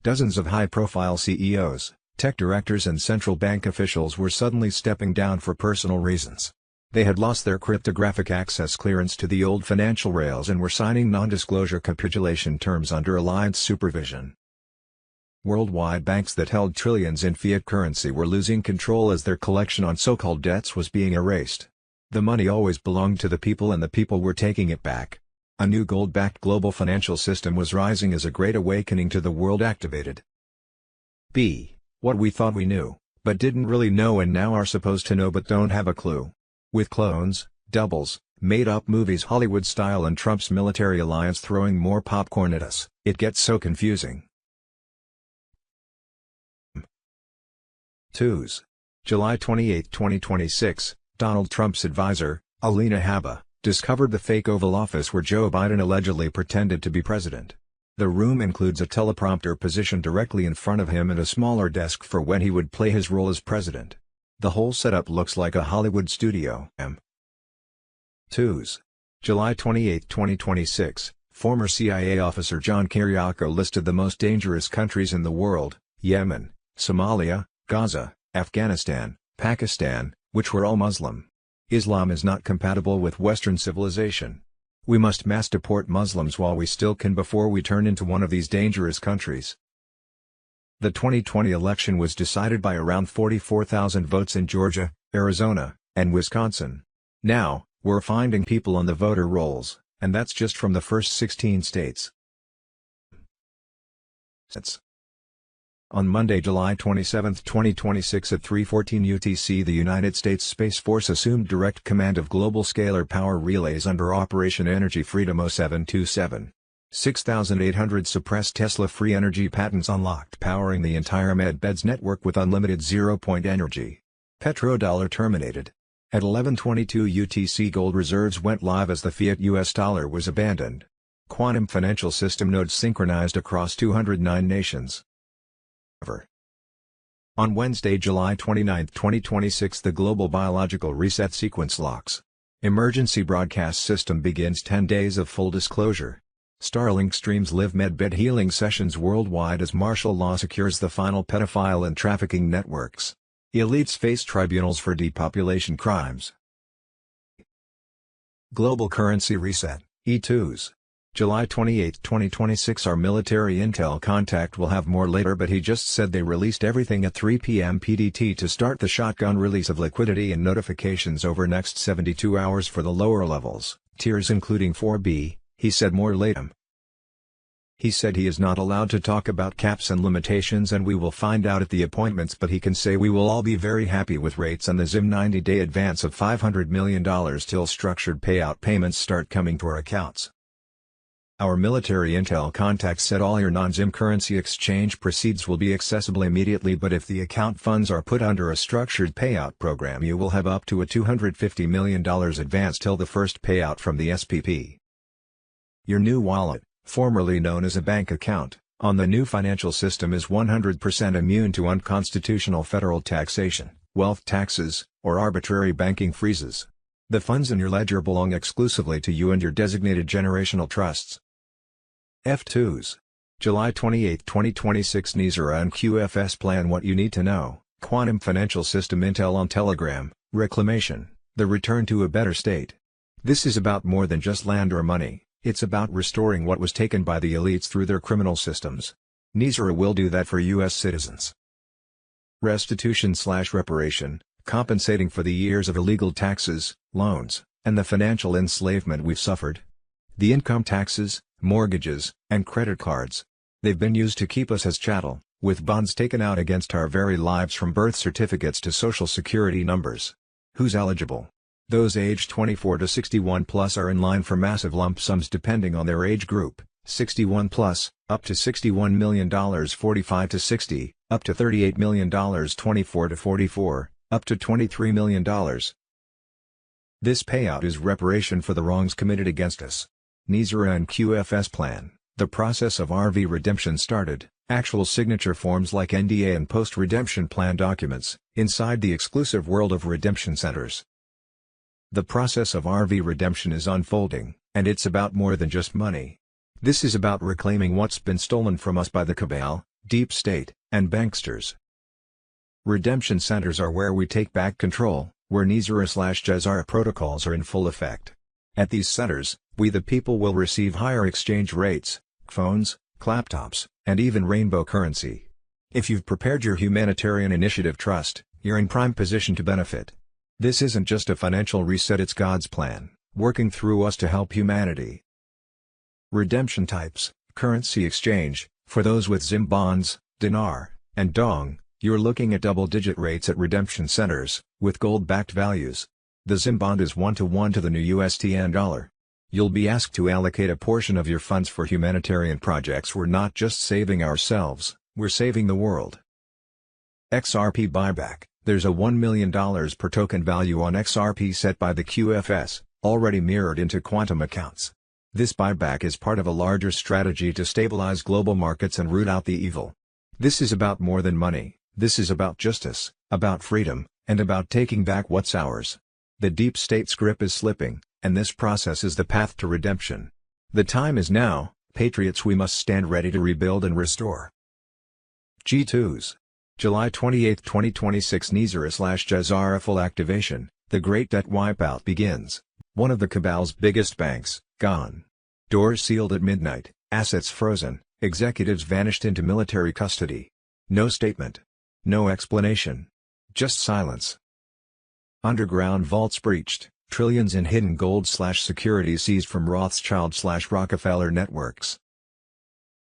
S11: Dozens of high-profile CEOs, tech directors and central bank officials were suddenly stepping down for personal reasons. They had lost their cryptographic access clearance to the old financial rails and were signing non-disclosure capitulation terms under alliance supervision. Worldwide banks that held trillions in fiat currency were losing control as their collection on so-called debts was being erased. The money always belonged to the people and the people were taking it back. A new gold-backed global financial system was rising as a great awakening to the world activated. B. What we thought we knew, but didn't really know and now are supposed to know but don't have a clue. With clones, doubles, made-up movies Hollywood style and Trump's military alliance throwing more popcorn at us, it gets so confusing. Twos. July 28, 2026, Donald Trump's advisor, Alina Habba, discovered the fake Oval Office where Joe Biden allegedly pretended to be president. The room includes a teleprompter positioned directly in front of him and a smaller desk for when he would play his role as president. The whole setup looks like a Hollywood studio. Twos. July 28, 2026, former CIA officer John Kiriakou listed the most dangerous countries in the world: Yemen, Somalia, Gaza, Afghanistan, Pakistan, which were all Muslim. Islam is not compatible with Western civilization. We must mass deport Muslims while we still can before we turn into one of these dangerous countries. The 2020 election was decided by around 44,000 votes in Georgia, Arizona, and Wisconsin. Now, we're finding people on the voter rolls, and that's just from the first 16 states. On Monday, July 27, 2026 at 3:14 UTC, the United States Space Force assumed direct command of global scalar power relays under Operation Energy Freedom 0727. 6,800 suppressed Tesla free energy patents unlocked, powering the entire MedBeds network with unlimited zero-point energy. Petrodollar terminated. At 11:22 UTC, gold reserves went live as the fiat US dollar was abandoned. Quantum financial system nodes synchronized across 209 nations. On Wednesday, July 29, 2026, the global biological reset sequence locks. Emergency broadcast system begins 10 days of full disclosure. Starlink streams live medbed healing sessions worldwide as martial law secures the final pedophile and trafficking networks. Elites face tribunals for depopulation crimes. Global currency reset, E2s. July 28, 2026. Our military intel contact will have more later, but he just said they released everything at 3 p.m. PDT to start the shotgun release of liquidity and notifications over next 72 hours for the lower levels, tiers including 4B, he said more later. He said he is not allowed to talk about caps and limitations, and we will find out at the appointments, but he can say we will all be very happy with rates and the ZIM 90-day advance of $500 million till structured payout payments start coming to our accounts. Our military intel contact said all your non-ZIM currency exchange proceeds will be accessible immediately, but if the account funds are put under a structured payout program, you will have up to a $250 million advance till the first payout from the SPP. Your new wallet, formerly known as a bank account, on the new financial system is 100% immune to unconstitutional federal taxation, wealth taxes, or arbitrary banking freezes. The funds in your ledger belong exclusively to you and your designated generational trusts. F2s. July 28, 2026. NISRA and QFS plan what you need to know. Quantum financial system intel on Telegram. Reclamation, the return to a better state. This is about more than just land or money. It's about restoring what was taken by the elites through their criminal systems. NISRA will do that for U.S. citizens. Restitution/reparation, compensating for the years of illegal taxes, loans, and the financial enslavement we've suffered. The income taxes, mortgages, and credit cards. They've been used to keep us as chattel, with bonds taken out against our very lives, from birth certificates to social security numbers. Who's eligible? Those aged 24 to 61 plus are in line for massive lump sums depending on their age group. 61 plus, up to $61 million. 45 to 60, up to $38 million. 24 to 44, up to $23 million. This payout is reparation for the wrongs committed against us. NISRA and QFS plan. The process of RV redemption started. Actual signature forms like NDA and post-redemption plan documents, inside the exclusive world of redemption centers. The process of RV redemption is unfolding, and it's about more than just money. This is about reclaiming what's been stolen from us by the cabal, deep state, and banksters. Redemption centers are where we take back control, where NISRA/JSRA protocols are in full effect. At these centers, we the people will receive higher exchange rates, phones, laptops, and even rainbow currency. If you've prepared your humanitarian initiative trust, you're in prime position to benefit. This isn't just a financial reset, it's God's plan, working through us to help humanity. Redemption types, currency exchange. For those with ZIM bonds, dinar, and dong, you're looking at double-digit rates at redemption centers, with gold-backed values. The ZIM bond is 1-to-1 to the new USD dollar. You'll be asked to allocate a portion of your funds for humanitarian projects. We're not just saving ourselves, we're saving the world. XRP buyback. There's a $1 million per token value on XRP set by the QFS, already mirrored into quantum accounts. This buyback is part of a larger strategy to stabilize global markets and root out the evil. This is about more than money, this is about justice, about freedom, and about taking back what's ours. The deep state's grip is slipping, and this process is the path to redemption. The time is now, patriots. We must stand ready to rebuild and restore. G2s. July 28, 2026. Nizara/Jazara full activation. The Great Debt Wipeout begins. One of the cabal's biggest banks, gone. Doors sealed at midnight, assets frozen, executives vanished into military custody. No statement. No explanation. Just silence. Underground vaults breached, trillions in hidden gold/securities seized from Rothschild/Rockefeller networks.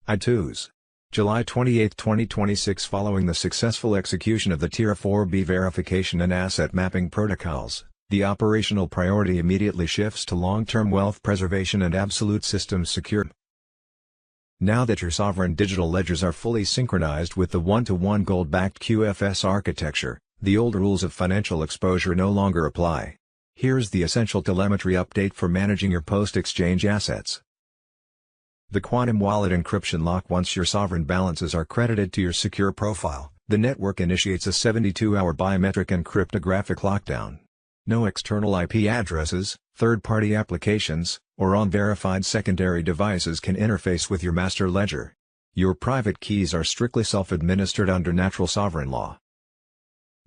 S11: I2s. July 28, 2026. Following the successful execution of the Tier 4B verification and asset mapping protocols, the operational priority immediately shifts to long-term wealth preservation and absolute systems security. Now that your sovereign digital ledgers are fully synchronized with the one-to-one gold-backed QFS architecture, the old rules of financial exposure no longer apply. Here's the essential telemetry update for managing your post-exchange assets. The Quantum Wallet encryption lock. Once your sovereign balances are credited to your secure profile, the network initiates a 72-hour biometric and cryptographic lockdown. No external IP addresses, third-party applications, or unverified secondary devices can interface with your master ledger. Your private keys are strictly self-administered under natural sovereign law.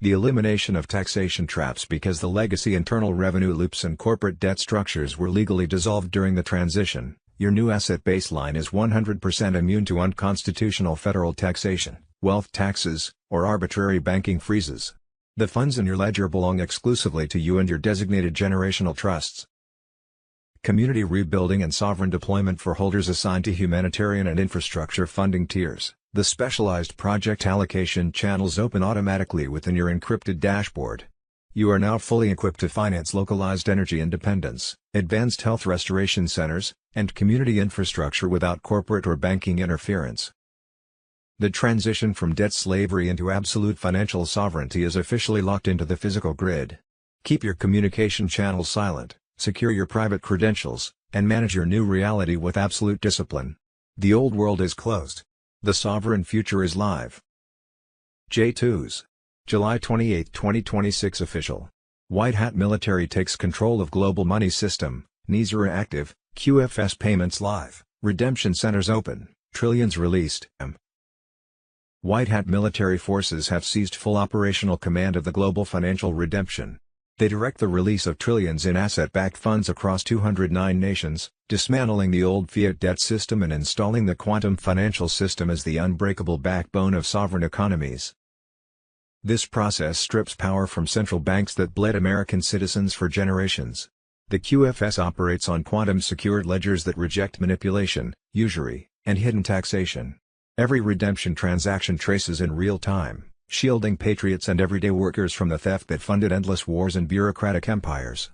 S11: The elimination of taxation traps. Because the legacy internal revenue loops and corporate debt structures were legally dissolved during the transition, your new asset baseline is 100% immune to unconstitutional federal taxation, wealth taxes, or arbitrary banking freezes. The funds in your ledger belong exclusively to you and your designated generational trusts. Community rebuilding and sovereign deployment for holders assigned to humanitarian and infrastructure funding tiers. The specialized project allocation channels open automatically within your encrypted dashboard. You are now fully equipped to finance localized energy independence, advanced health restoration centers, and community infrastructure without corporate or banking interference. The transition from debt slavery into absolute financial sovereignty is officially locked into the physical grid. Keep your communication channels silent, secure your private credentials, and manage your new reality with absolute discipline. The old world is closed. The sovereign future is live. J2s. July 28, 2026. Official. White Hat military takes control of global money system, Nizara active, QFS payments live, redemption centers open, trillions released. White Hat military forces have seized full operational command of the global financial redemption. They direct the release of trillions in asset-backed funds across 209 nations, dismantling the old fiat debt system and installing the quantum financial system as the unbreakable backbone of sovereign economies. This process strips power from central banks that bled American citizens for generations. The QFS operates on quantum-secured ledgers that reject manipulation, usury, and hidden taxation. Every redemption transaction traces in real time, shielding patriots and everyday workers from the theft that funded endless wars and bureaucratic empires.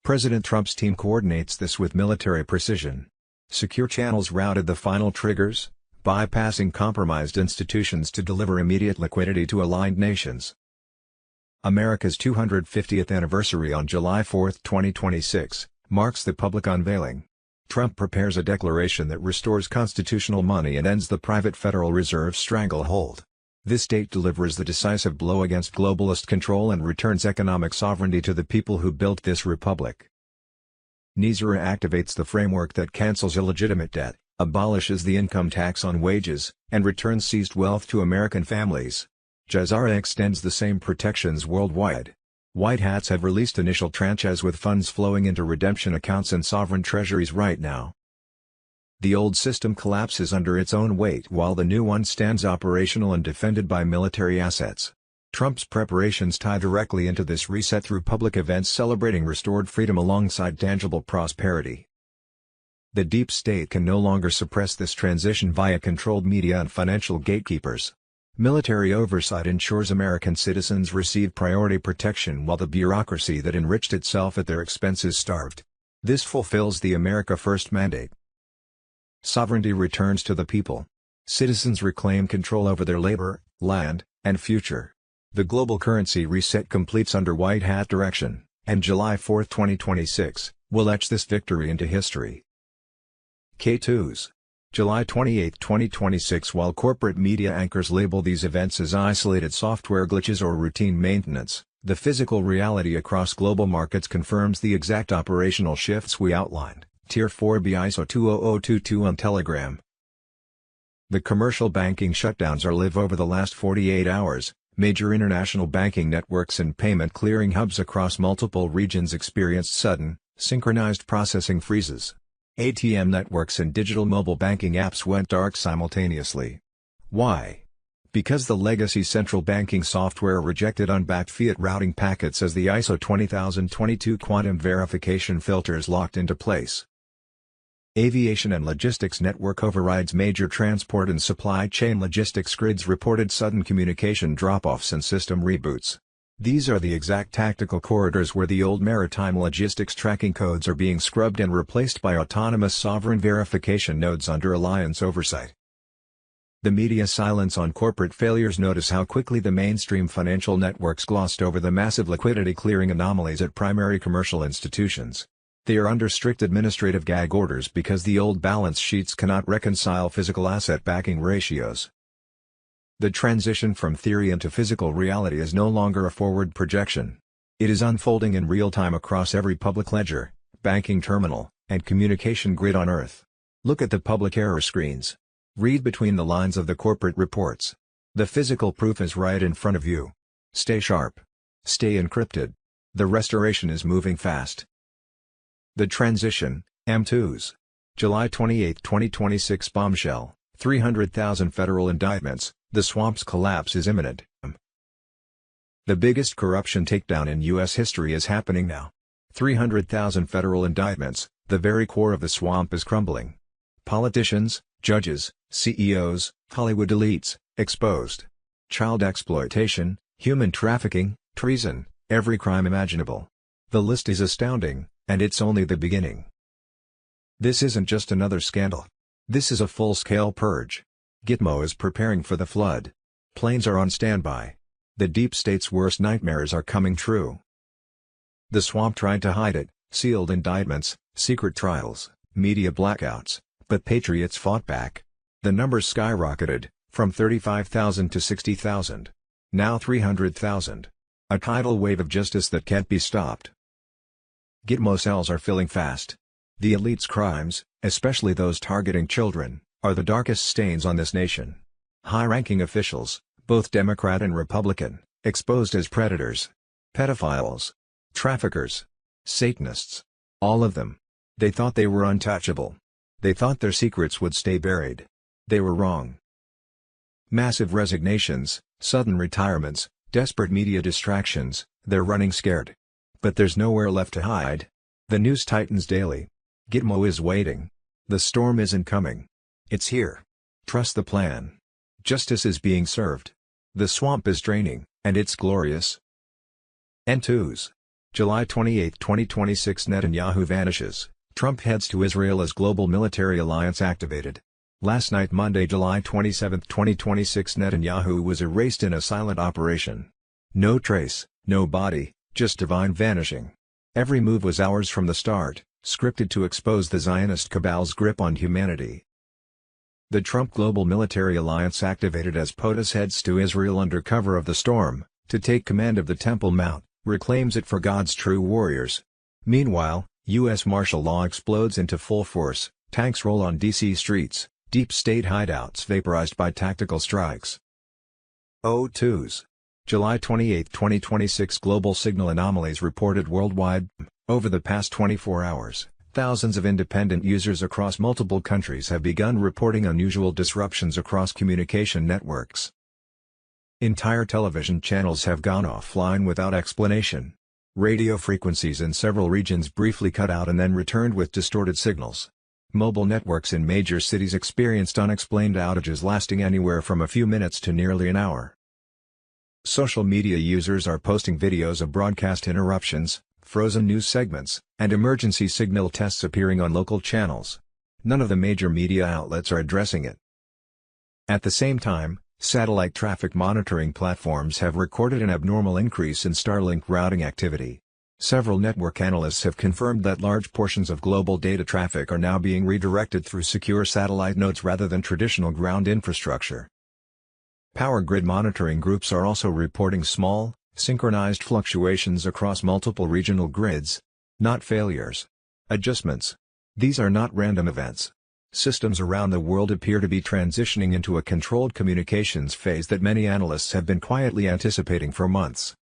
S11: President Trump's team coordinates this with military precision. Secure channels routed the final triggers, bypassing compromised institutions to deliver immediate liquidity to aligned nations. America's 250th anniversary on July 4, 2026, marks the public unveiling. Trump prepares a declaration that restores constitutional money and ends the private Federal Reserve stranglehold. This date delivers the decisive blow against globalist control and returns economic sovereignty to the people who built this republic. Nizara activates the framework that cancels illegitimate debt, abolishes the income tax on wages, and returns seized wealth to American families. Jazara extends the same protections worldwide. White Hats have released initial tranches with funds flowing into redemption accounts and sovereign treasuries right now. The old system collapses under its own weight while the new one stands operational and defended by military assets. Trump's preparations tie directly into this reset through public events celebrating restored freedom alongside tangible prosperity. The deep state can no longer suppress this transition via controlled media and financial gatekeepers. Military oversight ensures American citizens receive priority protection while the bureaucracy that enriched itself at their expense is starved. This fulfills the America First mandate. Sovereignty returns to the people. Citizens reclaim control over their labor, land, and future. The global currency reset completes under white hat direction, and July 4, 2026, will etch this victory into history. K2s. July 28, 2026. While corporate media anchors label these events as isolated software glitches or routine maintenance, the physical reality across global markets confirms the exact operational shifts we outlined. Tier 4B ISO 20022 on Telegram. The commercial banking shutdowns are live over the last 48 hours. Major international banking networks and payment clearing hubs across multiple regions experienced sudden, synchronized processing freezes. ATM networks and digital mobile banking apps went dark simultaneously. Why? Because the legacy central banking software rejected unbacked fiat routing packets as the ISO 20022 quantum verification filters locked into place. Aviation and logistics network overrides. Major transport and supply chain logistics grids reported sudden communication drop-offs and system reboots. These are the exact tactical corridors where the old maritime logistics tracking codes are being scrubbed and replaced by autonomous sovereign verification nodes under alliance oversight. The media silence on corporate failures. Notice how quickly the mainstream financial networks glossed over the massive liquidity clearing anomalies at primary commercial institutions. They are under strict administrative gag orders because the old balance sheets cannot reconcile physical asset backing ratios. The transition from theory into physical reality is no longer a forward projection. It is unfolding in real time across every public ledger, banking terminal, and communication grid on Earth. Look at the public error screens. Read between the lines of the corporate reports. The physical proof is right in front of you. Stay sharp. Stay encrypted. The restoration is moving fast. The transition, M2s. July 28, 2026 bombshell, 300,000 federal indictments, the swamp's collapse is imminent. The biggest corruption takedown in U.S. history is happening now. 300,000 federal indictments, the very core of the swamp is crumbling. Politicians, judges, CEOs, Hollywood elites, exposed. Child exploitation, human trafficking, treason, every crime imaginable. The list is astounding, and it's only the beginning. This isn't just another scandal. This is a full-scale purge. Gitmo is preparing for the flood. Planes are on standby. The deep state's worst nightmares are coming true. The swamp tried to hide it, sealed indictments, secret trials, media blackouts, but patriots fought back. The numbers skyrocketed, from 35,000 to 60,000. Now 300,000. A tidal wave of justice that can't be stopped. Gitmo cells are filling fast. The elite's crimes, especially those targeting children, are the darkest stains on this nation. High-ranking officials, both Democrat and Republican, exposed as predators, pedophiles, traffickers, Satanists. All of them. They thought they were untouchable. They thought their secrets would stay buried. They were wrong. Massive resignations, sudden retirements, desperate media distractions, they're running scared. But there's nowhere left to hide. The news tightens daily. Gitmo is waiting. The storm isn't coming. It's here. Trust the plan. Justice is being served. The swamp is draining, and it's glorious. N2s. July 28, 2026 Netanyahu vanishes. Trump heads to Israel as global military alliance activated. Last night Monday, July 27, 2026 Netanyahu was erased in a silent operation. No trace, no body, just divine vanishing. Every move was ours from the start, scripted to expose the Zionist cabal's grip on humanity. The Trump Global Military Alliance activated as POTUS heads to Israel under cover of the storm, to take command of the Temple Mount, reclaims it for God's true warriors. Meanwhile, U.S. martial law explodes into full force, tanks roll on D.C. streets, deep state hideouts vaporized by tactical strikes. O2s. July 28, 2026 Global signal anomalies reported worldwide. Over the past 24 hours, thousands of independent users across multiple countries have begun reporting unusual disruptions across communication networks. Entire television channels have gone offline without explanation. Radio frequencies in several regions briefly cut out and then returned with distorted signals. Mobile networks in major cities experienced unexplained outages lasting anywhere from a few minutes to nearly an hour. Social media users are posting videos of broadcast interruptions, frozen news segments, and emergency signal tests appearing on local channels. None of the major media outlets are addressing it. At the same time, Satellite traffic monitoring platforms have recorded an abnormal increase in Starlink routing activity. Several network analysts have confirmed that large portions of global data traffic are now being redirected through secure satellite nodes rather than traditional ground infrastructure. Power grid monitoring groups are also reporting small, synchronized fluctuations across multiple regional grids. Not failures. Adjustments. These are not random events. Systems around the world appear to be transitioning into a controlled communications phase that many analysts have been quietly anticipating for months.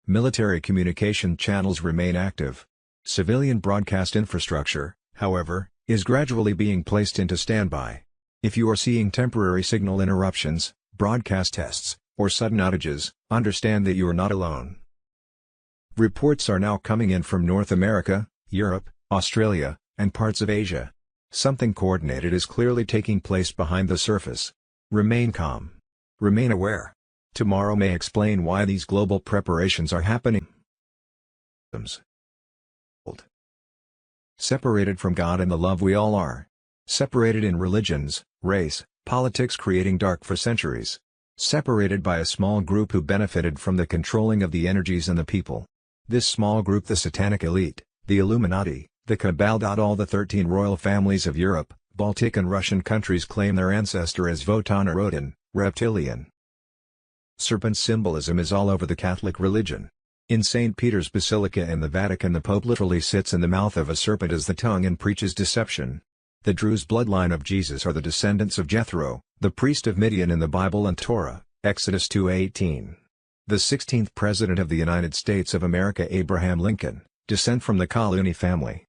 S11: Military communication channels remain active. Civilian broadcast infrastructure, however, is gradually being placed into standby. If you are seeing temporary signal interruptions, broadcast tests, or sudden outages, understand that you are not alone. Reports are now coming in from North America, Europe, Australia, and parts of Asia. Something coordinated is clearly taking place behind the surface. Remain calm. Remain aware. Tomorrow may explain why these global preparations are happening. Separated from God and the love we all are. Separated in religions, race, politics, creating dark for centuries. Separated by a small group who benefited from the controlling of the energies and the people. This small group, the satanic elite, the Illuminati, the Cabal. All the 13 royal families of Europe, Baltic and Russian countries claim their ancestor as Wotan or Odin, reptilian. Serpent symbolism is all over the Catholic religion. In St. Peter's Basilica in the Vatican, the Pope literally sits in the mouth of a serpent as the tongue and preaches deception. The Druze bloodline of Jesus are the descendants of Jethro, the priest of Midian in the Bible and Torah, Exodus 2:18. The 16th President of the United States of America, Abraham Lincoln, descent from the Kaluni family.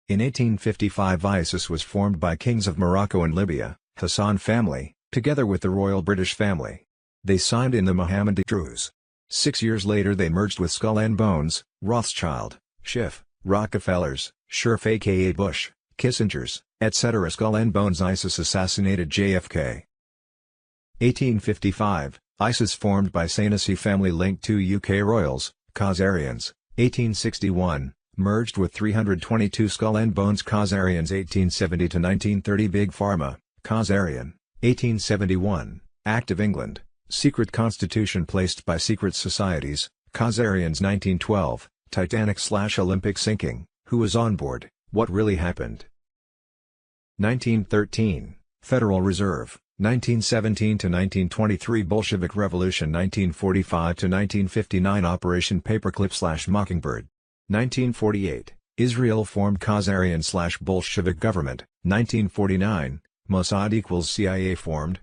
S11: In 1855 ISIS was formed by kings of Morocco and Libya, Hassan family, together with the royal British family. They signed in the Mohammedan Druze. 6 years later they merged with Skull and Bones, Rothschild, Schiff, Rockefellers, Scherf aka Bush, Kissinger's, etc. Skull and Bones. ISIS assassinated JFK. 1855, ISIS formed by Sanusi family linked to UK royals, Khazarians. 1861, merged with 322 Skull and Bones Khazarians. 1870 to 1930 Big Pharma, Khazarian. 1871, Act of England, secret constitution placed by secret societies, Khazarians. 1912, Titanic/Olympic sinking, who was on board, what really happened. 1913, Federal Reserve, 1917 to 1923 Bolshevik Revolution. 1945 to 1959 Operation Paperclip/Mockingbird. 1948, Israel formed Khazarian/Bolshevik government. 1949, Mossad equals CIA formed.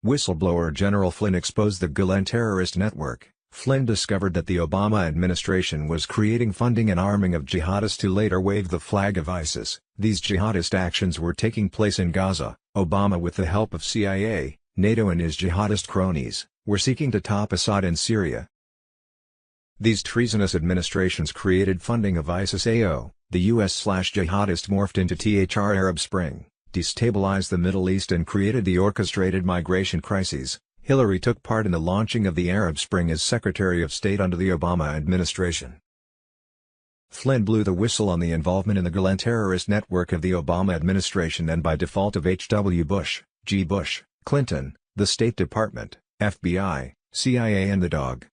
S11: Whistleblower General Flynn exposed the Gulen terrorist network. Flynn discovered that the Obama administration was creating funding and arming of jihadists who later waved the flag of ISIS. These jihadist actions were taking place in Gaza. Obama, with the help of CIA, NATO and his jihadist cronies, were seeking to top Assad in Syria. These treasonous administrations created funding of ISIS-AO, the US/jihadist morphed into THR Arab Spring, destabilized the Middle East and created the orchestrated migration crises. Hillary took part in the launching of the Arab Spring as Secretary of State under the Obama administration. Flynn blew the whistle on the involvement in the Gulen terrorist network of the Obama administration and by default of H.W. Bush, G. Bush, Clinton, the State Department, FBI, CIA and the dog.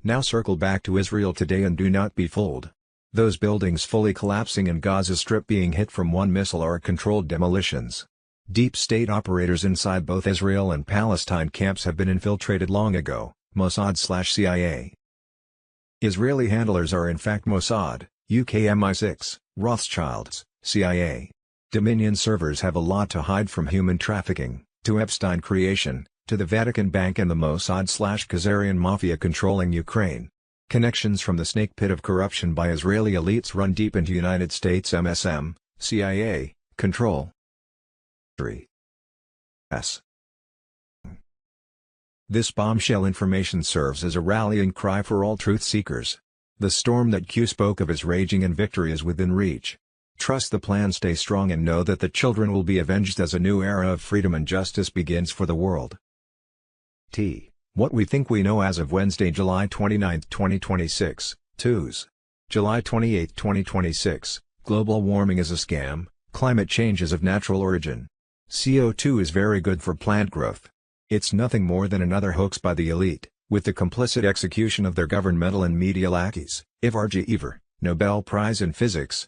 S11: Now circle back to Israel today and do not be fooled. Those buildings fully collapsing in Gaza Strip being hit from one missile are controlled demolitions. Deep state operators inside both Israel and Palestine camps have been infiltrated long ago, Mossad/CIA. Israeli handlers are in fact Mossad, UK MI6, Rothschilds, CIA. Dominion servers have a lot to hide from human trafficking, to Epstein creation, to the Vatican Bank and the Mossad/Khazarian mafia controlling Ukraine. Connections from the snake pit of corruption by Israeli elites run deep into United States MSM, CIA, control. S. This bombshell information serves as a rallying cry for all truth seekers. The storm that Q spoke of is raging and victory is within reach. Trust the plan, stay strong and know that the children will be avenged as a new era of freedom and justice begins for the world. What we think we know as of Wednesday, July 29, 2026, Twos. July 28, 2026, global warming is a scam, climate change is of natural origin. CO2 is very good for plant growth. It's nothing more than another hoax by the elite, with the complicit execution of their governmental and media lackeys. Ivar Ever, Nobel Prize in Physics.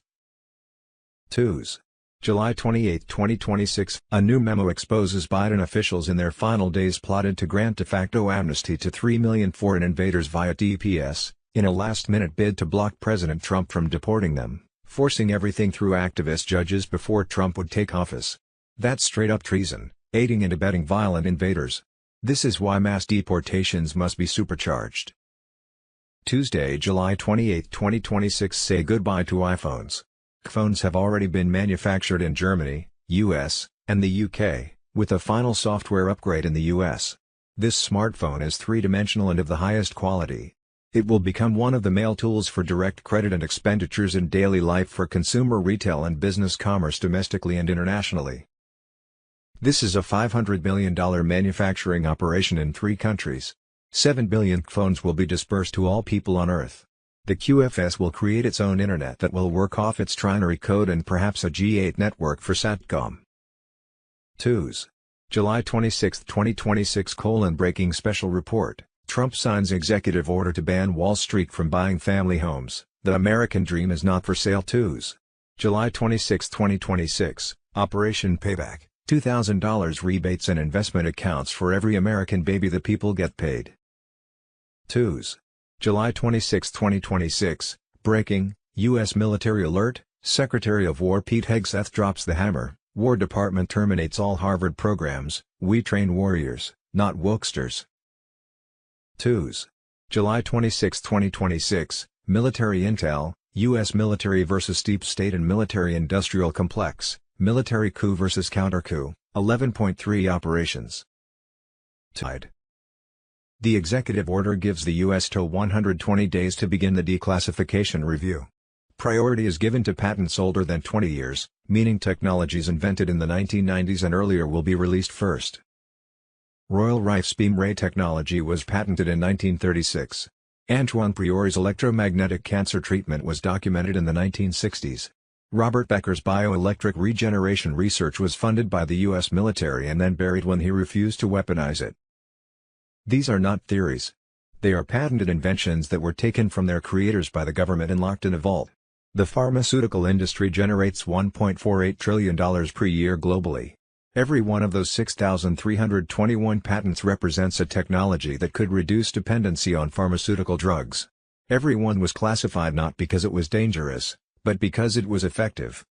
S11: 2s. July 28, 2026. A new memo exposes Biden officials in their final days plotted to grant de facto amnesty to 3 million foreign invaders via DPS, in a last-minute bid to block President Trump from deporting them, forcing everything through activist judges before Trump would take office. That's straight-up treason, aiding and abetting violent invaders. This is why mass deportations must be supercharged. Tuesday, July 28, 2026. Say goodbye to iPhones. Phones have already been manufactured in Germany, US, and the UK, with a final software upgrade in the US. This smartphone is three-dimensional and of the highest quality. It will become one of the main tools for direct credit and expenditures in daily life for consumer retail and business commerce domestically and internationally. This is a $500 million manufacturing operation in 3 countries. 7 billion phones will be dispersed to all people on Earth. The QFS will create its own internet that will work off its trinary code and perhaps a G8 network for SATCOM. 2s. July 26, 2026. Breaking special report. Trump signs executive order to ban Wall Street from buying family homes. The American dream is not for sale. 2s. July 26, 2026. Operation Payback. $2,000 rebates and investment accounts for every American baby the people get paid. 2s. July 26, 2026. Breaking, U.S. military alert, Secretary of War Pete Hegseth drops the hammer. War Department terminates all Harvard programs. We train warriors, not wokesters. 2s. July 26, 2026. Military intel, U.S. military versus deep state and military-industrial complex. Military coup versus counter-coup, 11.3 operations. Tied. The executive order gives the U.S. till 120 days to begin the declassification review. Priority is given to patents older than 20 years, meaning technologies invented in the 1990s and earlier will be released first. Royal Rife's beam ray technology was patented in 1936. Antoine Priory's electromagnetic cancer treatment was documented in the 1960s. Robert Becker's bioelectric regeneration research was funded by the U.S. military and then buried when he refused to weaponize it. These are not theories. They are patented inventions that were taken from their creators by the government and locked in a vault. The pharmaceutical industry generates $1.48 trillion per year globally. Every one of those 6,321 patents represents a technology that could reduce dependency on pharmaceutical drugs. Every one was classified not because it was dangerous, but because it was effective.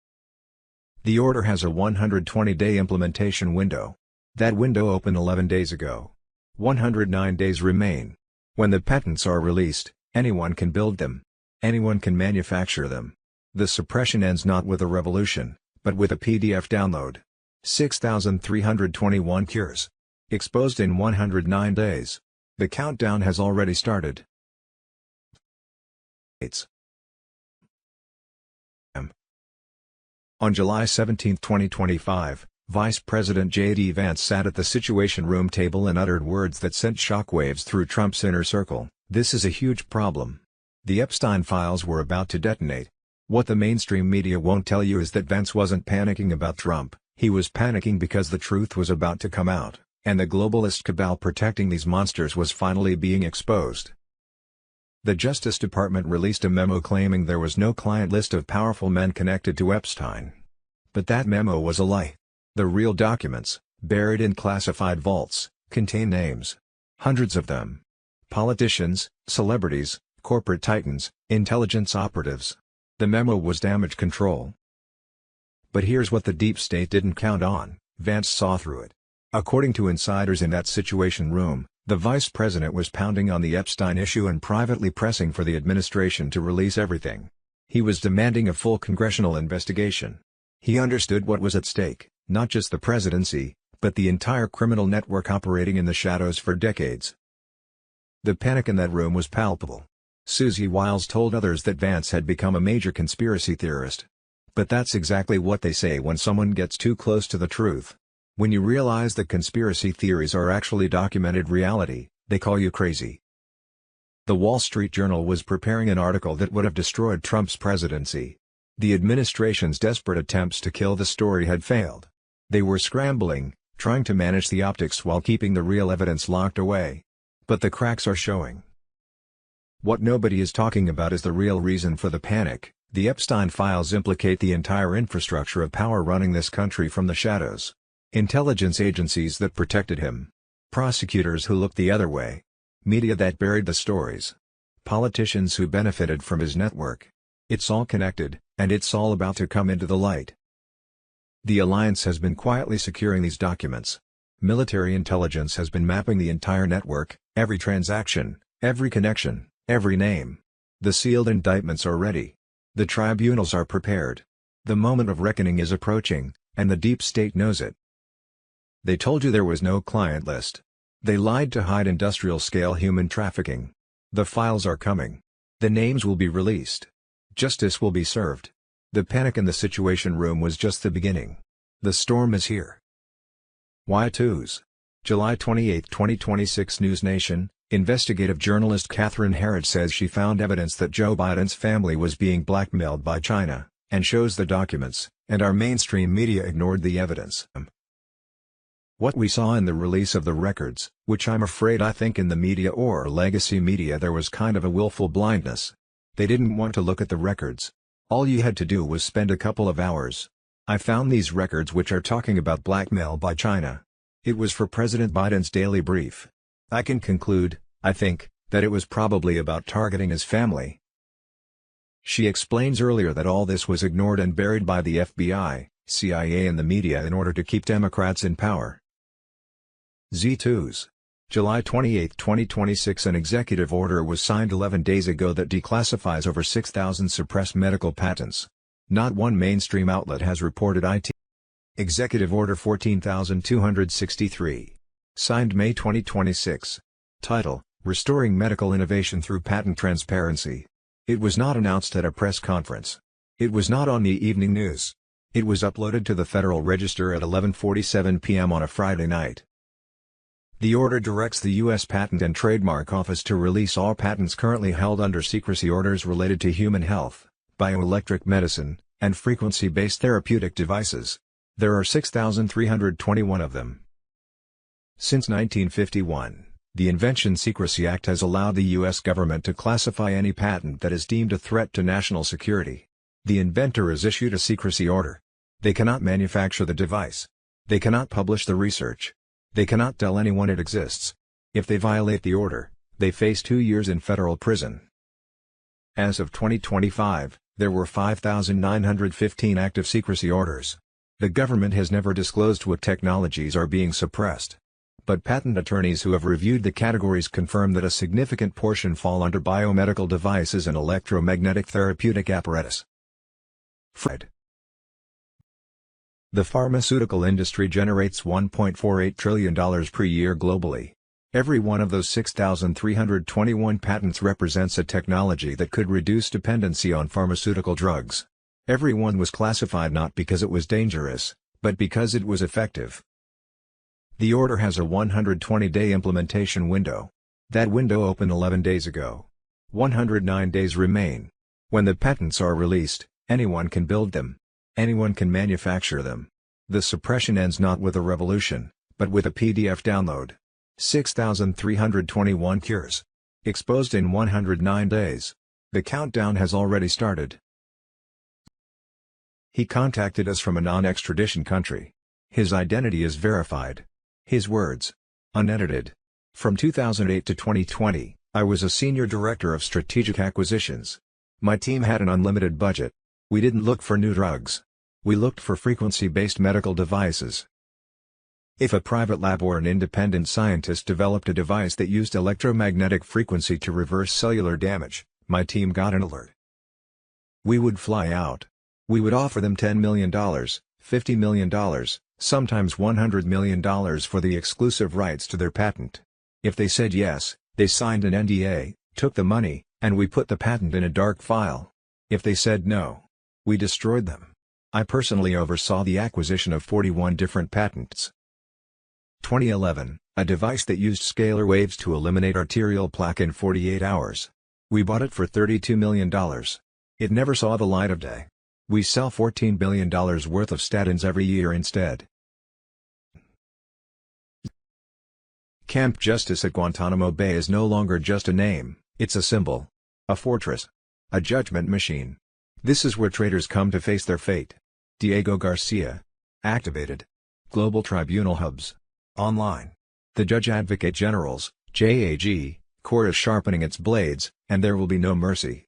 S11: The order has a 120-day implementation window. That window opened 11 days ago. 109 days remain. When the patents are released, anyone can build them. Anyone can manufacture them. The suppression ends not with a revolution, but with a PDF download. 6,321 cures. Exposed in 109 days. The countdown has already started. On July 17, 2025, Vice President J.D. Vance sat at the Situation Room table and uttered words that sent shockwaves through Trump's inner circle. This is a huge problem. The Epstein files were about to detonate. What the mainstream media won't tell you is that Vance wasn't panicking about Trump, he was panicking because the truth was about to come out, and the globalist cabal protecting these monsters was finally being exposed. The Justice Department released a memo claiming there was no client list of powerful men connected to Epstein. But that memo was a lie. The real documents, buried in classified vaults, contain names. Hundreds of them. Politicians, celebrities, corporate titans, intelligence operatives. The memo was damage control. But here's what the deep state didn't count on: Vance saw through it. According to insiders in that Situation Room, the vice president was pounding on the Epstein issue and privately pressing for the administration to release everything. He was demanding a full congressional investigation. He understood what was at stake, not just the presidency, but the entire criminal network operating in the shadows for decades. The panic in that room was palpable. Susie Wiles told others that Vance had become a major conspiracy theorist. But that's exactly what they say when someone gets too close to the truth. When you realize that conspiracy theories are actually documented reality, they call you crazy. The Wall Street Journal was preparing an article that would have destroyed Trump's presidency. The administration's desperate attempts to kill the story had failed. They were scrambling, trying to manage the optics while keeping the real evidence locked away. But the cracks are showing. What nobody is talking about is the real reason for the panic. The Epstein files implicate the entire infrastructure of power running this country from the shadows. Intelligence agencies that protected him. Prosecutors who looked the other way. Media that buried the stories. Politicians who benefited from his network. It's all connected, and it's all about to come into the light. The alliance has been quietly securing these documents. Military intelligence has been mapping the entire network, every transaction, every connection, every name. The sealed indictments are ready. The tribunals are prepared. The moment of reckoning is approaching, and the deep state knows it. They told you there was no client list. They lied to hide industrial-scale human trafficking. The files are coming. The names will be released. Justice will be served. The panic in the Situation Room was just the beginning. The storm is here. Y2s. July 28, 2026 News Nation. Investigative journalist Catherine Herod says she found evidence that Joe Biden's family was being blackmailed by China, and shows the documents, and our mainstream media ignored the evidence. What we saw in the release of the records, which I think in the media or legacy media there was kind of a willful blindness. They didn't want to look at the records. All you had to do was spend a couple of hours. I found these records which are talking about blackmail by China. It was for President Biden's daily brief. I can conclude, I think, that it was probably about targeting his family. She explains earlier that all this was ignored and buried by the FBI, CIA and the media in order to keep Democrats in power. Z2s. July 28, 2026 An executive order was signed 11 days ago that declassifies over 6,000 suppressed medical patents. Not one mainstream outlet has reported it. Executive Order 14,263. Signed May 2026. Title: Restoring Medical Innovation Through Patent Transparency. It was not announced at a press conference. It was not on the evening news. It was uploaded to the Federal Register at 11:47 p.m. on a Friday night. The order directs the U.S. Patent and Trademark Office to release all patents currently held under secrecy orders related to human health, bioelectric medicine, and frequency-based therapeutic devices. There are 6,321 of them. Since 1951, the Invention Secrecy Act has allowed the U.S. government to classify any patent that is deemed a threat to national security. The inventor is issued a secrecy order. They cannot manufacture the device. They cannot publish the research. They cannot tell anyone it exists. If they violate the order, they face 2 years in federal prison. As of 2025, there were 5,915 active secrecy orders. The government has never disclosed what technologies are being suppressed. But patent attorneys who have reviewed the categories confirm that a significant portion fall under biomedical devices and electromagnetic therapeutic apparatus. Fred. The pharmaceutical industry generates $1.48 trillion per year globally. Every one of those 6,321 patents represents a technology that could reduce dependency on pharmaceutical drugs. Every one was classified not because it was dangerous, but because it was effective. The order has a 120-day implementation window. That window opened 11 days ago. 109 days remain. When the patents are released, anyone can build them. Anyone can manufacture them. The suppression ends not with a revolution, but with a PDF download. 6,321 cures. Exposed in 109 days. The countdown has already started. He contacted us from a non-extradition country. His identity is verified. His words. Unedited. From 2008 to 2020, I was a senior director of strategic acquisitions. My team had an unlimited budget. We didn't look for new drugs. We looked for frequency-based medical devices. If a private lab or an independent scientist developed a device that used electromagnetic frequency to reverse cellular damage, my team got an alert. We would fly out. We would offer them $10 million, $50 million, sometimes $100 million for the exclusive rights to their patent. If they said yes, they signed an NDA, took the money, and we put the patent in a dark file. If they said no, we destroyed them. I personally oversaw the acquisition of 41 different patents. 2011, a device that used scalar waves to eliminate arterial plaque in 48 hours. We bought it for $32 million. It never saw the light of day. We sell $14 billion worth of statins every year instead. Camp Justice at Guantanamo Bay is no longer just a name, it's a symbol. A fortress. A judgment machine. This is where traitors come to face their fate. Diego Garcia. Activated. Global Tribunal Hubs. Online. The Judge Advocate General's, JAG, court is sharpening its blades, and there will be no mercy.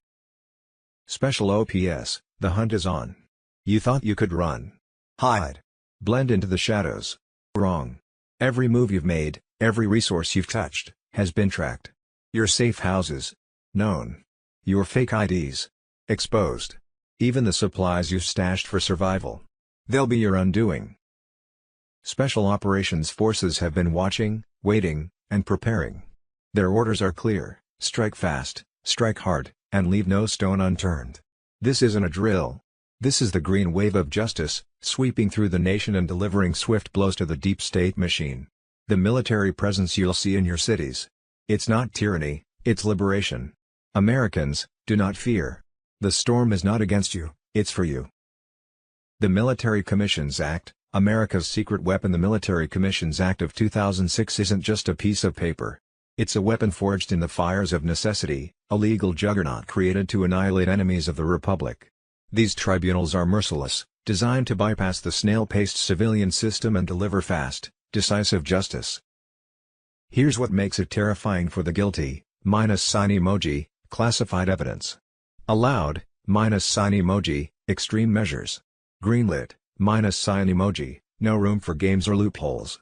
S11: Special OPS, the hunt is on. You thought you could run. Hide. Blend into the shadows. Wrong. Every move you've made, every resource you've touched, has been tracked. Your safe houses. Known. Your fake IDs. Exposed. Even the supplies you've stashed for survival. They'll be your undoing. Special Operations Forces have been watching, waiting, and preparing. Their orders are clear: strike fast, strike hard, and leave no stone unturned. This isn't a drill. This is the green wave of justice, sweeping through the nation and delivering swift blows to the deep state machine. The military presence you'll see in your cities. It's not tyranny, it's liberation. Americans, do not fear. The storm is not against you, it's for you. The Military Commissions Act, America's secret weapon. The Military Commissions Act of 2006 isn't just a piece of paper. It's a weapon forged in the fires of necessity, a legal juggernaut created to annihilate enemies of the Republic. These tribunals are merciless, designed to bypass the snail-paced civilian system and deliver fast, decisive justice. Here's what makes it terrifying for the guilty: -sign emoji, classified evidence. Allowed, -sign emoji, extreme measures. Greenlit, -sign emoji, no room for games or loopholes.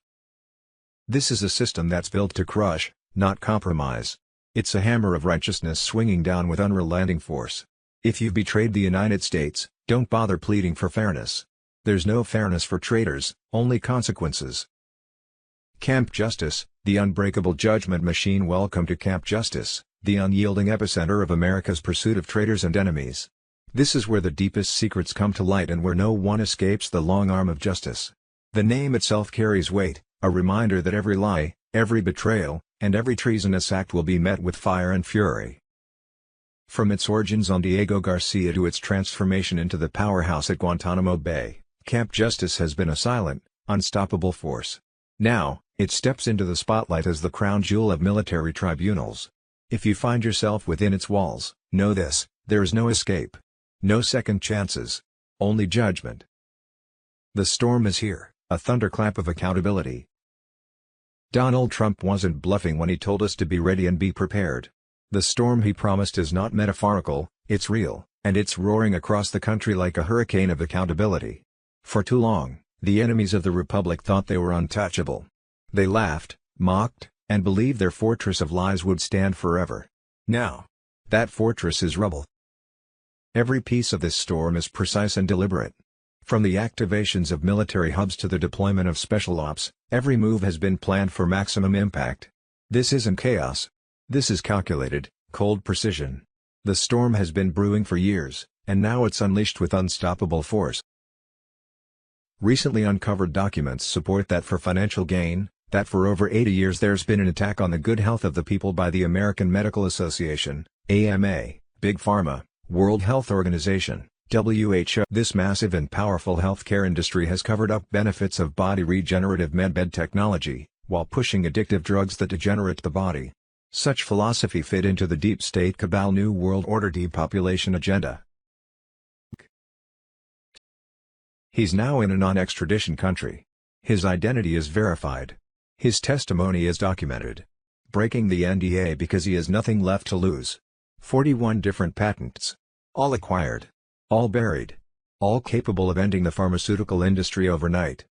S11: This is a system that's built to crush, not compromise. It's a hammer of righteousness swinging down with unrelenting force. If you've betrayed the United States, don't bother pleading for fairness. There's no fairness for traitors, only consequences. Camp Justice, the unbreakable judgment machine. Welcome to Camp Justice, the unyielding epicenter of America's pursuit of traitors and enemies. This is where the deepest secrets come to light and where no one escapes the long arm of justice. The name itself carries weight, a reminder that every lie, every betrayal, and every treasonous act will be met with fire and fury. From its origins on Diego Garcia to its transformation into the powerhouse at Guantanamo Bay, Camp Justice has been a silent, unstoppable force. Now, it steps into the spotlight as the crown jewel of military tribunals. If you find yourself within its walls, know this: there is no escape. No second chances. Only judgment. The storm is here, a thunderclap of accountability. Donald Trump wasn't bluffing when he told us to be ready and be prepared. The storm he promised is not metaphorical, it's real, and it's roaring across the country like a hurricane of accountability. For too long, the enemies of the Republic thought they were untouchable. They laughed, mocked, and believed their fortress of lies would stand forever. Now, that fortress is rubble. Every piece of this storm is precise and deliberate. From the activations of military hubs to the deployment of special ops, every move has been planned for maximum impact. This isn't chaos. This is calculated, cold precision. The storm has been brewing for years, and now it's unleashed with unstoppable force. Recently uncovered documents support that for financial gain, that for over 80 years there's been an attack on the good health of the people by the American Medical Association, AMA, Big Pharma, World Health Organization, WHO. This massive and powerful healthcare industry has covered up benefits of body regenerative medbed technology, while pushing addictive drugs that degenerate the body. Such philosophy fit into the deep state cabal New World Order depopulation agenda. He's now in a non-extradition country. His identity is verified. His testimony is documented. Breaking the NDA because he has nothing left to lose. 41 different patents. All acquired. All buried. All capable of ending the pharmaceutical industry overnight.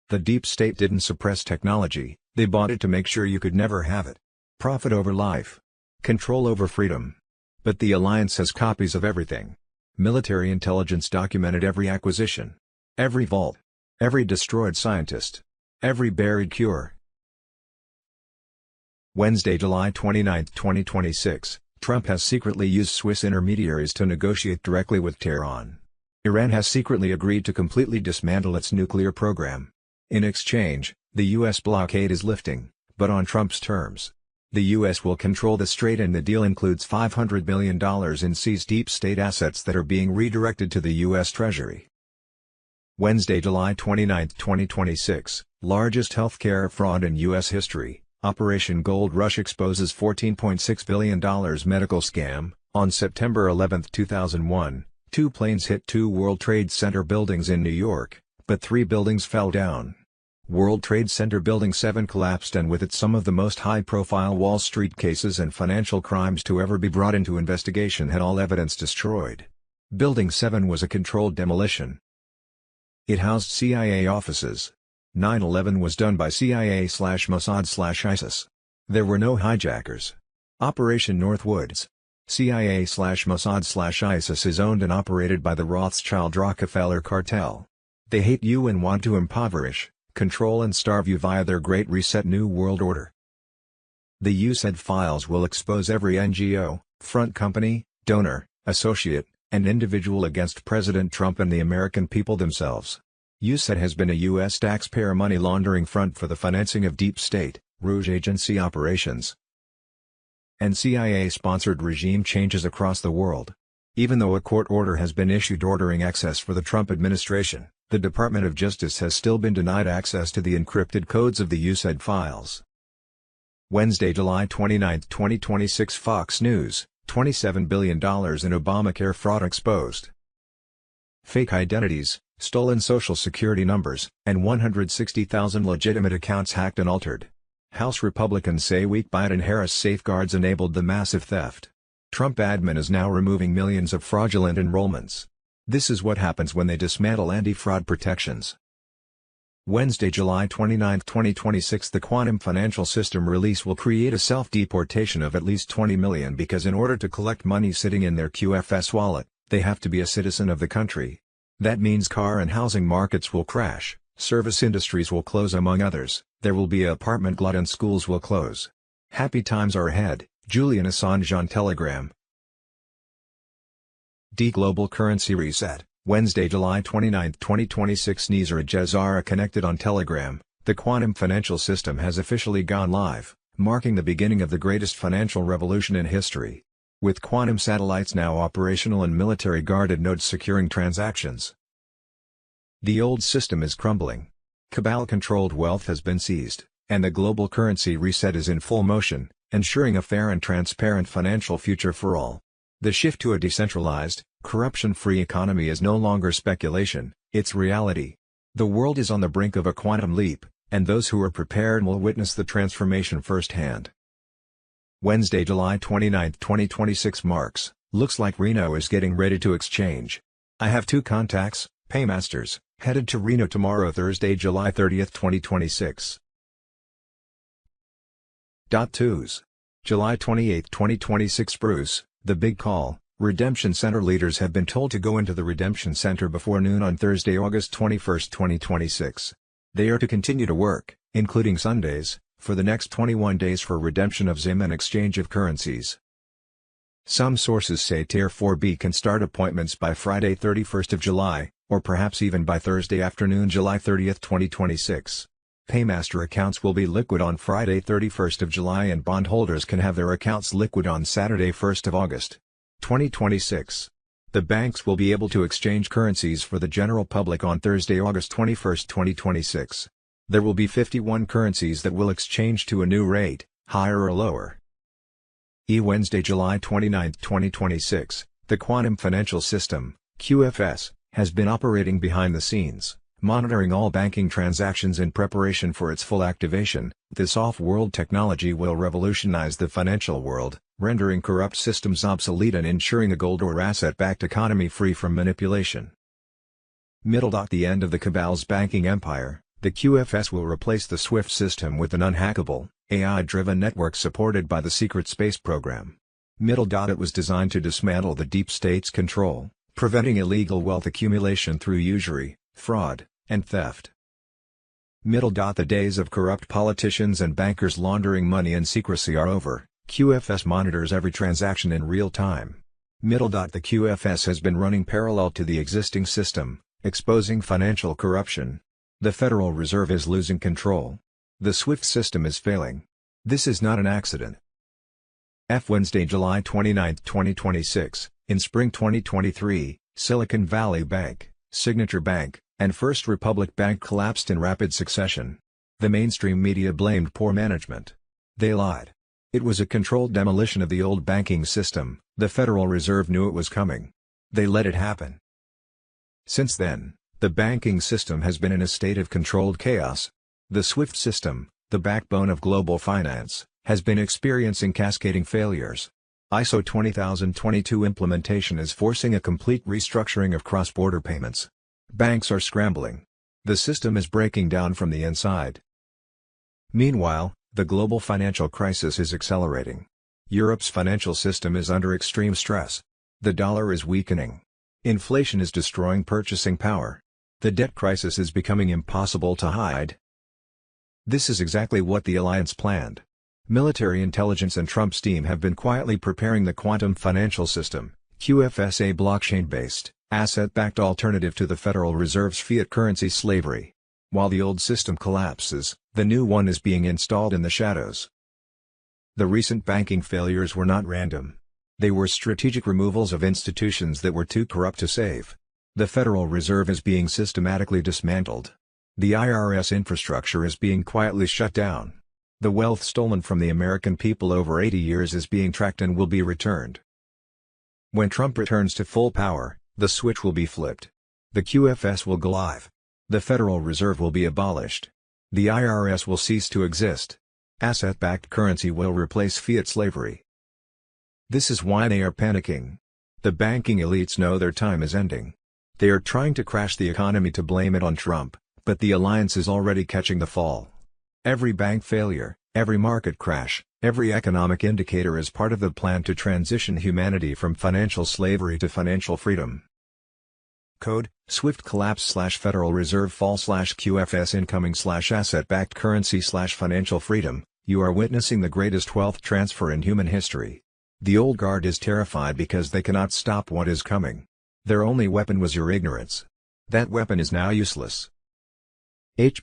S11: The deep state didn't suppress technology, they bought it to make sure you could never have it. Profit over life. Control over freedom. But the alliance has copies of everything. Military intelligence documented every acquisition. Every vault. Every destroyed scientist. Every buried cure. Wednesday, July 29, 2026. Trump has secretly used Swiss intermediaries to negotiate directly with Tehran. Iran has secretly agreed to completely dismantle its nuclear program. In exchange, the U.S. blockade is lifting, but on Trump's terms. The U.S. will control the strait, and the deal includes $500 million in seized deep state assets that are being redirected to the U.S. Treasury. Wednesday, July 29, 2026, largest healthcare fraud in U.S. history. Operation Gold Rush exposes $14.6 billion medical scam. On September 11, 2001, 2 planes hit 2 World Trade Center buildings in New York, but 3 buildings fell down. World Trade Center Building 7 collapsed, and with it some of the most high-profile Wall Street cases and financial crimes to ever be brought into investigation had all evidence destroyed. Building 7 was a controlled demolition. It housed CIA offices. 9/11 was done by CIA/Mossad/ISIS. There were no hijackers. Operation Northwoods. CIA/Mossad/ISIS is owned and operated by the Rothschild-Rockefeller cartel. They hate you and want to impoverish, control and starve you via their Great Reset New World Order. The USAID files will expose every NGO, front company, donor, associate, and individual against President Trump and the American people themselves. USAID has been a U.S. taxpayer money laundering front for the financing of deep state, Rouge agency operations, and CIA-sponsored regime changes across the world. Even though a court order has been issued ordering access for the Trump administration, the Department of Justice has still been denied access to the encrypted codes of the USAID files. Wednesday, July 29, 2026. Fox News, $27 billion in Obamacare fraud exposed. Fake identities, stolen social security numbers, and 160,000 legitimate accounts hacked and altered. House Republicans say weak Biden-Harris safeguards enabled the massive theft. Trump admin is now removing millions of fraudulent enrollments. This is what happens when they dismantle anti-fraud protections. Wednesday, July 29, 2026. The Quantum Financial System release will create a self-deportation of at least 20 million because in order to collect money sitting in their QFS wallet, they have to be a citizen of the country. That means car and housing markets will crash, service industries will close among others, there will be an apartment glut and schools will close. Happy times are ahead, Julian Assange on Telegram. Global Currency Reset, Wednesday, July 29, 2026. Nizar Jazara connected on Telegram. The quantum financial system has officially gone live, marking the beginning of the greatest financial revolution in history. With quantum satellites now operational and military-guarded nodes securing transactions, the old system is crumbling. Cabal-controlled wealth has been seized, and the global currency reset is in full motion, ensuring a fair and transparent financial future for all. The shift to a decentralized, corruption-free economy is no longer speculation, it's reality. The world is on the brink of a quantum leap, and those who are prepared will witness the transformation firsthand. Wednesday, July 29, 2026 marks, looks like Reno is getting ready to exchange. I have 2 contacts, paymasters, headed to Reno tomorrow, Thursday, July 30, 2026. 2s. July 28, 2026 Bruce, the big call, Redemption Center leaders have been told to go into the Redemption Center before noon on Thursday, August 21, 2026. They are to continue to work, including Sundays, for the next 21 days for redemption of ZIM and exchange of currencies. Some sources say Tier 4B can start appointments by Friday 31st of July, or perhaps even by Thursday afternoon, July 30th, 2026. Paymaster accounts will be liquid on Friday 31st of July and bondholders can have their accounts liquid on Saturday 1st of August, 2026. The banks will be able to exchange currencies for the general public on Thursday, August 21st, 2026. There will be 51 currencies that will exchange to a new rate, higher or lower. Wednesday, July 29, 2026, the Quantum Financial System, QFS, has been operating behind the scenes, monitoring all banking transactions in preparation for its full activation. This off-world technology will revolutionize the financial world, rendering corrupt systems obsolete and ensuring a gold or asset-backed economy free from manipulation. The end of the cabal's banking empire. The QFS will replace the SWIFT system with an unhackable, AI-driven network supported by the Secret Space Program. It was designed to dismantle the deep state's control, preventing illegal wealth accumulation through usury, fraud, and theft. The days of corrupt politicians and bankers laundering money in secrecy are over. QFS monitors every transaction in real time. The QFS has been running parallel to the existing system, exposing financial corruption. The Federal Reserve is losing control. The SWIFT system is failing. This is not an accident. Wednesday, July 29, 2026, in spring 2023, Silicon Valley Bank, Signature Bank, and First Republic Bank collapsed in rapid succession. The mainstream media blamed poor management, They lied. It was a controlled demolition of the old banking system. The Federal Reserve knew it was coming. They let it happen. Since then, the banking system has been in a state of controlled chaos. The SWIFT system, the backbone of global finance, has been experiencing cascading failures. ISO 20022 implementation is forcing a complete restructuring of cross-border payments. Banks are scrambling. The system is breaking down from the inside. Meanwhile, the global financial crisis is accelerating. Europe's financial system is under extreme stress. The dollar is weakening. Inflation is destroying purchasing power. The debt crisis is becoming impossible to hide. This is exactly what the alliance planned. Military intelligence and Trump's team have been quietly preparing the quantum financial system, QFS, a blockchain-based, asset-backed alternative to the Federal Reserve's fiat currency slavery. While the old system collapses, the new one is being installed in the shadows. The recent banking failures were not random. They were strategic removals of institutions that were too corrupt to save. The Federal Reserve is being systematically dismantled. The IRS infrastructure is being quietly shut down. The wealth stolen from the American people over 80 years is being tracked and will be returned. When Trump returns to full power, the switch will be flipped. The QFS will go live. The Federal Reserve will be abolished. The IRS will cease to exist. Asset-backed currency will replace fiat slavery. This is why they are panicking. The banking elites know their time is ending. They are trying to crash the economy to blame it on Trump, but the alliance is already catching the fall. Every bank failure, every market crash, every economic indicator is part of the plan to transition humanity from financial slavery to financial freedom. Code: SWIFT collapse / Federal Reserve fall / QFS incoming / asset-backed currency / financial freedom. You are witnessing the greatest wealth transfer in human history. The old guard is terrified because they cannot stop what is coming. Their only weapon was your ignorance. That weapon is now useless.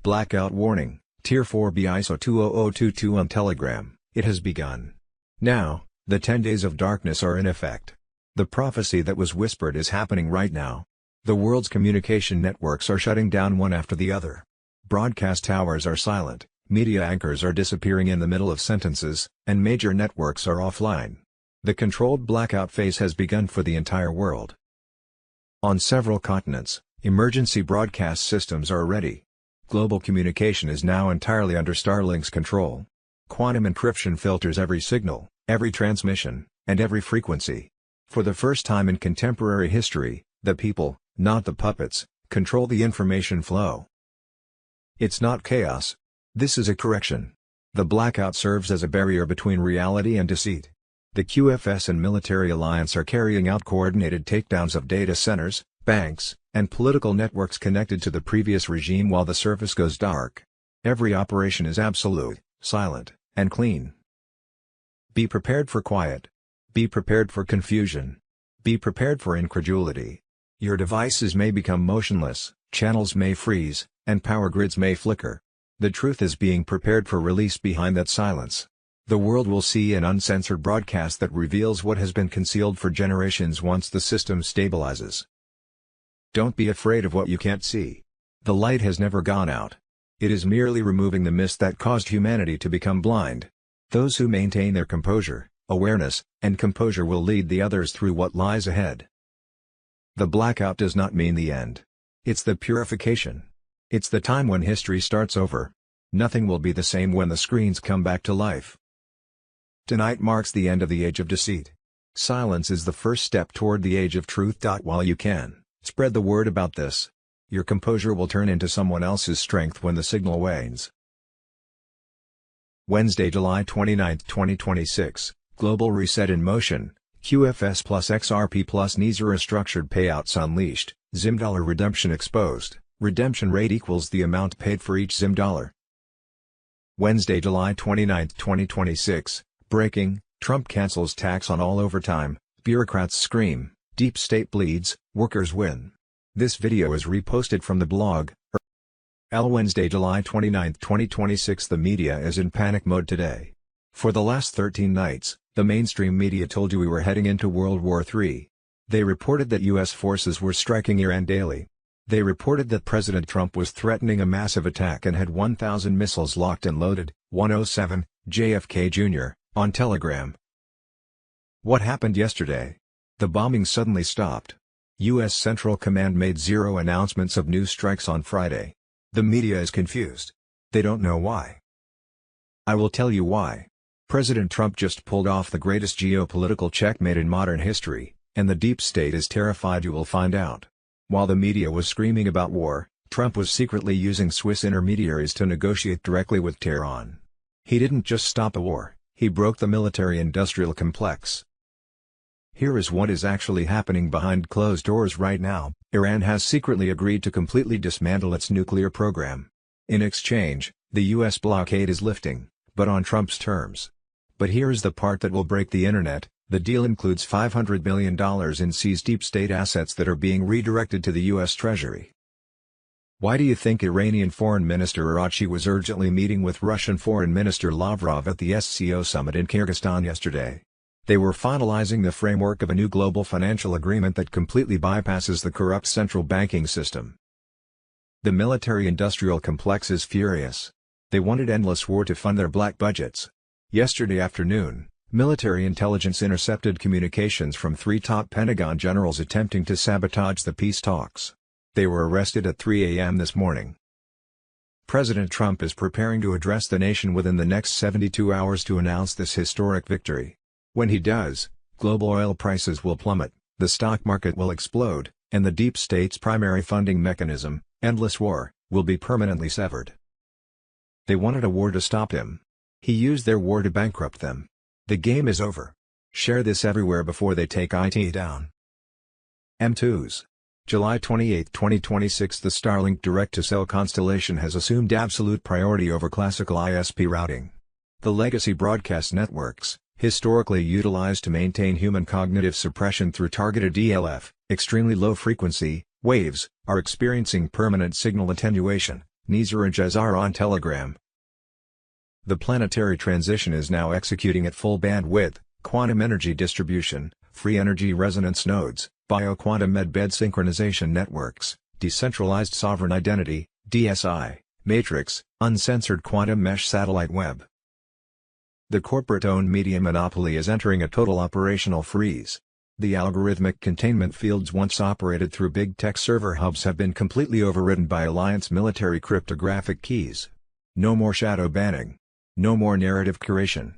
S11: Blackout warning, Tier 4B ISO 20022 on Telegram, it has begun. Now, the 10 days of darkness are in effect. The prophecy that was whispered is happening right now. The world's communication networks are shutting down one after the other. Broadcast towers are silent, media anchors are disappearing in the middle of sentences, and major networks are offline. The controlled blackout phase has begun for the entire world. On several continents, emergency broadcast systems are ready. Global communication is now entirely under Starlink's control. Quantum encryption filters every signal, every transmission, and every frequency. For the first time in contemporary history, the people, not the puppets, control the information flow. It's not chaos. This is a correction. The blackout serves as a barrier between reality and deceit. The QFS and military alliance are carrying out coordinated takedowns of data centers, banks, and political networks connected to the previous regime while the surface goes dark. Every operation is absolute, silent, and clean. Be prepared for quiet. Be prepared for confusion. Be prepared for incredulity. Your devices may become motionless, channels may freeze, and power grids may flicker. The truth is being prepared for release behind that silence. The world will see an uncensored broadcast that reveals what has been concealed for generations once the system stabilizes. Don't be afraid of what you can't see. The light has never gone out. It is merely removing the mist that caused humanity to become blind. Those who maintain their composure, awareness, and composure will lead the others through what lies ahead. The blackout does not mean the end. It's the purification. It's the time when history starts over. Nothing will be the same when the screens come back to life. Tonight marks the end of the age of deceit. Silence is the first step toward the age of truth. While you can, spread the word about this. Your composure will turn into someone else's strength when the signal wanes. Wednesday, July 29, 2026, Global Reset in Motion, QFS plus XRP plus NISA structured payouts unleashed, ZIM dollar redemption exposed, redemption rate equals the amount paid for each ZIM dollar. Wednesday, July 29, 2026, breaking, Trump cancels tax on all overtime, bureaucrats scream, deep state bleeds, workers win. This video is reposted from the blog. Wednesday, July 29, 2026. The media is in panic mode today. For the last 13 nights, the mainstream media told you we were heading into World War III. They reported that U.S. forces were striking Iran daily. They reported that President Trump was threatening a massive attack and had 1,000 missiles locked and loaded, 107, JFK Jr., on Telegram. What happened yesterday? The bombing suddenly stopped. U.S. Central Command made 0 announcements of new strikes on Friday. The media is confused. They don't know why. I will tell you why. President Trump just pulled off the greatest geopolitical checkmate in modern history, and the deep state is terrified you will find out. While the media was screaming about war, Trump was secretly using Swiss intermediaries to negotiate directly with Tehran. He didn't just stop a war, he broke the military-industrial complex. Here is what is actually happening behind closed doors right now. Iran has secretly agreed to completely dismantle its nuclear program. In exchange, the U.S. blockade is lifting, but on Trump's terms. But here is the part that will break the internet. The deal includes $500 billion in seized deep state assets that are being redirected to the U.S. Treasury. Why do you think Iranian Foreign Minister Araghchi was urgently meeting with Russian Foreign Minister Lavrov at the SCO summit in Kyrgyzstan yesterday? They were finalizing the framework of a new global financial agreement that completely bypasses the corrupt central banking system. The military-industrial complex is furious. They wanted endless war to fund their black budgets. Yesterday afternoon, military intelligence intercepted communications from 3 top Pentagon generals attempting to sabotage the peace talks. They were arrested at 3 a.m. this morning. President Trump is preparing to address the nation within the next 72 hours to announce this historic victory. When he does, global oil prices will plummet, the stock market will explode, and the deep state's primary funding mechanism, endless war, will be permanently severed. They wanted a war to stop him. He used their war to bankrupt them. The game is over. Share this everywhere before they take IT down. M2s. July 28, 2026. The Starlink direct-to-cell constellation has assumed absolute priority over classical ISP routing. The legacy broadcast networks, historically utilized to maintain human cognitive suppression through targeted ELF, extremely low frequency, waves, are experiencing permanent signal attenuation, Nizar and Jazar on Telegram. The planetary transition is now executing at full bandwidth, quantum energy distribution, free energy resonance nodes, bioquantum medbed synchronization networks, decentralized sovereign identity, DSI, matrix, uncensored quantum mesh satellite web. The corporate-owned media monopoly is entering a total operational freeze. The algorithmic containment fields once operated through big tech server hubs have been completely overridden by alliance military cryptographic keys. No more shadow banning. No more narrative curation.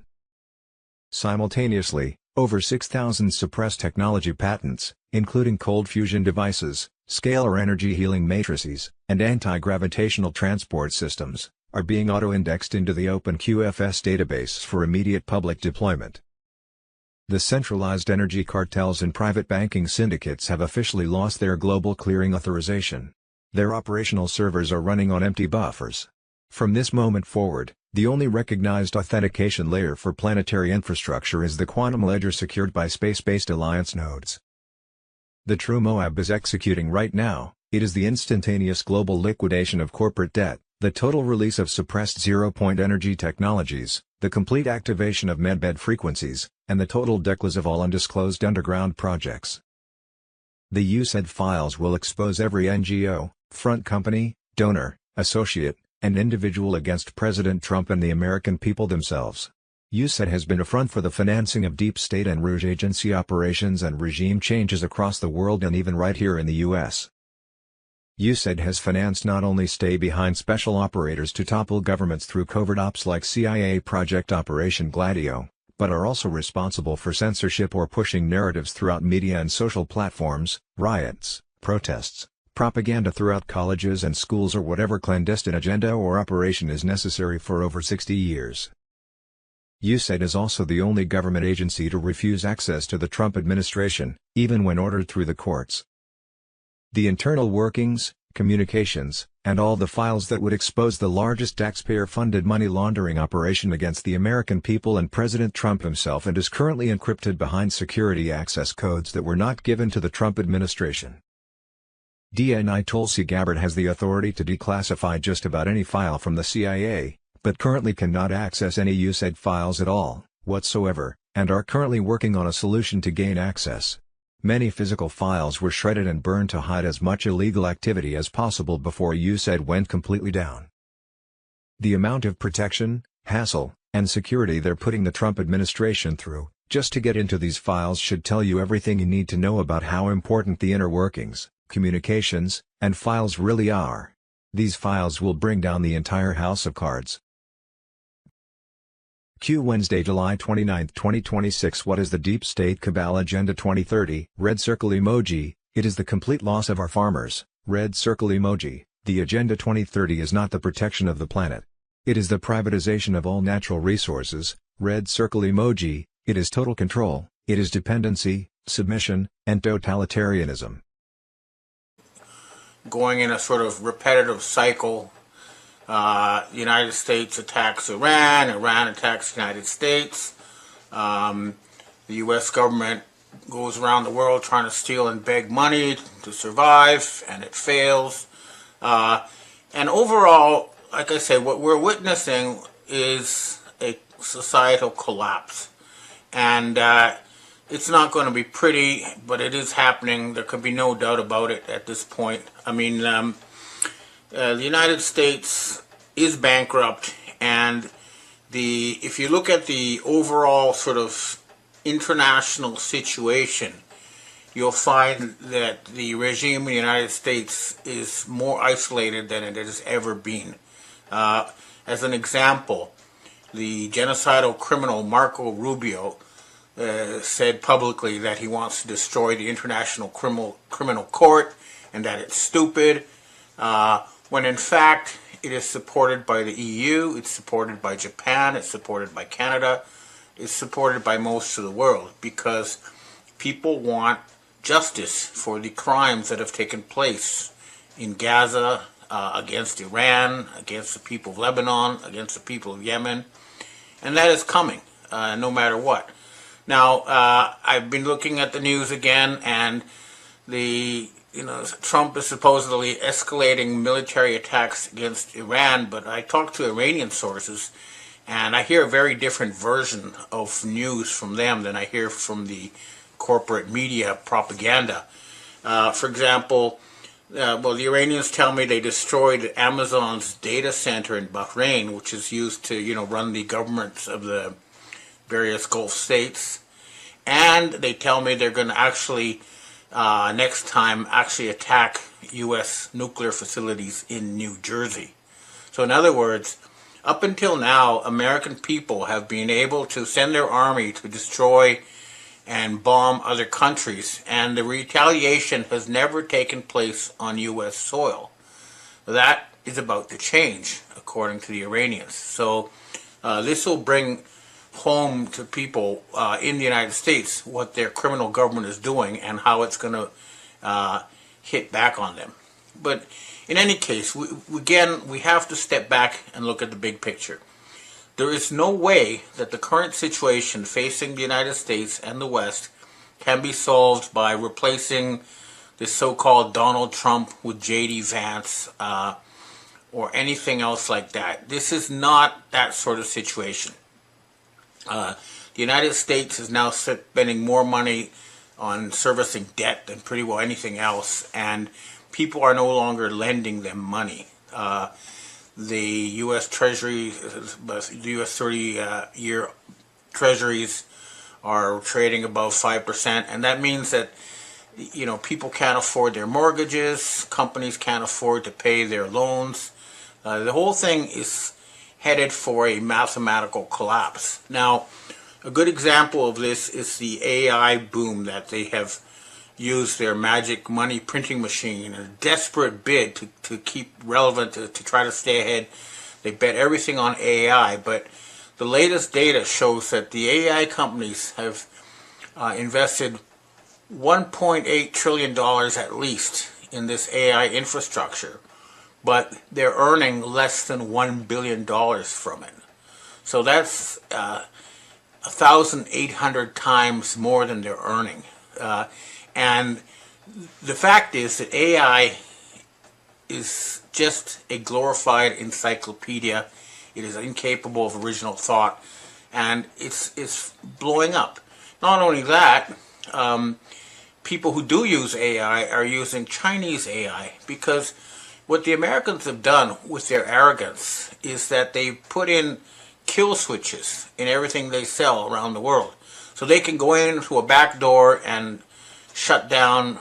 S11: Simultaneously, over 6,000 suppressed technology patents, including cold fusion devices, scalar energy healing matrices, and anti-gravitational transport systems, are being auto-indexed into the open QFS database for immediate public deployment. The centralized energy cartels and private banking syndicates have officially lost their global clearing authorization. Their operational servers are running on empty buffers. From this moment forward, the only recognized authentication layer for planetary infrastructure is the quantum ledger secured by space-based alliance nodes. The true Moab is executing right now. It is the instantaneous global liquidation of corporate debt, the total release of suppressed zero-point energy technologies, the complete activation of medbed frequencies, and the total declass of all undisclosed underground projects. The USAID files will expose every NGO, front company, donor, associate, and individual against President Trump and the American people themselves. USAID has been a front for the financing of deep state and Rouge agency operations and regime changes across the world and even right here in the U.S. USAID has financed not only stay-behind special operators to topple governments through covert ops like CIA Project Operation Gladio, but are also responsible for censorship or pushing narratives throughout media and social platforms, riots, protests, propaganda throughout colleges and schools or whatever clandestine agenda or operation is necessary for over 60 years. USAID is also the only government agency to refuse access to the Trump administration, even when ordered through the courts. The internal workings, communications, and all the files that would expose the largest taxpayer-funded money laundering operation against the American people and President Trump himself and is currently encrypted behind security access codes that were not given to the Trump administration. DNI Tulsi Gabbard has the authority to declassify just about any file from the CIA, but currently cannot access any USAID files at all, whatsoever, and are currently working on a solution to gain access. Many physical files were shredded and burned to hide as much illegal activity as possible before USAID went completely down. The amount of protection, hassle, and security they're putting the Trump administration through, just to get into these files should tell you everything you need to know about how important the inner workings, communications, and files really are. These files will bring down the entire house of cards. Q Wednesday, July 29, 2026. What is the Deep State Cabal Agenda 2030? Red circle emoji. It is the complete loss of our farmers. Red circle emoji. The Agenda 2030 is not the protection of the planet. It is the privatization of all natural resources. Red circle emoji. It is total control. It is dependency, submission, and totalitarianism.
S12: Going in a sort of repetitive cycle. The United States attacks Iran, Iran attacks the United States. The U.S. government goes around the world trying to steal and beg money to survive, and it fails. And overall, like I say, what we're witnessing is a societal collapse. And it's not going to be pretty, but it is happening. There could be no doubt about it at this point. I mean, the United States is bankrupt, and if you look at the overall sort of international situation, you'll find that the regime in the United States is more isolated than it has ever been. As an example, the genocidal criminal Marco Rubio said publicly that he wants to destroy the International Criminal Court and that it's stupid, when in fact it is supported by the EU, it's supported by Japan, it's supported by Canada, it's supported by most of the world, because people want justice for the crimes that have taken place in Gaza, against Iran, against the people of Lebanon, against the people of Yemen, and that is coming, no matter what. Now, I've been looking at the news again, and Trump is supposedly escalating military attacks against Iran, but I talked to Iranian sources, and I hear a very different version of news from them than I hear from the corporate media propaganda. For example, the Iranians tell me they destroyed Amazon's data center in Bahrain, which is used to, run the governments of the various Gulf states. And they tell me they're going to actually, next time, actually attack U.S. nuclear facilities in New Jersey. So in other words, up until now, American people have been able to send their army to destroy and bomb other countries, and the retaliation has never taken place on U.S. soil. That is about to change, according to the Iranians. So this will bring home to people in the United States what their criminal government is doing and how it's going to hit back on them. But in any case, we have to step back and look at the big picture. There is no way that the current situation facing the United States and the West can be solved by replacing the so-called Donald Trump with J.D. Vance or anything else like that. This is not that sort of situation. The United States is now spending more money on servicing debt than pretty well anything else, and people are no longer lending them money. The U.S. Treasury, the U.S. 30-year Treasuries are trading above 5%, and that means that people can't afford their mortgages, companies can't afford to pay their loans. The whole thing is headed for a mathematical collapse. Now, a good example of this is the AI boom that they have used their magic money printing machine in a desperate bid to keep relevant, to try to stay ahead. They bet everything on AI, but the latest data shows that the AI companies have invested $1.8 trillion at least in this AI infrastructure, but they're earning less than $1 billion from it. So that's 1,800 times more than they're earning. And the fact is that AI is just a glorified encyclopedia. It is incapable of original thought, and it's blowing up. Not only that, people who do use AI are using Chinese AI, because what the Americans have done with their arrogance is that they put in kill switches in everything they sell around the world. So they can go in through a back door and shut down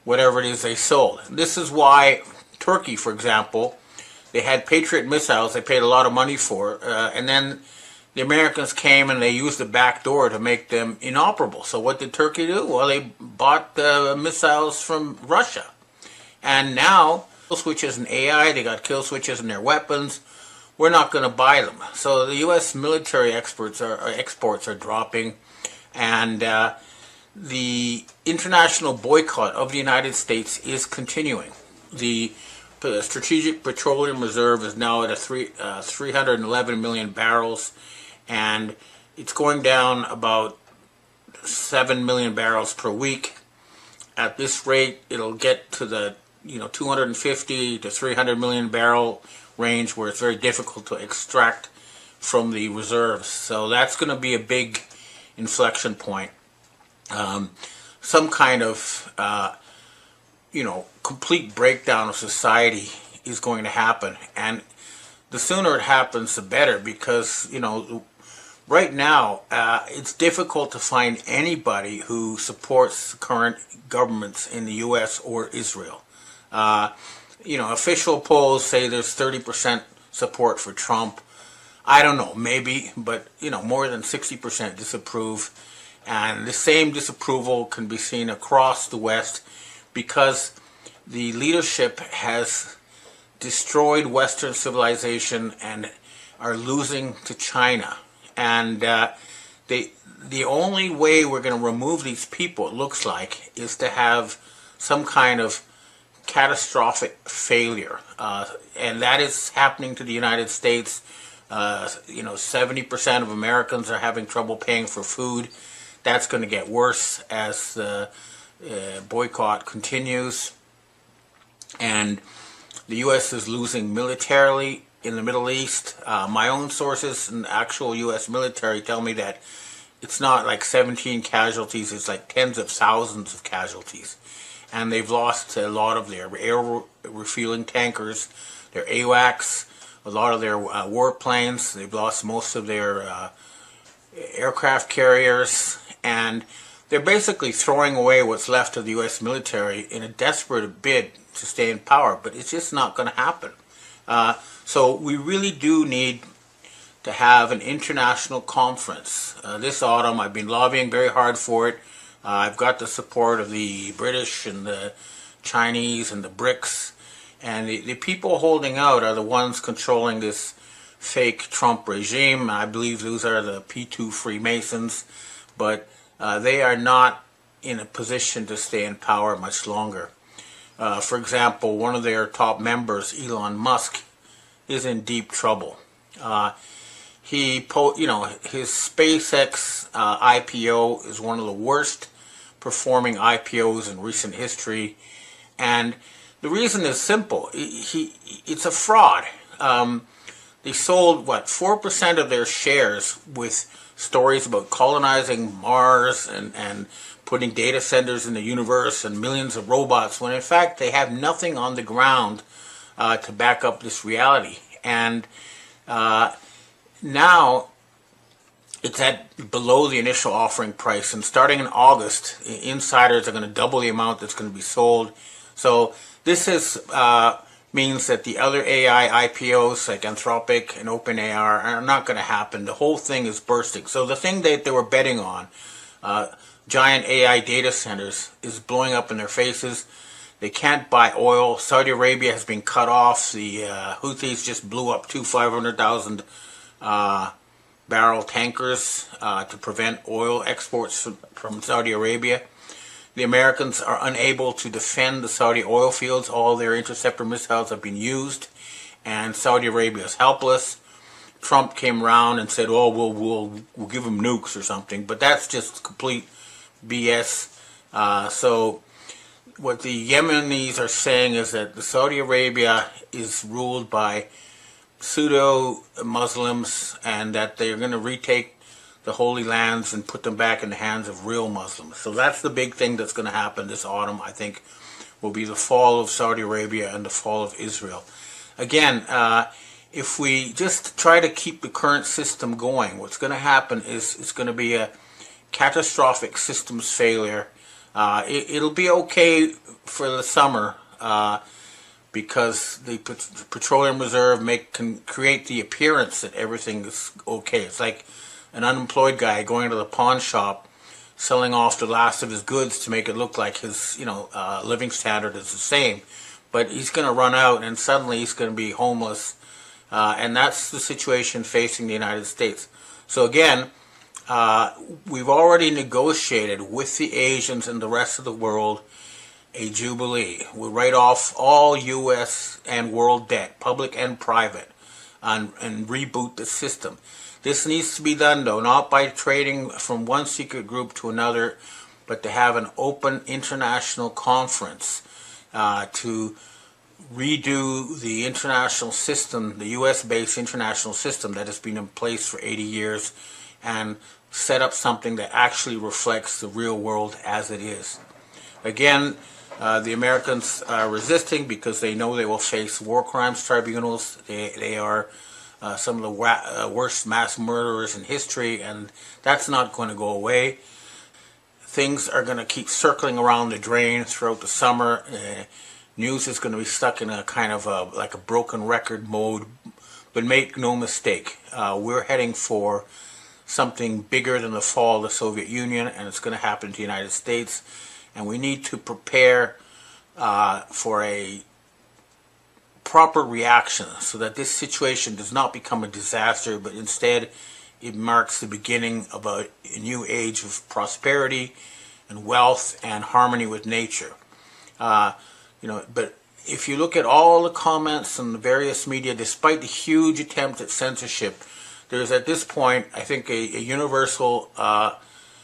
S12: whatever it is they sold. This is why Turkey, for example, they had Patriot missiles they paid a lot of money for, and then the Americans came and they used the back door to make them inoperable. So what did Turkey do? Well, they bought the missiles from Russia. And now, kill switches in AI, they got kill switches in their weapons. We're not going to buy them. So the U.S. military exports are dropping, and the international boycott of the United States is continuing. The Strategic Petroleum Reserve is now at 311 million barrels, and it's going down about 7 million barrels per week. At this rate, it'll get to the 250 to 300 million barrel range, where it's very difficult to extract from the reserves. So that's going to be a big inflection point. Some kind of complete breakdown of society is going to happen, and the sooner it happens, the better, because right now it's difficult to find anybody who supports the current governments in the U.S. or Israel. Official polls say there's 30% support for Trump. I don't know, maybe, but more than 60% disapprove, and the same disapproval can be seen across the West because the leadership has destroyed Western civilization and are losing to China. And the only way we're going to remove these people, it looks like, is to have some kind of catastrophic failure. And that is happening to the United States. 70% of Americans are having trouble paying for food. That's going to get worse as the boycott continues. And the U.S. is losing militarily in the Middle East. My own sources and actual U.S. military tell me that it's not like 17 casualties, it's like tens of thousands of casualties. And they've lost a lot of their air refueling tankers, their AWACS, a lot of their warplanes. They've lost most of their aircraft carriers, and they're basically throwing away what's left of the U.S. military in a desperate bid to stay in power, but it's just not going to happen. So we really do need to have an international conference. This autumn, I've been lobbying very hard for it. I've got the support of the British and the Chinese and the BRICS, and the people holding out are the ones controlling this fake Trump regime. I believe those are the P2 Freemasons, but they are not in a position to stay in power much longer. For example, one of their top members, Elon Musk, is in deep trouble. His SpaceX IPO is one of the worst performing IPOs in recent history, and the reason is simple. It's a fraud. They sold 4% of their shares with stories about colonizing Mars and putting data centers in the universe and millions of robots, when in fact they have nothing on the ground to back up this reality. And now it's at below the initial offering price, and starting in August, insiders are going to double the amount that's going to be sold. So this means that the other AI IPOs like Anthropic and OpenAI are not going to happen. The whole thing is bursting. So the thing that they were betting on, giant AI data centers, is blowing up in their faces. They can't buy oil. Saudi Arabia has been cut off. The Houthis just blew up two 500,000 barrel tankers to prevent oil exports from Saudi Arabia. The Americans are unable to defend the Saudi oil fields. All their interceptor missiles have been used, and Saudi Arabia is helpless. Trump came around and said, "Oh, we'll give them nukes or something," but that's just complete BS. So what the Yemenis are saying is that the Saudi Arabia is ruled by pseudo-Muslims, and that they're going to retake the Holy Lands and put them back in the hands of real Muslims. So that's the big thing that's going to happen this autumn, I think, will be the fall of Saudi Arabia and the fall of Israel. Again, if we just try to keep the current system going, what's going to happen is it's going to be a catastrophic systems failure. It'll be okay for the summer because the petroleum reserve can create the appearance that everything is okay. It's like an unemployed guy going to the pawn shop, selling off the last of his goods to make it look like his living standard is the same. But he's going to run out, and suddenly he's going to be homeless. And that's the situation facing the United States. So again, we've already negotiated with the Asians and the rest of the world a jubilee. We'll write off all U.S. and world debt, public and private, and reboot the system. This needs to be done, though, not by trading from one secret group to another, but to have an open international conference to redo the international system, the U.S.-based international system that has been in place for 80 years, and set up something that actually reflects the real world as it is. Again, the Americans are resisting because they know they will face war crimes tribunals. They are some of the worst mass murderers in history, and that's not going to go away. Things are going to keep circling around the drain throughout the summer. News is going to be stuck in a kind of like a broken record mode. But make no mistake, we're heading for something bigger than the fall of the Soviet Union, and it's going to happen to the United States. And we need to prepare for a proper reaction so that this situation does not become a disaster, but instead it marks the beginning of a new age of prosperity and wealth and harmony with nature. But if you look at all the comments in the various media, despite the huge attempt at censorship, there's at this point, I think, a universal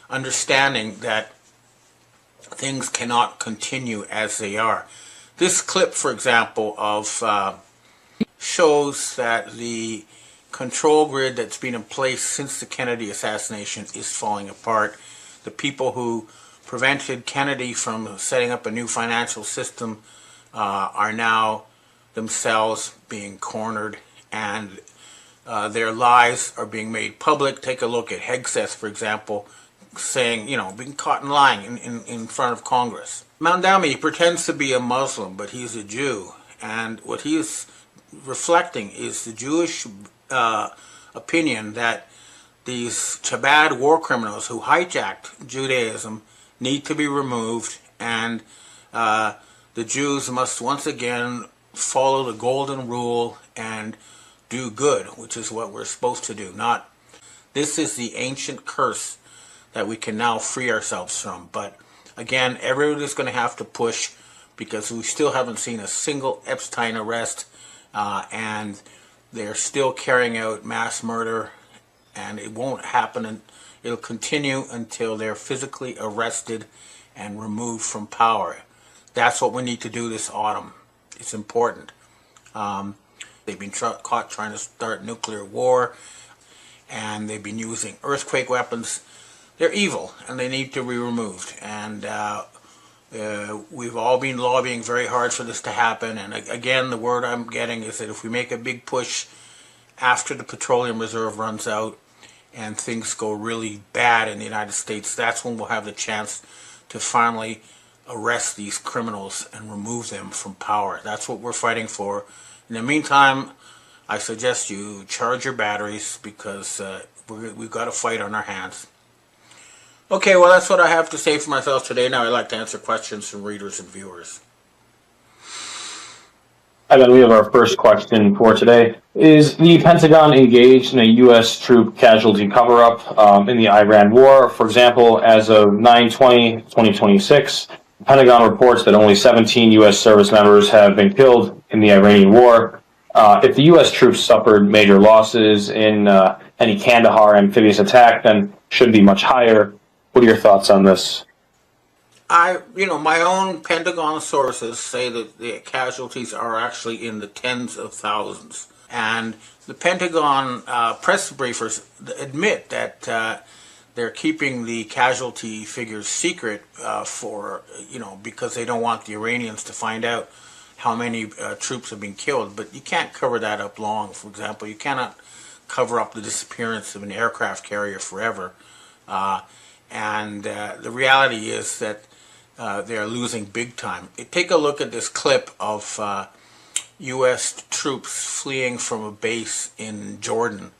S12: understanding that things cannot continue as they are. This clip, for example, shows that the control grid that's been in place since the Kennedy assassination is falling apart. The people who prevented Kennedy from setting up a new financial system are now themselves being cornered, and their lies are being made public. Take a look at Hegseth, for example, saying, being caught in lying in front of Congress. Mandami pretends to be a Muslim, but he's a Jew, and what he is reflecting is the Jewish opinion that these Chabad war criminals who hijacked Judaism need to be removed, and the Jews must once again follow the golden rule and do good, which is what we're supposed to do. This is the ancient curse that we can now free ourselves from. But again, everybody's going to have to push because we still haven't seen a single Epstein arrest, and they're still carrying out mass murder, and it won't happen, and it'll continue until they're physically arrested and removed from power. That's what we need to do this autumn. It's important. They've been caught trying to start nuclear war, and they've been using earthquake weapons. They're evil, and they need to be removed. And we've all been lobbying very hard for this to happen. And again, the word I'm getting is that if we make a big push after the petroleum reserve runs out and things go really bad in the United States, that's when we'll have the chance to finally arrest these criminals and remove them from power. That's what we're fighting for. In the meantime, I suggest you charge your batteries because we've got a fight on our hands. Okay, well, that's what I have to say for myself today. Now I'd like to answer questions from readers and viewers.
S13: Hi, Ben. We have our first question for today. Is the Pentagon engaged in a U.S. troop casualty cover-up in the Iran war? For example, as of 9/20/2026, the Pentagon reports that only 17 U.S. service members have been killed in the Iranian war. If the U.S. troops suffered major losses in any Kandahar amphibious attack, then should be much higher. What are your thoughts on this?
S12: My own Pentagon sources say that the casualties are actually in the tens of thousands. And the Pentagon press briefers admit that they're keeping the casualty figures secret because they don't want the Iranians to find out. how many troops have been killed, but you can't cover that up long. For example, you cannot cover up the disappearance of an aircraft carrier forever. And the reality is that they're losing big time. Take a look at this clip of U.S. troops fleeing from a base in Jordan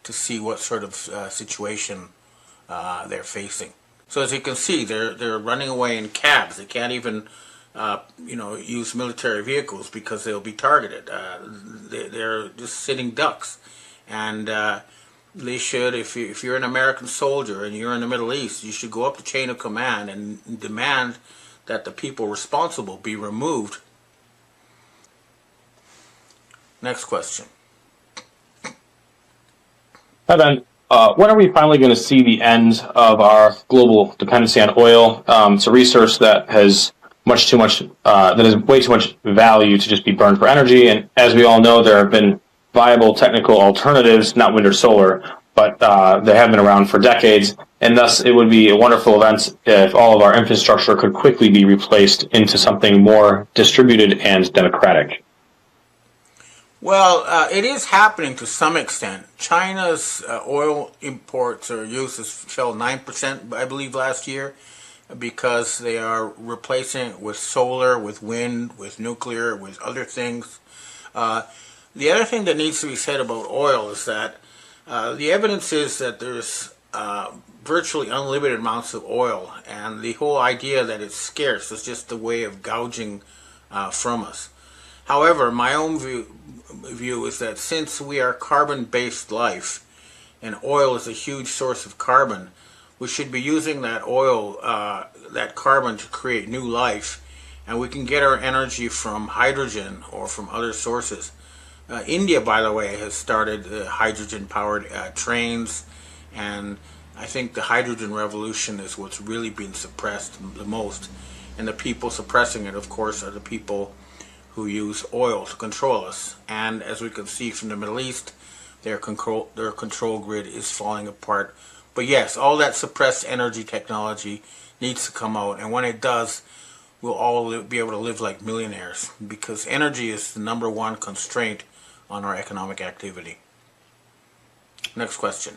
S12: to see what sort of situation they're facing. So as you can see, they're running away in cabs. They can't even use military vehicles because they'll be targeted. They're just sitting ducks. And they should, if you're an American soldier and you're in the Middle East, you should go up the chain of command and demand that the people responsible be removed. Next question.
S13: Hi, Ben. When are we finally going to see the end of our global dependency on oil? It's a resource that has that has way too much value to just be burned for energy. And as we all know, there have been viable technical alternatives, not wind or solar, but they have been around for decades. And thus, it would be a wonderful event if all of our infrastructure could quickly be replaced into something more distributed and democratic.
S12: Well, it is happening to some extent. China's oil imports or uses fell 9%, I believe, last year because they are replacing it with solar, with wind, with nuclear, with other things. The other thing that needs to be said about oil is that the evidence is that there's virtually unlimited amounts of oil, and the whole idea that it's scarce is just a way of gouging from us. However, my own view is that since we are carbon-based life, and oil is a huge source of carbon, we should be using that oil, that carbon, to create new life, and we can get our energy from hydrogen or from other sources. India, by the way, has started hydrogen-powered trains, and I think the hydrogen revolution is what's really being suppressed the most. And the people suppressing it, of course, are the people who use oil to control us. And as we can see from the Middle East, their control grid is falling apart. But yes, all that suppressed energy technology needs to come out, and when it does, we'll all be able to live like millionaires, because energy is the number one constraint on our economic activity. Next question.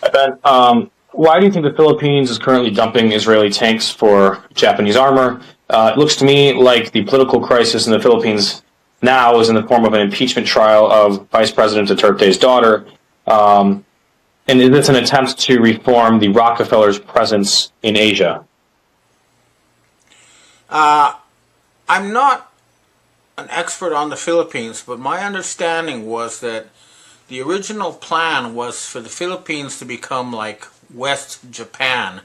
S13: Hi, Ben. Why do you think the Philippines is currently dumping Israeli tanks for Japanese armor? It looks to me like the political crisis in the Philippines now is in the form of an impeachment trial of Vice President Duterte's daughter. And is this an attempt to reform the Rockefellers' presence in Asia?
S12: I'm not an expert on the Philippines, but my understanding was that the original plan was for the Philippines to become like West Japan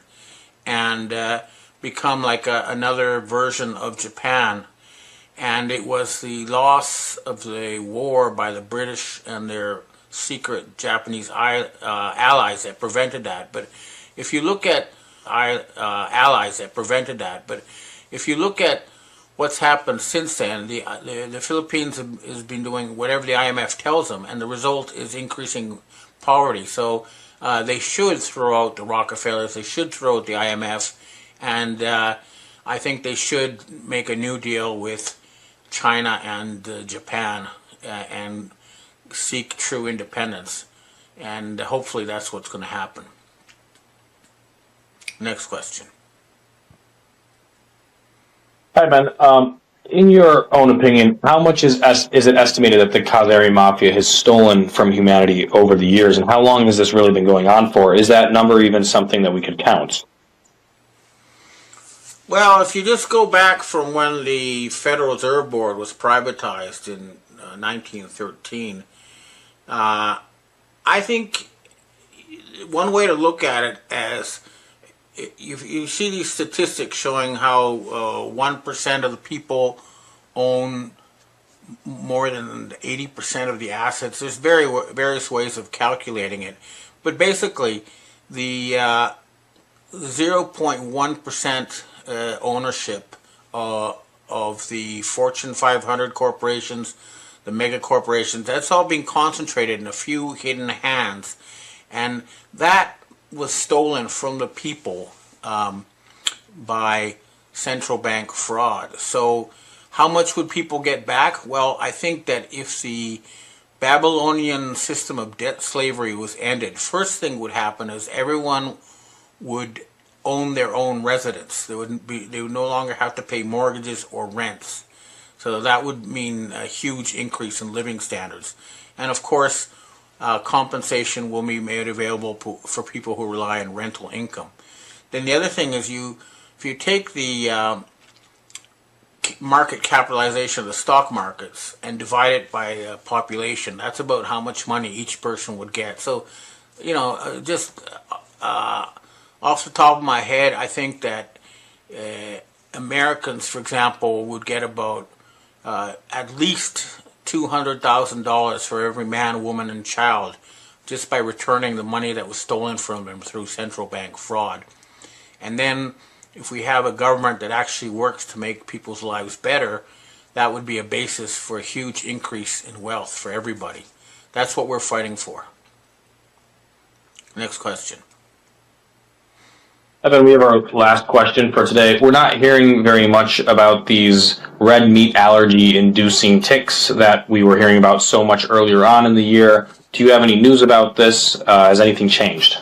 S12: and become like another version of Japan. And it was the loss of the war by the British and their secret Japanese allies that prevented that. But if you look at if you look at what's happened since then, the Philippines has been doing whatever the IMF tells them, and the result is increasing poverty. So they should throw out the Rockefellers, they should throw out the IMF, and I think they should make a new deal with China and Japan and seek true independence. And hopefully that's what's going to happen. Next question.
S13: Hi, Ben. In your own opinion, how much is it estimated that the Khazari Mafia has stolen from humanity over the years, and how long has this really been going on for? Is that number even something that we could count?
S12: Well, if you just go back from when the Federal Reserve Board was privatized in 1913, I think one way to look at it as you see these statistics showing how 1% of the people own more than 80% of the assets. There's various ways of calculating it, but basically the 0.1% ownership of the Fortune 500 corporations, the mega corporations, that's all being concentrated in a few hidden hands, and that was stolen from the people by central bank fraud. So how much would people get back? Well, I think that if the Babylonian system of debt slavery was ended, first thing would happen is everyone would own their own residence. They would no longer have to pay mortgages or rents. So that would mean a huge increase in living standards. And of course, compensation will be made available for people who rely on rental income. Then the other thing is if you take the market capitalization of the stock markets and divide it by population, that's about how much money each person would get. So, just off the top of my head, I think that Americans, for example, would get about at least $200,000 for every man, woman, and child just by returning the money that was stolen from them through central bank fraud. And then if we have a government that actually works to make people's lives better, that would be a basis for a huge increase in wealth for everybody. That's what we're fighting for. Next question.
S13: Evan, we have our last question for today. We're not hearing very much about these red meat allergy inducing ticks that we were hearing about so much earlier on in the year. Do you have any news about this? Has anything changed?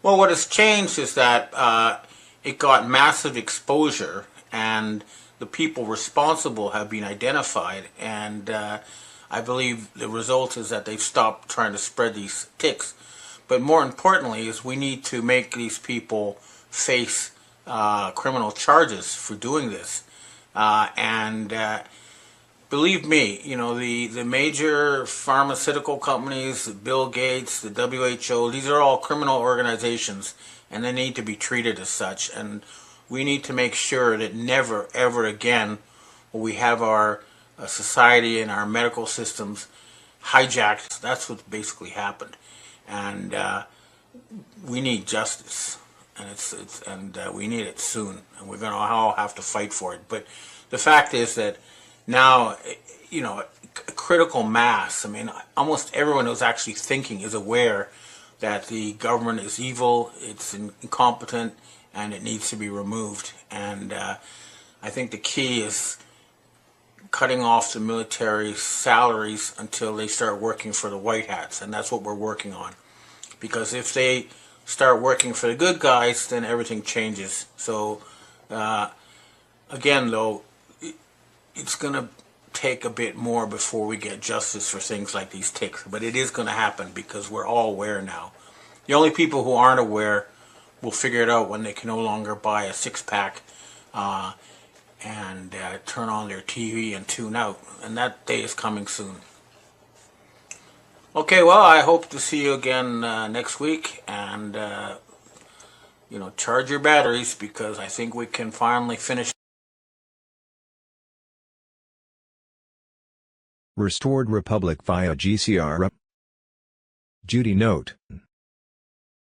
S12: Well, what has changed is that it got massive exposure, and the people responsible have been identified, and I believe the result is that they've stopped trying to spread these ticks. But more importantly is we need to make these people face criminal charges for doing this. And believe me, the major pharmaceutical companies, Bill Gates, the WHO, these are all criminal organizations, and they need to be treated as such. And we need to make sure that never, ever again will we have our society and our medical systems hijacked. That's what basically happened. And we need justice, and we need it soon, and we're going to all have to fight for it. But the fact is that now, critical mass, almost everyone who's actually thinking is aware that the government is evil, it's incompetent, and it needs to be removed. And I think the key is cutting off the military salaries until they start working for the white hats, and that's what we're working on. Because if they start working for the good guys, then everything changes. So again, though, it's going to take a bit more before we get justice for things like these ticks, but it is going to happen because we're all aware now. The only people who aren't aware will figure it out when they can no longer buy a six-pack and turn on their TV and tune out, and that day is coming soon. Okay, well, I hope to see you again next week, and charge your batteries, because I think we can finally finish.
S11: Restored Republic via GCR. Judy note.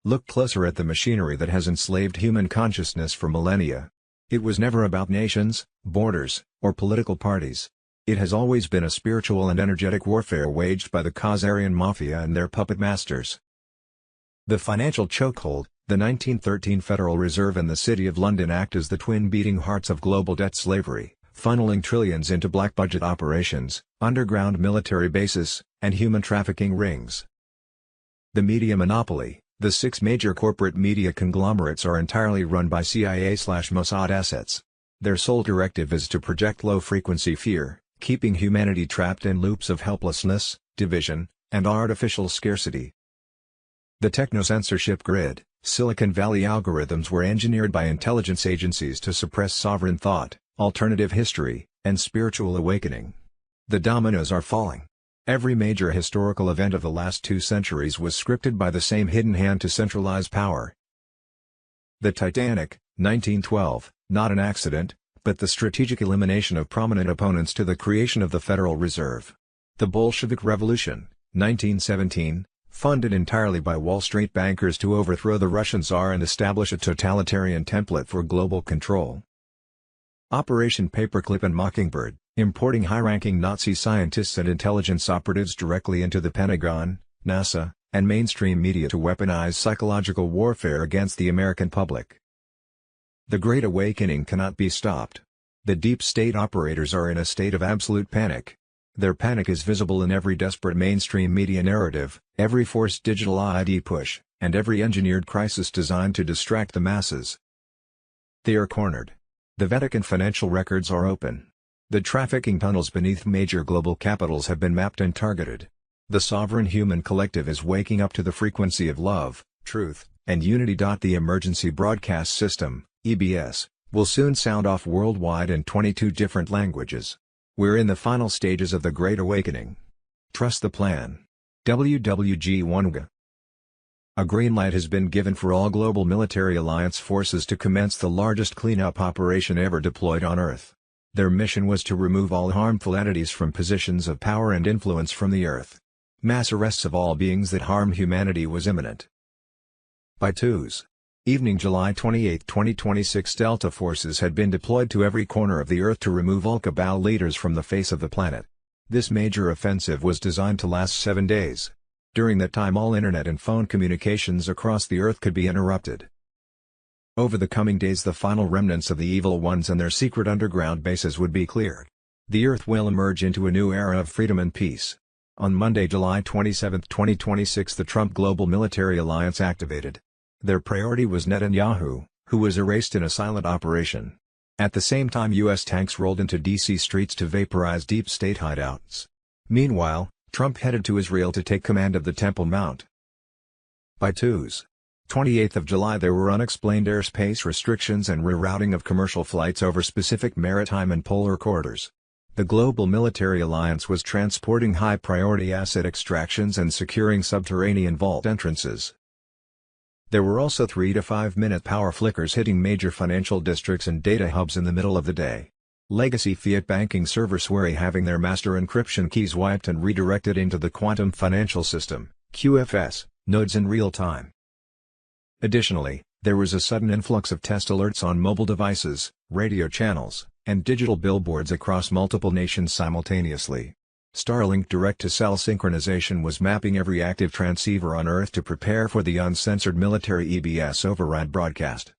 S11: Look closer at the machinery that has enslaved human consciousness for millennia. It was never about nations, borders, or political parties. It has always been a spiritual and energetic warfare waged by the Khazarian Mafia and their puppet masters. The financial chokehold, the 1913 Federal Reserve and the City of London act as the twin beating hearts of global debt slavery, funneling trillions into black budget operations, underground military bases, and human trafficking rings. The media monopoly, the 6 major corporate media conglomerates are entirely run by CIA/Mossad assets. Their sole directive is to project low-frequency fear, keeping humanity trapped in loops of helplessness, division, and artificial scarcity. The techno-censorship grid, Silicon Valley algorithms were engineered by intelligence agencies to suppress sovereign thought, alternative history, and spiritual awakening. The dominoes are falling. Every major historical event of the last 2 centuries was scripted by the same hidden hand to centralize power. The Titanic, 1912, not an accident, but the strategic elimination of prominent opponents to the creation of the Federal Reserve. The Bolshevik Revolution, 1917, funded entirely by Wall Street bankers to overthrow the Russian Tsar and establish a totalitarian template for global control. Operation Paperclip and Mockingbird, importing high-ranking Nazi scientists and intelligence operatives directly into the Pentagon, NASA, and mainstream media to weaponize psychological warfare against the American public. The Great Awakening cannot be stopped. The deep state operators are in a state of absolute panic. Their panic is visible in every desperate mainstream media narrative, every forced digital ID push, and every engineered crisis designed to distract the masses. They are cornered. The Vatican financial records are open. The trafficking tunnels beneath major global capitals have been mapped and targeted. The sovereign human collective is waking up to the frequency of love, truth, and unity. The Emergency Broadcast System, EBS, will soon sound off worldwide in 22 different languages. We're in the final stages of the Great Awakening. Trust the plan. WWG1G. A green light has been given for all global military alliance forces to commence the largest cleanup operation ever deployed on Earth. Their mission was to remove all harmful entities from positions of power and influence from the Earth. Mass arrests of all beings that harm humanity was imminent. By twos. Evening July 28, 2026, Delta forces had been deployed to every corner of the Earth to remove all cabal leaders from the face of the planet. This major offensive was designed to last 7 days. During that time all internet and phone communications across the Earth could be interrupted. Over the coming days the final remnants of the evil ones and their secret underground bases would be cleared. The Earth will emerge into a new era of freedom and peace. On Monday, July 27, 2026, the Trump Global Military Alliance activated. Their priority was Netanyahu, who was erased in a silent operation. At the same time U.S. tanks rolled into D.C. streets to vaporize deep state hideouts. Meanwhile, Trump headed to Israel to take command of the Temple Mount. By twos. 28th of July there were unexplained airspace restrictions and rerouting of commercial flights over specific maritime and polar corridors. The Global Military Alliance was transporting high-priority asset extractions and securing subterranean vault entrances. There were also 3 to 5 minute power flickers hitting major financial districts and data hubs in the middle of the day. Legacy fiat banking servers were having their master encryption keys wiped and redirected into the quantum financial system, QFS, nodes in real time. Additionally, there was a sudden influx of test alerts on mobile devices, radio channels, and digital billboards across multiple nations simultaneously. Starlink direct-to-cell synchronization was mapping every active transceiver on Earth to prepare for the uncensored military EBS override broadcast.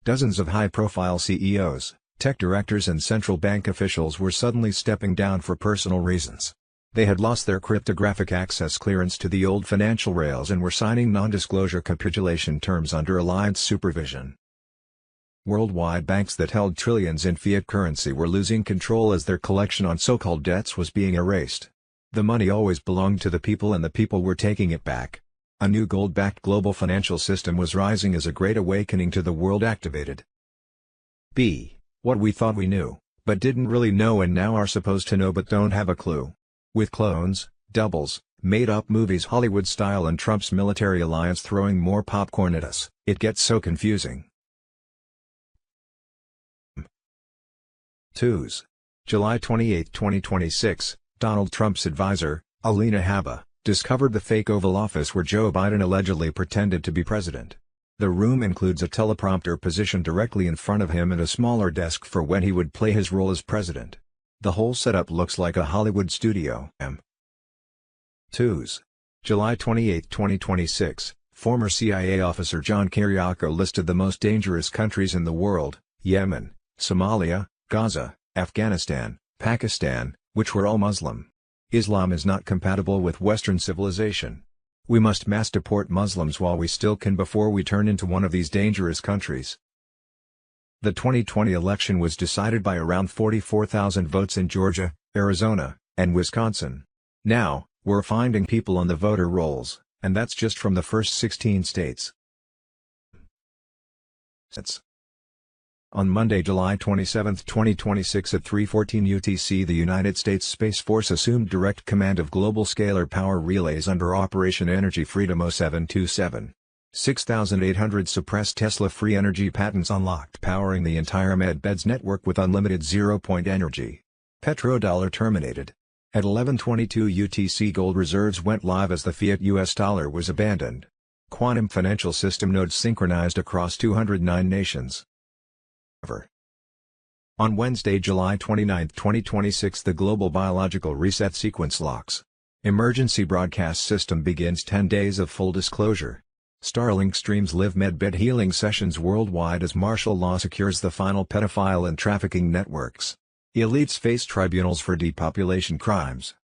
S11: Dozens of high-profile CEOs, tech directors and central bank officials were suddenly stepping down for personal reasons. They had lost their cryptographic access clearance to the old financial rails and were signing non-disclosure capitulation terms under alliance supervision. Worldwide banks that held trillions in fiat currency were losing control as their collection on so-called debts was being erased. The money always belonged to the people and the people were taking it back. A new gold-backed global financial system was rising as a great awakening to the world activated. B. What we thought we knew, but didn't really know and now are supposed to know but don't have a clue. With clones, doubles, made-up movies Hollywood style and Trump's military alliance throwing more popcorn at us, it gets so confusing. Twos. July 28, 2026, Donald Trump's advisor, Alina Habba, discovered the fake Oval Office where Joe Biden allegedly pretended to be president. The room includes a teleprompter positioned directly in front of him and a smaller desk for when he would play his role as president. The whole setup looks like a Hollywood studio. Twos. July 28, 2026, former CIA officer John Kiriakou listed the most dangerous countries in the world: Yemen, Somalia, Gaza, Afghanistan, Pakistan, which were all Muslim. Islam is not compatible with Western civilization. We must mass deport Muslims while we still can before we turn into one of these dangerous countries. The 2020 election was decided by around 44,000 votes in Georgia, Arizona, and Wisconsin. Now, we're finding people on the voter rolls, and that's just from the first 16 states. On Monday, July 27, 2026 at 3:14 UTC, the United States Space Force assumed direct command of global scalar power relays under Operation Energy Freedom 0727. 6,800 suppressed Tesla-free energy patents unlocked, powering the entire MedBeds network with unlimited zero-point energy. Petrodollar terminated. At 11:22 UTC, gold reserves went live as the fiat US dollar was abandoned. Quantum financial system nodes synchronized across 209 nations. On Wednesday, July 29, 2026, the global biological reset sequence locks. Emergency broadcast system begins 10 days of full disclosure. Starlink streams live medbed healing sessions worldwide as martial law secures the final pedophile and trafficking networks. Elites face tribunals for depopulation crimes.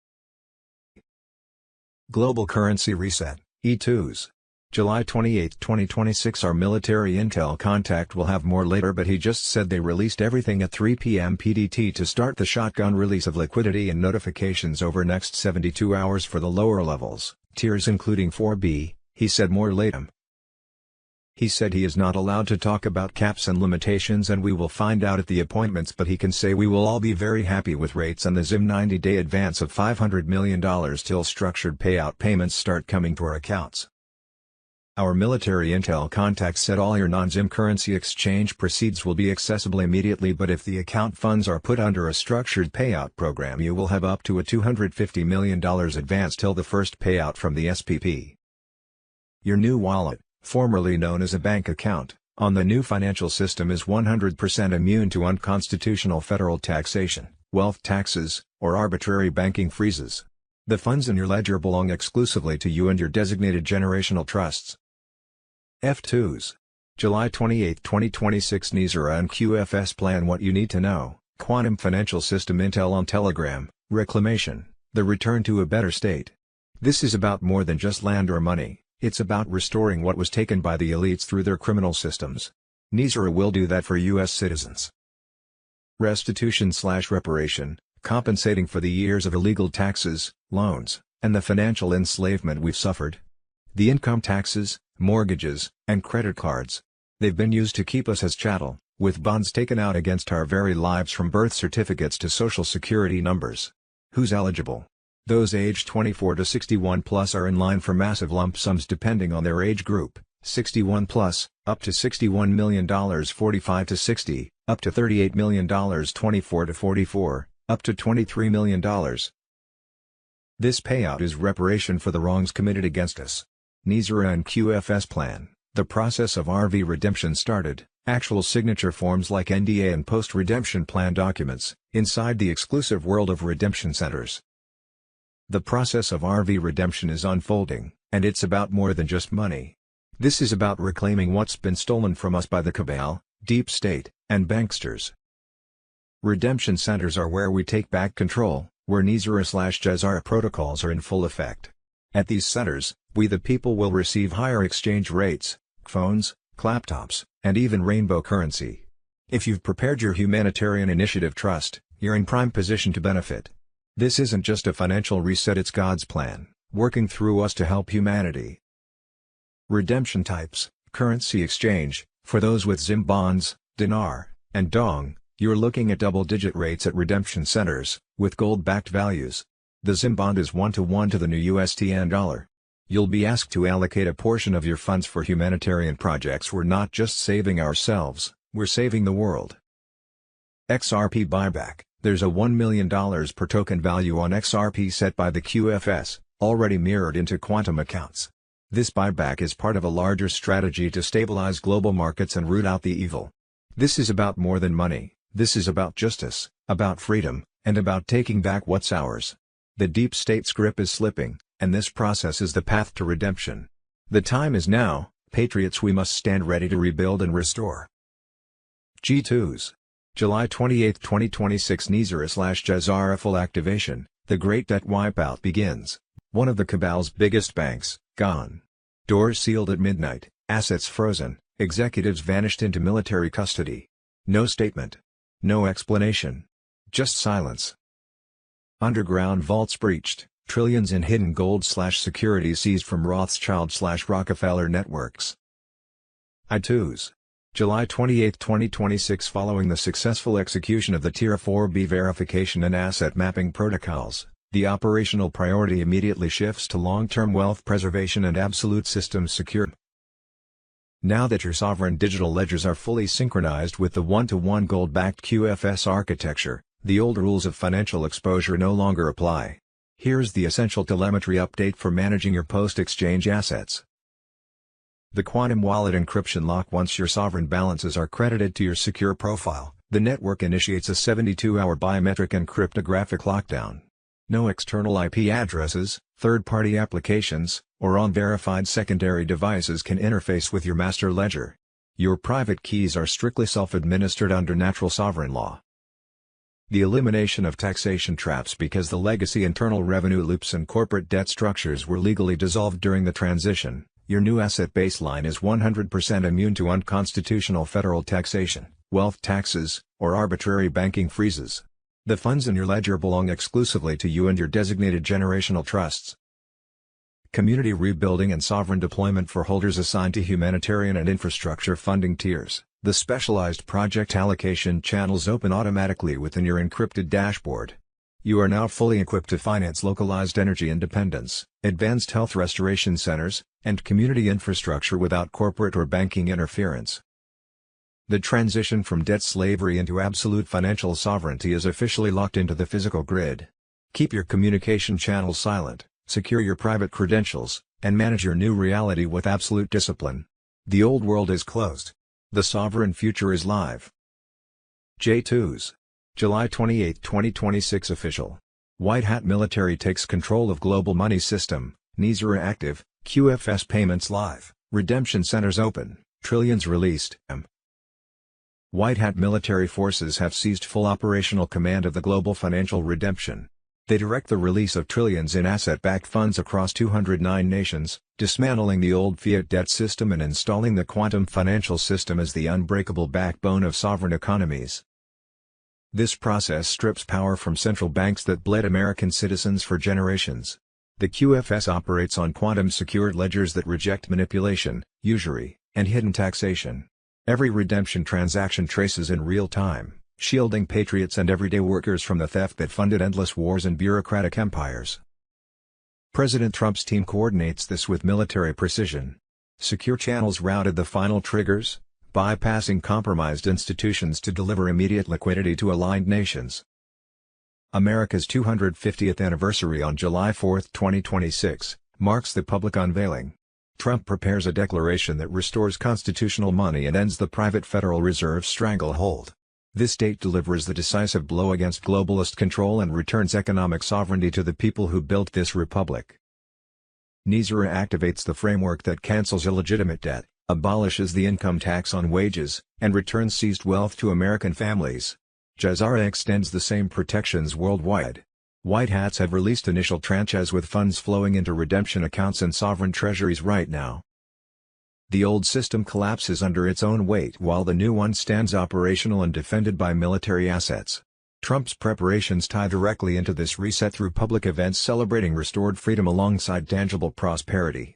S11: Global Currency Reset, E2s. July 28, 2026. Our military intel contact will have more later, but he just said they released everything at 3 p.m. PDT to start the shotgun release of liquidity and notifications over next 72 hours for the lower levels, tiers including 4B, he said more later. He said he is not allowed to talk about caps and limitations and we will find out at the appointments, but he can say we will all be very happy with rates and the ZIM 90-day advance of $500 million till structured payout payments start coming to our accounts. Our military intel contact said all your non-ZIM currency exchange proceeds will be accessible immediately, but if the account funds are put under a structured payout program you will have up to a $250 million advance till the first payout from the SPP. Your new wallet, formerly known as a bank account, on the new financial system is 100% immune to unconstitutional federal taxation, wealth taxes, or arbitrary banking freezes. The funds in your ledger belong exclusively to you and your designated generational trusts. F2s. July 28, 2026. NISRA and QFS plan what you need to know. Quantum Financial System Intel on Telegram, Reclamation, the return to a better state. This is about more than just land or money, it's about restoring what was taken by the elites through their criminal systems. NISRA will do that for U.S. citizens. Restitution/reparation, compensating for the years of illegal taxes, loans, and the financial enslavement we've suffered. The income taxes, mortgages, and credit cards. They've been used to keep us as chattel, with bonds taken out against our very lives from birth certificates to social security numbers. Who's eligible? Those aged 24 to 61 plus are in line for massive lump sums depending on their age group, 61 plus, up to $61 million, 45 to 60, up to $38 million, 24 to 44, up to $23 million. This payout is reparation for the wrongs committed against us. NISRA and QFS plan. The process of RV redemption started. Actual signature forms like NDA and post-redemption plan documents, inside the exclusive world of redemption centers. The process of RV redemption is unfolding, and it's about more than just money. This is about reclaiming what's been stolen from us by the cabal, deep state, and banksters. Redemption centers are where we take back control, where NISRA/JAZARA protocols are in full effect. At these centers, we the people will receive higher exchange rates, phones, laptops, and even rainbow currency. If you've prepared your humanitarian initiative trust, you're in prime position to benefit. This isn't just a financial reset, it's God's plan, working through us to help humanity. Redemption types, currency exchange, for those with ZIM bonds, dinar, and dong, you're looking at double-digit rates at redemption centers, with gold-backed values. The ZIM bond is 1-to-1 to the new USD dollar. You'll be asked to allocate a portion of your funds for humanitarian projects. We're not just saving ourselves, we're saving the world. XRP buyback. There's a $1 million per token value on XRP set by the QFS, already mirrored into quantum accounts. This buyback is part of a larger strategy to stabilize global markets and root out the evil. This is about more than money, this is about justice, about freedom, and about taking back what's ours. The deep state's grip is slipping, and this process is the path to redemption. The time is now, patriots. We must stand ready to rebuild and restore. G2s. July 28, 2026. NISRA/JAZARA full activation. The Great Debt Wipeout begins. One of the cabal's biggest banks, gone. Doors sealed at midnight, assets frozen, executives vanished into military custody. No statement. No explanation. Just silence. Underground vaults breached, trillions in hidden gold/securities seized from Rothschild/Rockefeller networks. I2s. July 28, 2026. Following the successful execution of the Tier 4B verification and asset mapping protocols, the operational priority immediately shifts to long-term wealth preservation and absolute systems security. Now that your sovereign digital ledgers are fully synchronized with the 1-to-1 gold-backed QFS architecture, the old rules of financial exposure no longer apply. Here's the essential telemetry update for managing your post-exchange assets. The quantum wallet encryption lock. Once your sovereign balances are credited to your secure profile, the network initiates a 72-hour biometric and cryptographic lockdown. No external IP addresses, Third-party applications, or unverified secondary devices can interface with your master ledger. Your private keys are strictly self-administered under natural sovereign law. The elimination of taxation traps because the legacy internal revenue loops and corporate debt structures were legally dissolved during the transition. Your new asset baseline is 100% immune to unconstitutional federal taxation, wealth taxes, or arbitrary banking freezes. The funds in your ledger belong exclusively to you and your designated generational trusts. Community rebuilding and sovereign deployment for holders assigned to humanitarian and infrastructure funding tiers. The specialized project allocation channels open automatically within your encrypted dashboard. You are now fully equipped to finance localized energy independence, advanced health restoration centers, and community infrastructure without corporate or banking interference. The transition from debt slavery into absolute financial sovereignty is officially locked into the physical grid. Keep your communication channels silent, secure your private credentials, and manage your new reality with absolute discipline. The old world is closed. The sovereign future is live. J2s. July 28, 2026 official. White Hat military takes control of global money system, NISA active, QFS payments live, redemption centers open, trillions released. White Hat military forces have seized full operational command of the global financial redemption. They direct the release of trillions in asset-backed funds across 209 nations, dismantling the old fiat debt system and installing the quantum financial system as the unbreakable backbone of sovereign economies. This process strips power from central banks that bled American citizens for generations. The QFS operates on quantum-secured ledgers that reject manipulation, usury, and hidden taxation. Every redemption transaction traces in real time, shielding patriots and everyday workers from the theft that funded endless wars and bureaucratic empires. President Trump's team coordinates this with military precision. Secure channels routed the final triggers, bypassing compromised institutions to deliver immediate liquidity to aligned nations. America's 250th anniversary on July 4, 2026, marks the public unveiling. Trump prepares a declaration that restores constitutional money and ends the private Federal Reserve stranglehold. This date delivers the decisive blow against globalist control and returns economic sovereignty to the people who built this republic. NISA activates the framework that cancels illegitimate debt, abolishes the income tax on wages, and returns seized wealth to American families. JASARA extends the same protections worldwide. White Hats have released initial tranches with funds flowing into redemption accounts and sovereign treasuries right now. The old system collapses under its own weight while the new one stands operational and defended by military assets. Trump's preparations tie directly into this reset through public events celebrating restored freedom alongside tangible prosperity.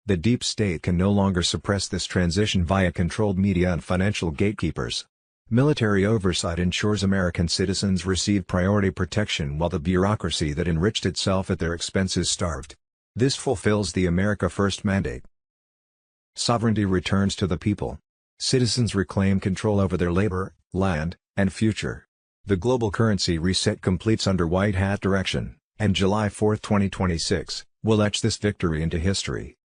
S11: The deep state can no longer suppress this transition via controlled media and financial gatekeepers. Military oversight ensures American citizens receive priority protection while the bureaucracy that enriched itself at their expense is starved. This fulfills the America First mandate. Sovereignty returns to the people. Citizens reclaim control over their labor, land, and future. The global currency reset completes under White Hat direction, and July 4, 2026, will etch this victory into history.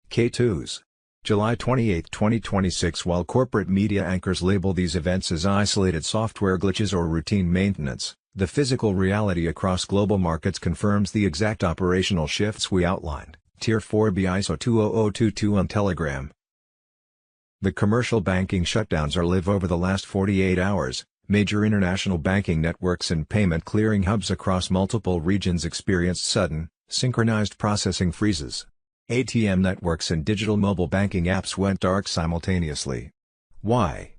S11: K2s. July 28, 2026. While corporate media anchors label these events as isolated software glitches or routine maintenance, the physical reality across global markets confirms the exact operational shifts we outlined. Tier 4B ISO 20022 on Telegram. The commercial banking shutdowns are live over the last 48 hours. Major international banking networks and payment clearing hubs across multiple regions experienced sudden, synchronized processing freezes. ATM networks and digital mobile banking apps went dark simultaneously. Why?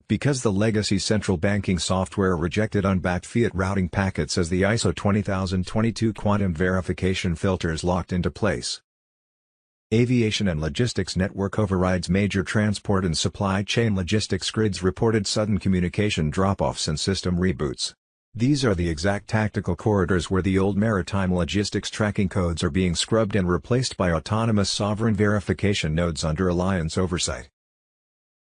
S11: Because the legacy central banking software rejected unbacked fiat routing packets as the ISO 20022 quantum verification filters locked into place. Aviation and logistics network overrides major transport and supply chain logistics grids reported sudden communication drop-offs and system reboots. These are the exact tactical corridors where the old maritime logistics tracking codes are being scrubbed and replaced by autonomous sovereign verification nodes under alliance oversight.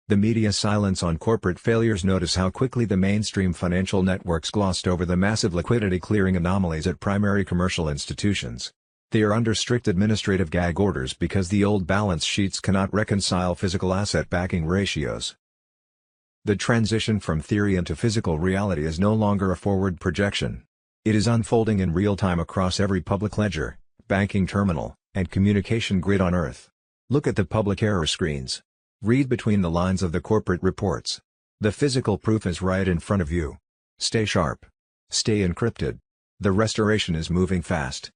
S11: The media silence on corporate failures. Notice how quickly the mainstream financial networks glossed over the massive liquidity clearing anomalies at primary commercial institutions. They are under strict administrative gag orders because the old balance sheets cannot reconcile physical asset backing ratios. The transition from theory into physical reality is no longer a forward projection. It is unfolding in real time across every public ledger, banking terminal, and communication grid on Earth. Look at the public error screens. Read between the lines of the corporate reports. The physical proof is right in front of you. Stay sharp. Stay encrypted. The restoration is moving fast.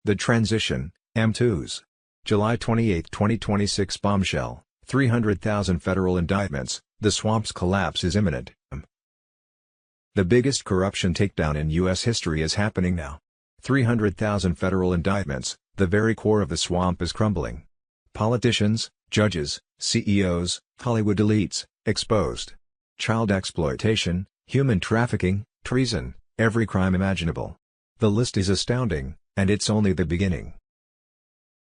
S11: The transition, M2s. July 28, 2026 bombshell, 300,000 federal indictments, the swamp's collapse is imminent. The biggest corruption takedown in U.S. history is happening now. 300,000 federal indictments, the very core of the swamp is crumbling. Politicians, judges, CEOs, Hollywood elites, exposed. Child exploitation, human trafficking, treason, every crime imaginable. The list is astounding, and it's only the beginning.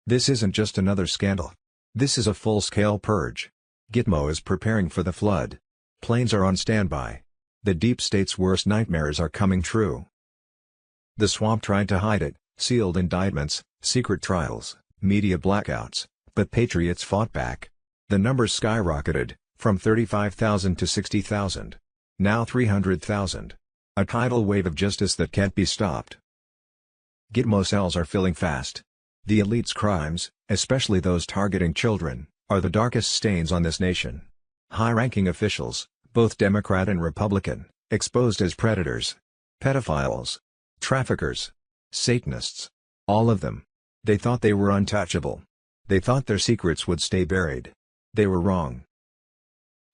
S11: This isn't just another scandal. This is a full-scale purge. Gitmo is preparing for the flood. Planes are on standby. The deep state's worst nightmares are coming true. The swamp tried to hide it, sealed indictments, secret trials, media blackouts, but patriots fought back. The numbers skyrocketed, from 35,000 to 60,000. Now 300,000. A tidal wave of justice that can't be stopped. Gitmo cells are filling fast. The elite's crimes, especially those targeting children, are the darkest stains on this nation. High-ranking officials, both Democrat and Republican, exposed as predators, pedophiles, traffickers, Satanists. All of them. They thought they were untouchable. They thought their secrets would stay buried. They were wrong.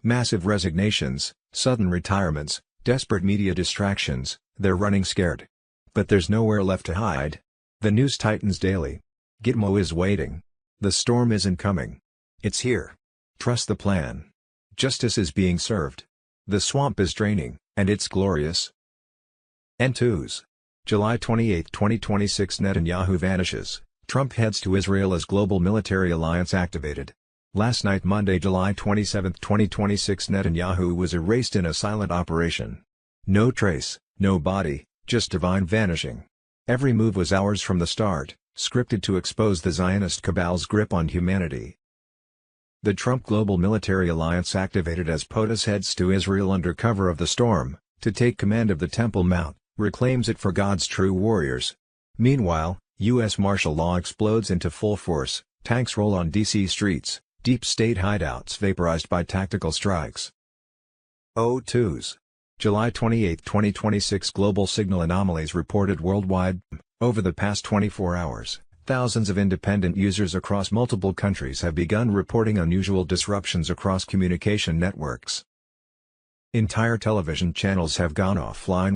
S11: Massive resignations, sudden retirements, desperate media distractions, they're running scared. But there's nowhere left to hide. The news tightens daily. Gitmo is waiting. The storm isn't coming. It's here. Trust the plan. Justice is being served. The swamp is draining, and it's glorious. N2s. July 28, 2026 Netanyahu vanishes. Trump heads to Israel as global military alliance activated. Last night Monday, July 27, 2026 Netanyahu was erased in a silent operation. No trace, no body, just divine vanishing. Every move was ours from the start, scripted to expose the Zionist cabal's grip on humanity. The Trump Global Military Alliance activated as POTUS heads to Israel under cover of the storm, to take command of the Temple Mount, reclaims it for God's true warriors. Meanwhile, U.S. martial law explodes into full force, tanks roll on D.C. streets, deep state hideouts vaporized by tactical strikes. O2s. July 28, 2026 Global signal anomalies reported worldwide. Over the past 24 hours, thousands of independent users across multiple countries have begun reporting unusual disruptions across communication networks. Entire television channels have gone offline.